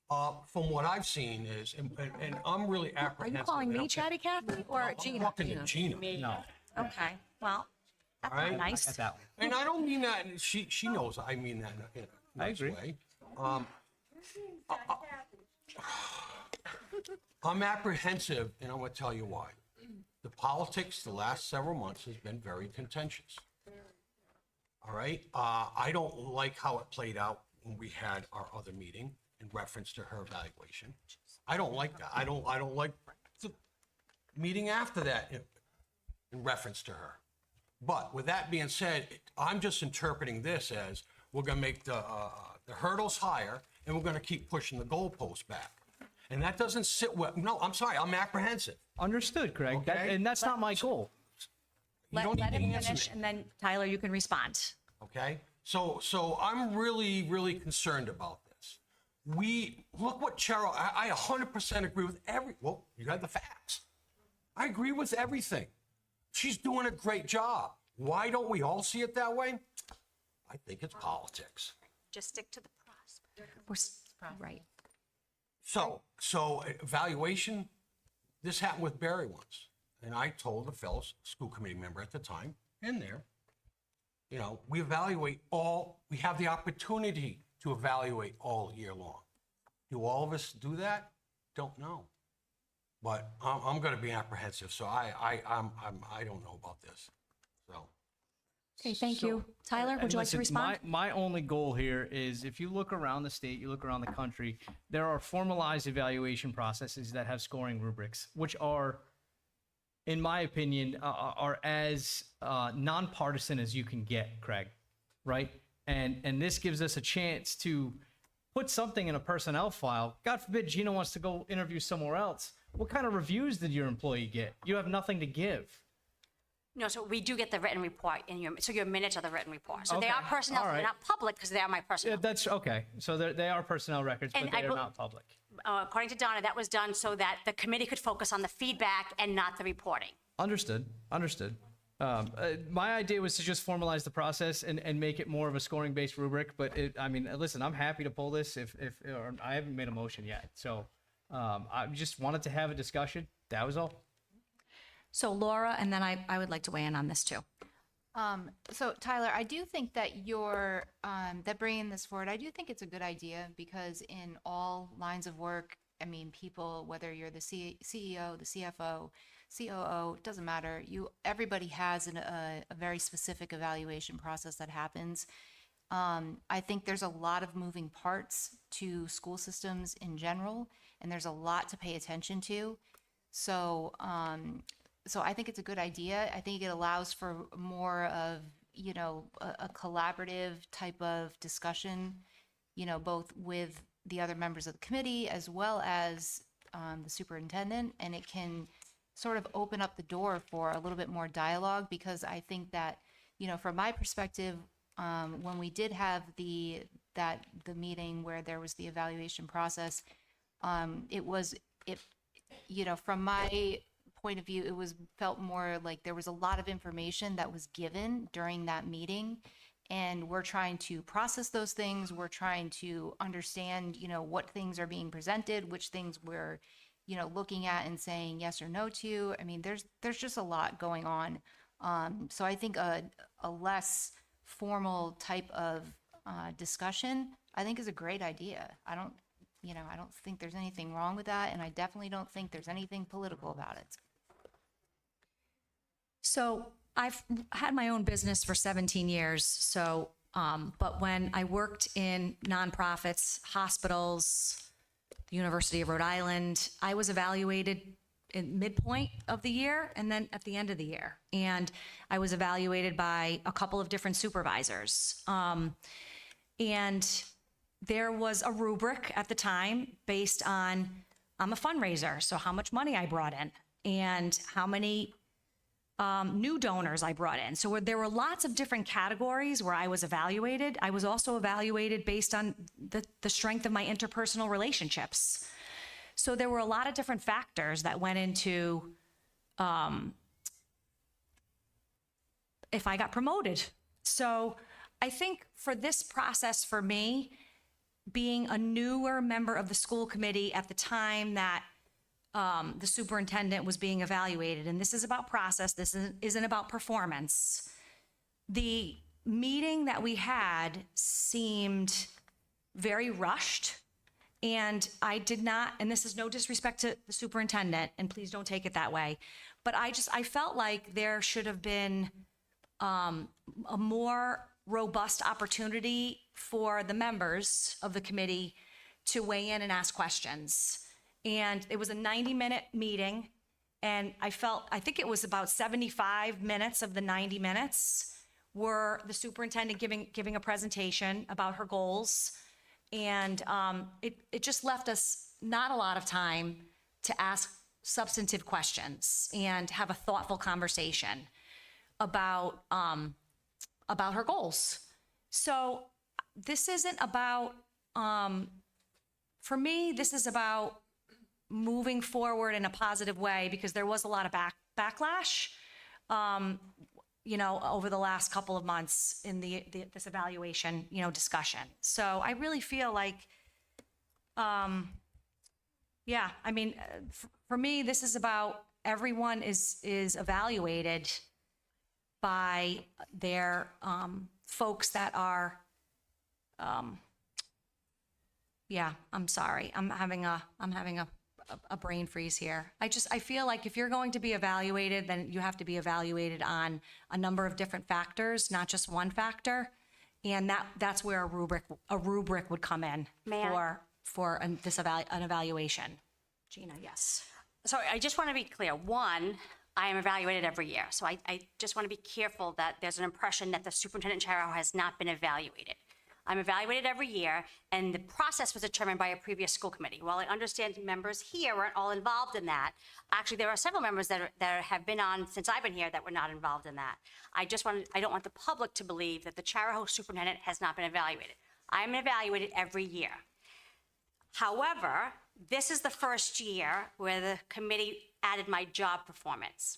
From what I've seen is, and I'm really Are apprehensive. you calling and me I'm- Chatty Cathy or I'm Gina? talking to Gina. no. Okay, well, that's All right. not nice. Get that one. And I don't mean that, and she knows I mean that in a nice agree. way. I'm apprehensive, and I'm gonna tell you why. The politics the last several months has been very contentious. All right, I don't like how it played out when we had our other meeting in reference to her evaluation. I don't like that. I don't like the meeting after that in reference to her. But with that being said, I'm just interpreting this as we're gonna make the hurdles higher and we're gonna keep pushing the goalposts back. And that doesn't sit well. No, I'm sorry, I'm apprehensive. Understood, Craig. Okay. And that's not my goal. You don't Let need him to answer finish, me, and then Tyler, you can respond. okay? So I'm really concerned about this. Look what Cheryl, I 100% agree with well, you had the facts. I agree with everything. She's doing a great job. Why don't we all see it that way? I think it's politics. Just stick to the process. Right. So evaluation, this happened with Barry once. And I told the fellow school committee member at the time, in there, you know, we have the opportunity to evaluate all year long. Do all of us do that? Don't know. But I'm gonna be apprehensive, so I don't know about this, so. Okay, thank you. Tyler, would And you like to listen, respond? My only goal here is if you look around the state, you look around the country, there are formalized evaluation processes that have scoring rubrics, which are, in my opinion, are as nonpartisan as you can get, Craig, right? And this gives us a chance to put something in a personnel file. God forbid Gina wants to go interview somewhere else. What kind of reviews did your employee get? You have nothing to give. No, so we do get the written report your minutes are the written report. So they Okay, are personnel, all they're right. not public because they are my Yeah, personnel. that's okay. So they are personnel records, but And they I are bel- not public. According to Donna, that was done so that the committee could focus on the feedback and not the reporting. Understood. My idea was to just formalize the process and make it more of a scoring-based rubric. But listen, I'm happy to pull this or I haven't made a motion yet. So I just wanted to have a discussion. That was all. So Laura, and then I would like to weigh in on this too. So Tyler, I do think that that bringing this forward, I do think it's a good idea because in all lines of work, I mean, people, whether you're the CEO, the CFO, COO, it doesn't matter. Everybody has a very specific evaluation process that happens. I think there's a lot of moving parts to school systems in general, and there's a lot to pay attention to. So I think it's a good idea. I think it allows for more of, a collaborative type of discussion, both with the other members of the committee as well as the superintendent. And it can sort of open up the door for a little bit more dialogue because I think that, from my perspective, when we did have the meeting where there was the evaluation process, from my point of view, felt more like there was a lot of information that was given during that meeting, and we're trying to process those things. We're trying to understand, what things are being presented, which things we're, looking at and saying yes or no to. I mean, there's just a lot going on. So I think a less formal type of discussion, I think, is a great idea. I don't think there's anything wrong with that, and I definitely don't think there's anything political about it. So I've had my own business for 17 years. So, but when I worked in nonprofits, hospitals, the University of Rhode Island, I was evaluated in midpoint of the year and then at the end of the year. And I was evaluated by a couple of different supervisors. And there was a rubric at the time based on, I'm a fundraiser, so how much money I brought in and how many new donors I brought in. So there were lots of different categories where I was evaluated. I was also evaluated based on the strength of my interpersonal relationships. So there were a lot of different factors that went into if I got promoted. So I think for this process for me, being a newer member of the school committee at the time that the superintendent was being evaluated, and this is about process, this isn't about performance. The meeting that we had seemed very rushed, and I did not, and this is no disrespect to the superintendent, and please don't take it that way, but I felt like there should have been a more robust opportunity for the members of the committee to weigh in and ask questions. And it was a 90-minute meeting, and I think it was about 75 minutes of the 90 minutes were the superintendent giving a presentation about her goals. And it just left us not a lot of time to ask substantive questions and have a thoughtful conversation about her goals. So this isn't about, for me, this is about moving forward in a positive way, because there was a lot of backlash, over the last couple of months in this evaluation, discussion. So I really feel like, for me, this is about everyone is evaluated by their folks that are, I'm sorry, I'm having a brain freeze here. I feel like if you're going to be evaluated, then you have to be evaluated on a number of different factors, not just one factor. And that's where a rubric would come in for an evaluation. Gina, yes. So I just want to be clear. One, I am evaluated every year. So I just want to be careful that there's an impression that the superintendent in Charahoe has not been evaluated. I'm evaluated every year, and the process was determined by a previous school committee. While I understand members here weren't all involved in that, actually there are several members that have been on since I've been here that were not involved in that. I don't want the public to believe that the Charahoe superintendent has not been evaluated. I'm evaluated every year. However, this is the first year where the committee added my job performance.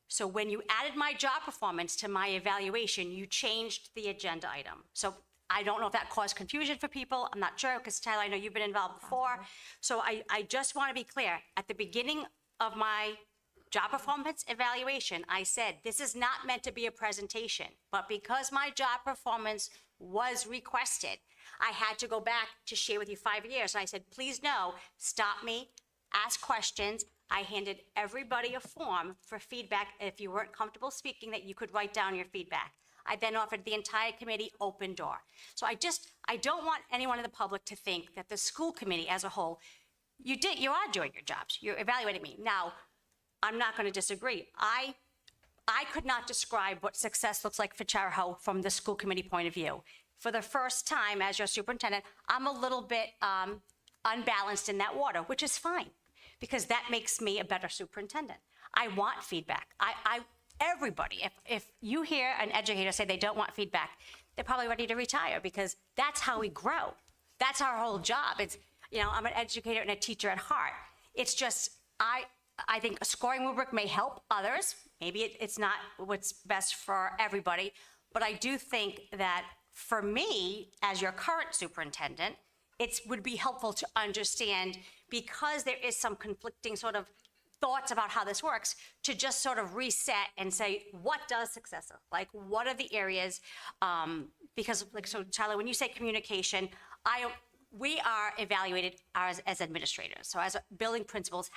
So when you added my job performance to my evaluation, you changed the agenda item. So I don't know if that caused confusion for people. I'm not sure, because Tyler, I know you've been involved before. So I just want to be clear. At the beginning of my job performance evaluation, I said, this is not meant to be a presentation, but because my job performance was requested, I had to go back to share with you 5 years. And I said, please no, stop me, ask questions. I handed everybody a form for feedback. If you weren't comfortable speaking, that you could write down your feedback. I then offered the entire committee open door. So I don't want anyone in the public to think that the school committee as a whole, you are doing your jobs. You're evaluating me. Now, I'm not going to disagree. I could not describe what success looks like for Charahoe from the school committee point of view. For the first time as your superintendent, I'm a little bit unbalanced in that water, which is fine, because that makes me a better superintendent. I want feedback. Everybody, if you hear an educator say they don't want feedback, they're probably ready to retire, because that's how we grow. That's our whole job. It's, I'm an educator and a teacher at heart. It's just, I think a scoring rubric may help others. Maybe it's not what's best for everybody, but I do think that for me, as your current superintendent, it would be helpful to understand, because there is some conflicting sort of thoughts about how this works, to just sort of reset and say, what does success look like? What are the areas? Because, so Tyler, when you say communication, we are evaluated as administrators. So as building principals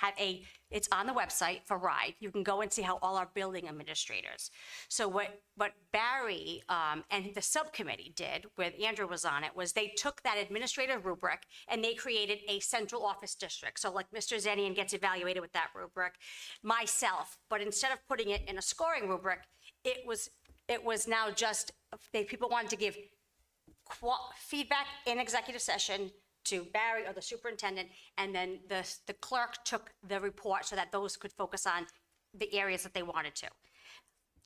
it's on the website for RIDE. You can go and see how all our building administrators. So what Barry and the subcommittee did, with Andrew was on it, was they took that administrative rubric and they created a central office district. So like Mr. Zenian gets evaluated with that rubric, myself, but instead of putting it in a scoring rubric, it was now just, people wanted to give feedback in executive session to Barry or the superintendent, and then the clerk took the report so that those could focus on the areas that they wanted to.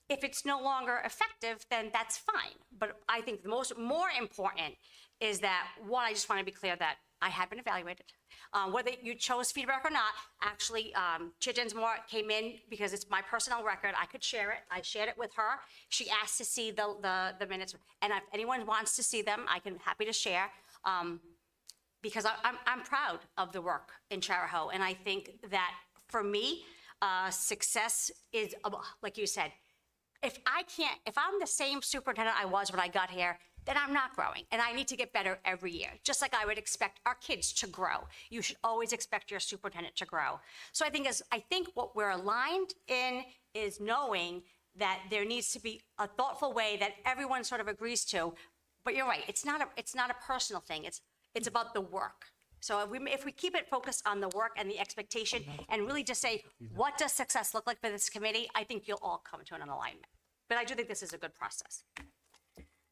If it's no longer effective, then that's fine. But I think the more important is that, one, I just want to be clear that I have been evaluated. Whether you chose feedback or not, actually, Chair Dinsmore came in because it's my personal record. I could share it. I shared it with her. She asked to see the minutes, and if anyone wants to see them, I can happy to share. Because I'm proud of the work in Charahoe, and I think that for me, success is, like you said, if I'm the same superintendent I was when I got here, then I'm not growing, and I need to get better every year. Just like I would expect our kids to grow. You should always expect your superintendent to grow. So I think what we're aligned in is knowing that there needs to be a thoughtful way that everyone sort of agrees to. But you're right, it's not a personal thing. It's about the work. So if we keep it focused on the work and the expectation and really just say, what does success look like for this committee? I think you'll all come to an alignment. But I do think this is a good process.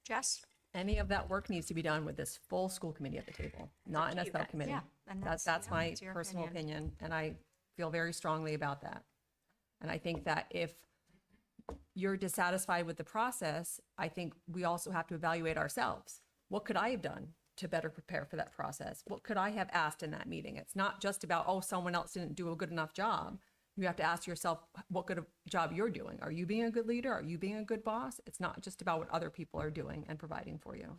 Jess? Any of that work needs to be done with this full school committee at the table, not in a you guys. subcommittee. Yeah, and That's my it's your personal opinion. opinion, and I feel very strongly about that. And I think that if you're dissatisfied with the process, I think we also have to evaluate ourselves. What could I have done to better prepare for that process? What could I have asked in that meeting? It's not just about, oh, someone else didn't do a good enough job. You have to ask yourself what good job you're doing. Are you being a good leader? Are you being a good boss? It's not just about what other people are doing and providing for you.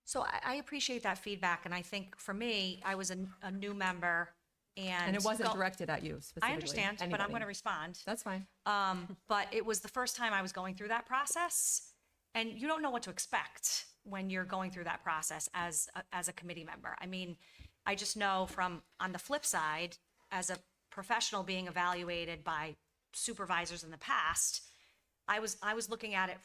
So I appreciate that feedback, and I think for me, I was a new member, and And it wasn't directed at you specifically. I understand, but I'm anybody. going to respond. That's fine. But it was the first time I was going through that process, and you don't know what to expect when you're going through that process as a committee member. I mean, I just know from on the flip side, as a professional being evaluated by supervisors in the past, I was looking at it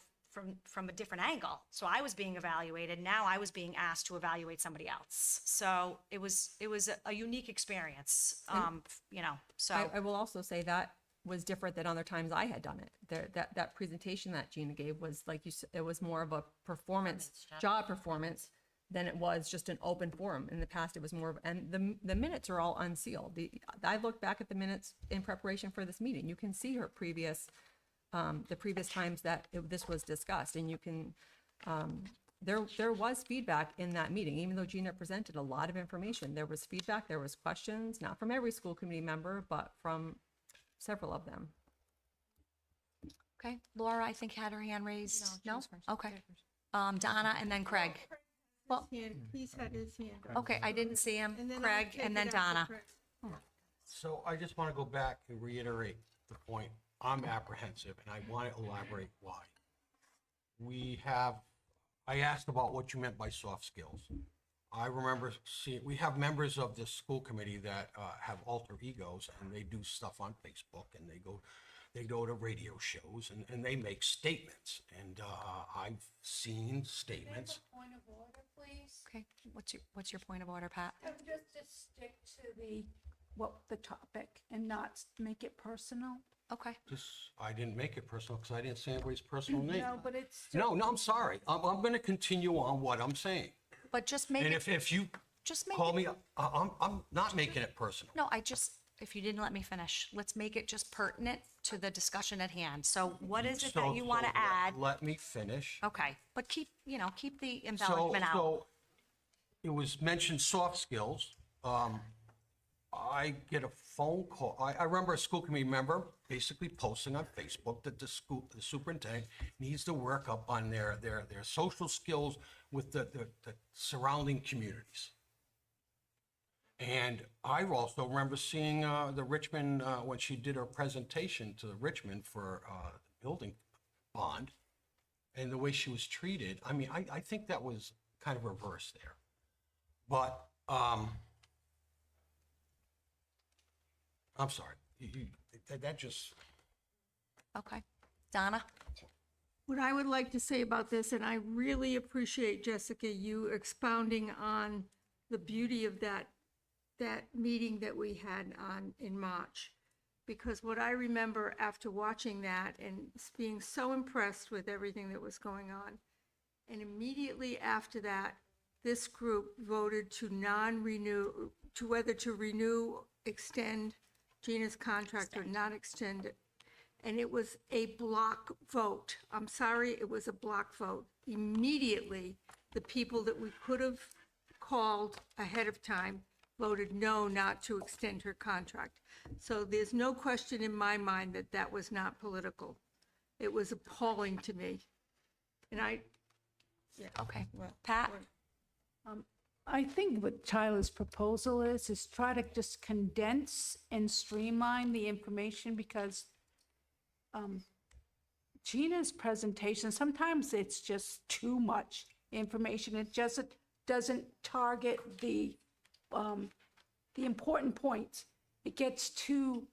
from a different angle. So I was being evaluated. Now I was being asked to evaluate somebody else. So it was a unique experience. So I will also say that was different than other times I had done it. That presentation that Gina gave was, like you said, it was more of a job performance than it was just an open forum. In the past, it was more of, and the minutes are all unsealed. I looked back at the minutes in preparation for this meeting. You can see her previous, the previous times that this was discussed, and you can, there was feedback in that meeting, even though Gina presented a lot of information. There was feedback, there was questions, not from every school committee member, but from several of them. okay, Laura, I think had her hand raised. No? Okay. Donna and then Craig. Well, He's had his hand up. okay, I didn't see him. And then I'll Craig take and then it after Donna. Craig. So I just want to go back and reiterate the point. I'm apprehensive, and I want to elaborate why. I asked about what you meant by soft skills. I remember seeing, we have members of the school committee that have alter egos, and they do stuff on Facebook, and they go to radio shows, and they make statements. And I've seen statements. Point of order, please. Okay, what's your point of order, Pat? Just to stick to the topic and not make it personal. Okay. I didn't make it personal because I didn't say anybody's personal name. No, but it's. No, I'm sorry. I'm going to continue on what I'm saying. But just make And it, if you just make call it, me, I'm not making it personal. no, if you didn't let me finish, let's make it just pertinent to the discussion at hand. So what is it that you want to add? Let me finish. Okay, but keep the embellishment out. So it was mentioned soft skills. I get a phone call. I remember a school committee member basically posting on Facebook that the superintendent needs to work up on their social skills with the surrounding communities. And I also remember seeing the Richmond, when she did her presentation to Richmond for the building bond, and the way she was treated. I mean, I think that was kind of reverse there. But I'm sorry. That just... Okay. Donna? What I would like to say about this, and I really appreciate, Jessica, you expounding on the beauty of that meeting that we had in March. Because what I remember after watching that and being so impressed with everything that was going on, and immediately after that, this group voted to whether to renew, extend Gina's contract or not extend it. And it was a block vote. I'm sorry, it was a block vote. Immediately, the people that we could have called ahead of time voted no, not to extend her contract. So there's no question in my mind that that was not political. It was appalling to me. And Okay. Pat? I think what Tyler's proposal is try to just condense and streamline the information because Gina's presentation, sometimes it's just too much information. It just doesn't target the important points. It gets too,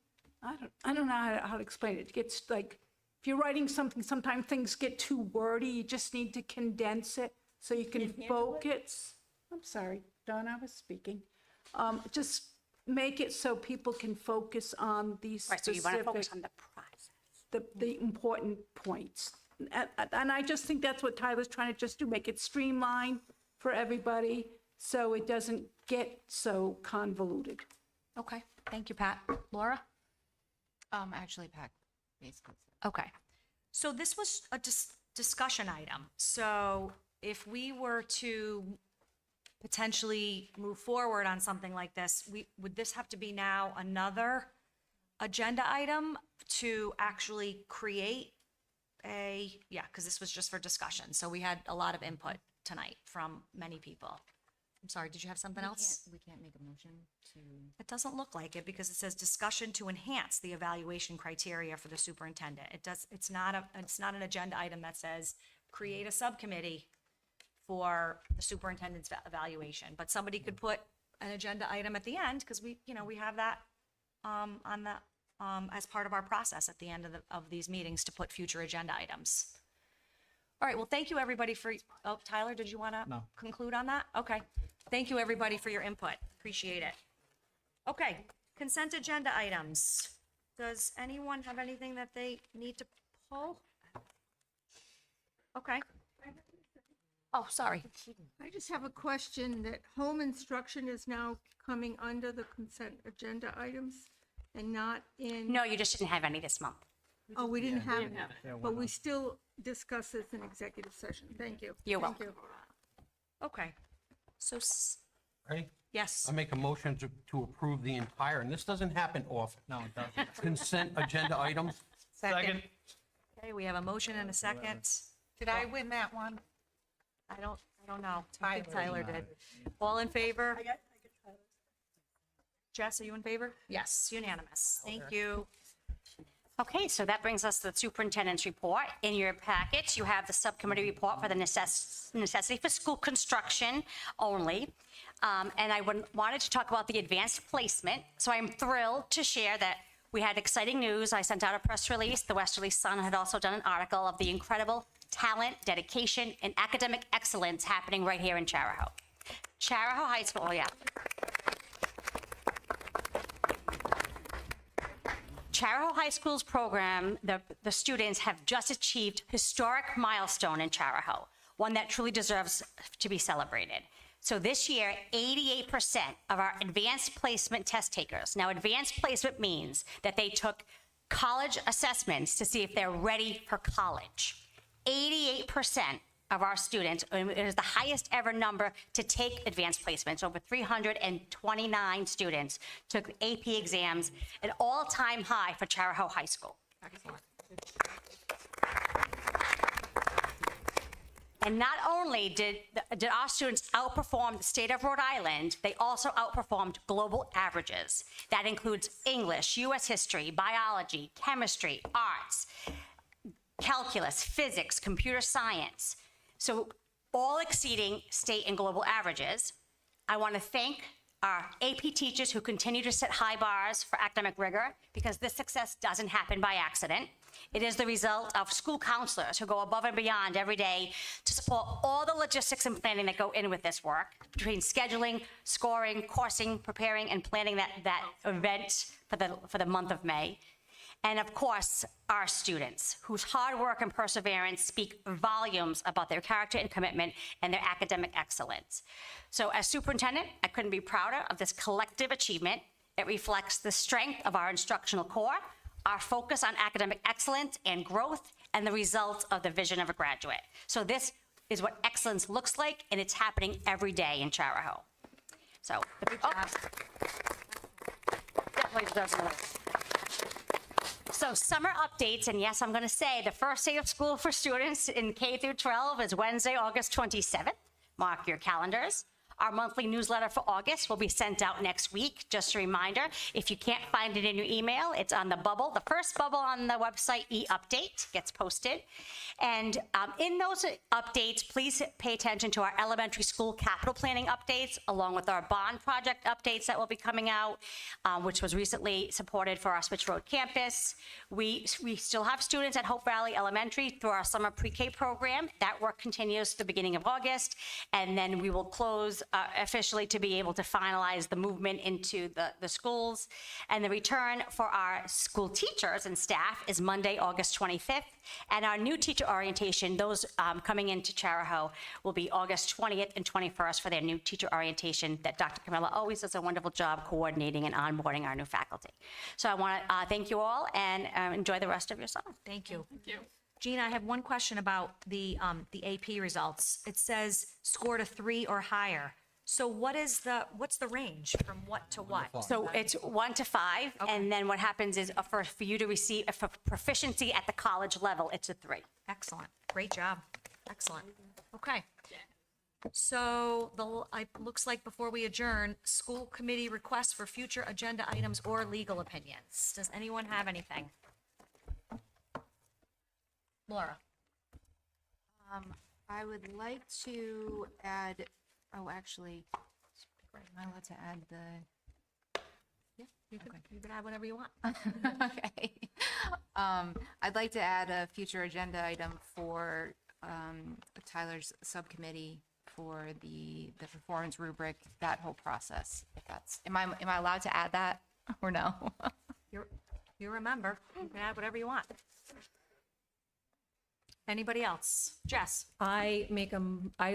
I don't know how to explain it. It gets like, if you're writing something, sometimes things get too wordy. You just need to condense it so you can focus. I'm sorry, Don, I was speaking. Just make it so people can focus on these Right, so you specific. want to focus on the process. The important points. And I just think that's what Tyler's trying to just do, make it streamlined for everybody so it doesn't get so convoluted. Okay, thank you, Pat. Laura? Actually, Pat, basically. Okay. So this was a discussion item. So if we were to potentially move forward on something like this, would this have to be now another agenda item to actually create because this was just for discussion. So we had a lot of input tonight from many people. I'm sorry, did you have something else? We can't make a motion to. It doesn't look like it because it says discussion to enhance the evaluation criteria for the superintendent. It's not an agenda item that says create a subcommittee for the superintendent's evaluation, but somebody could put an agenda item at the end because we have that on the as part of our process at the end of these meetings to put future agenda items. All right, well, thank you, everybody, oh, Tyler, did you want to conclude on that? Okay. Thank you, everybody, for your input. Appreciate it. Okay, consent agenda items. Does anyone have anything that they need to pull? Okay. Oh, sorry. I just have a question that home instruction is now coming under the consent agenda items and not in. No, you just didn't have any this month. Oh, we didn't have it, Yeah, but why we not? still discuss this in executive session. Thank you. You're Thank welcome. you. Okay. So, Ready? yes. I make a motion to approve the entire, and this doesn't happen often, No, it doesn't. consent agenda items. Second. Okay, we have a motion and a second. Did I win that one? I don't know. I think Tyler. Tyler did. All in favor? Jess, are you in favor? Yes, unanimous. Thank you. Okay, so that brings us to the superintendent's report. In your packets, you have the subcommittee report for the necessity for school construction only. And I wanted to talk about the advanced placement. So I'm thrilled to share that we had exciting news. I sent out a press release. The Westerly Sun had also done an article of the incredible talent, dedication, and academic excellence happening right here in Charahoe. Charahoe High School, yeah. Charahoe High School's program, the students have just achieved historic milestone in Charahoe, one that truly deserves to be celebrated. So this year, 88% of our advanced placement test takers, now advanced placement means that they took college assessments to see if they're ready for college. 88% of our students, and it is the highest ever number to take advanced placements. Over 329 students took AP exams, an all-time high for Charahoe High School. And not only did our students outperform the state of Rhode Island, they also outperformed global averages. That includes English, U.S. history, biology, chemistry, arts, calculus, physics, computer science. So all exceeding state and global averages. I want to thank our AP teachers who continue to set high bars for academic rigor because this success doesn't happen by accident. It is the result of school counselors who go above and beyond every day to support all the logistics and planning that go in with this work, between scheduling, scoring, coursing, preparing, and planning that event for the month of May. And of course, our students, whose hard work and perseverance speak volumes about their character and commitment and their academic excellence. So as superintendent, I couldn't be prouder of this collective achievement. It reflects the strength of our instructional core, our focus on academic excellence and growth, and the results of the vision of a graduate. So this is what excellence looks like, and it's happening every day in Charahoe. So, definitely doesn't work. So summer updates, and yes, I'm going to say the first day of school for students in K through 12 is Wednesday, August 27th. Mark your calendars. Our monthly newsletter for August will be sent out next week. Just a reminder, if you can't find it in your email, it's on the bubble. The first bubble on the website, e-update, gets posted. And in those updates, please pay attention to our elementary school capital planning updates, along with our bond project updates that will be coming out, which was recently supported for our Switch Road campus. We still have students at Hope Valley Elementary through our summer pre-K program. That work continues to the beginning of August, and then we will close officially to be able to finalize the movement into the schools. And the return for our school teachers and staff is Monday, August 25th. And our new teacher orientation, those coming into Charahoe, will be August 20th and 21st for their new teacher orientation that Dr. Camilla always does a wonderful job coordinating and onboarding our new faculty. So I want to thank you all and enjoy the rest of your summer. Thank you. Thank you. Gina, I have one question about the AP results. It says scored a 3 or higher. So what's the range from what to what? So it's 1 to 5, and then what happens is for you to receive for proficiency at the college level, it's a 3. Excellent. Great job. Excellent. Okay. So it looks like before we adjourn, school committee requests for future agenda items or legal opinions. Does anyone have anything? Laura. I would like to add, actually, am I allowed to add the? Yeah, you can add whatever you want. Okay. I'd like to add a future agenda item for Tyler's subcommittee for the performance rubric, that whole process. If that's, am I allowed to add that or no? You remember, you can add whatever you want. Anybody else? Jess? I'd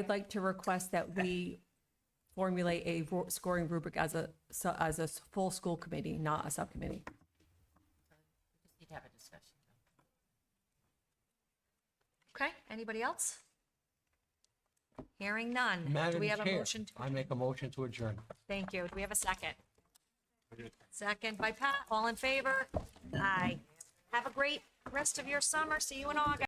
like to request that we formulate a scoring rubric as a full school committee, not a subcommittee. Just need to have a discussion. Okay, anybody else? Hearing none. Do Madam we have a Chair, motion? I make a motion to adjourn. Thank you. Do we have a second? Second by Pat. All in favor? Aye. Have a great rest of your summer. See you in August.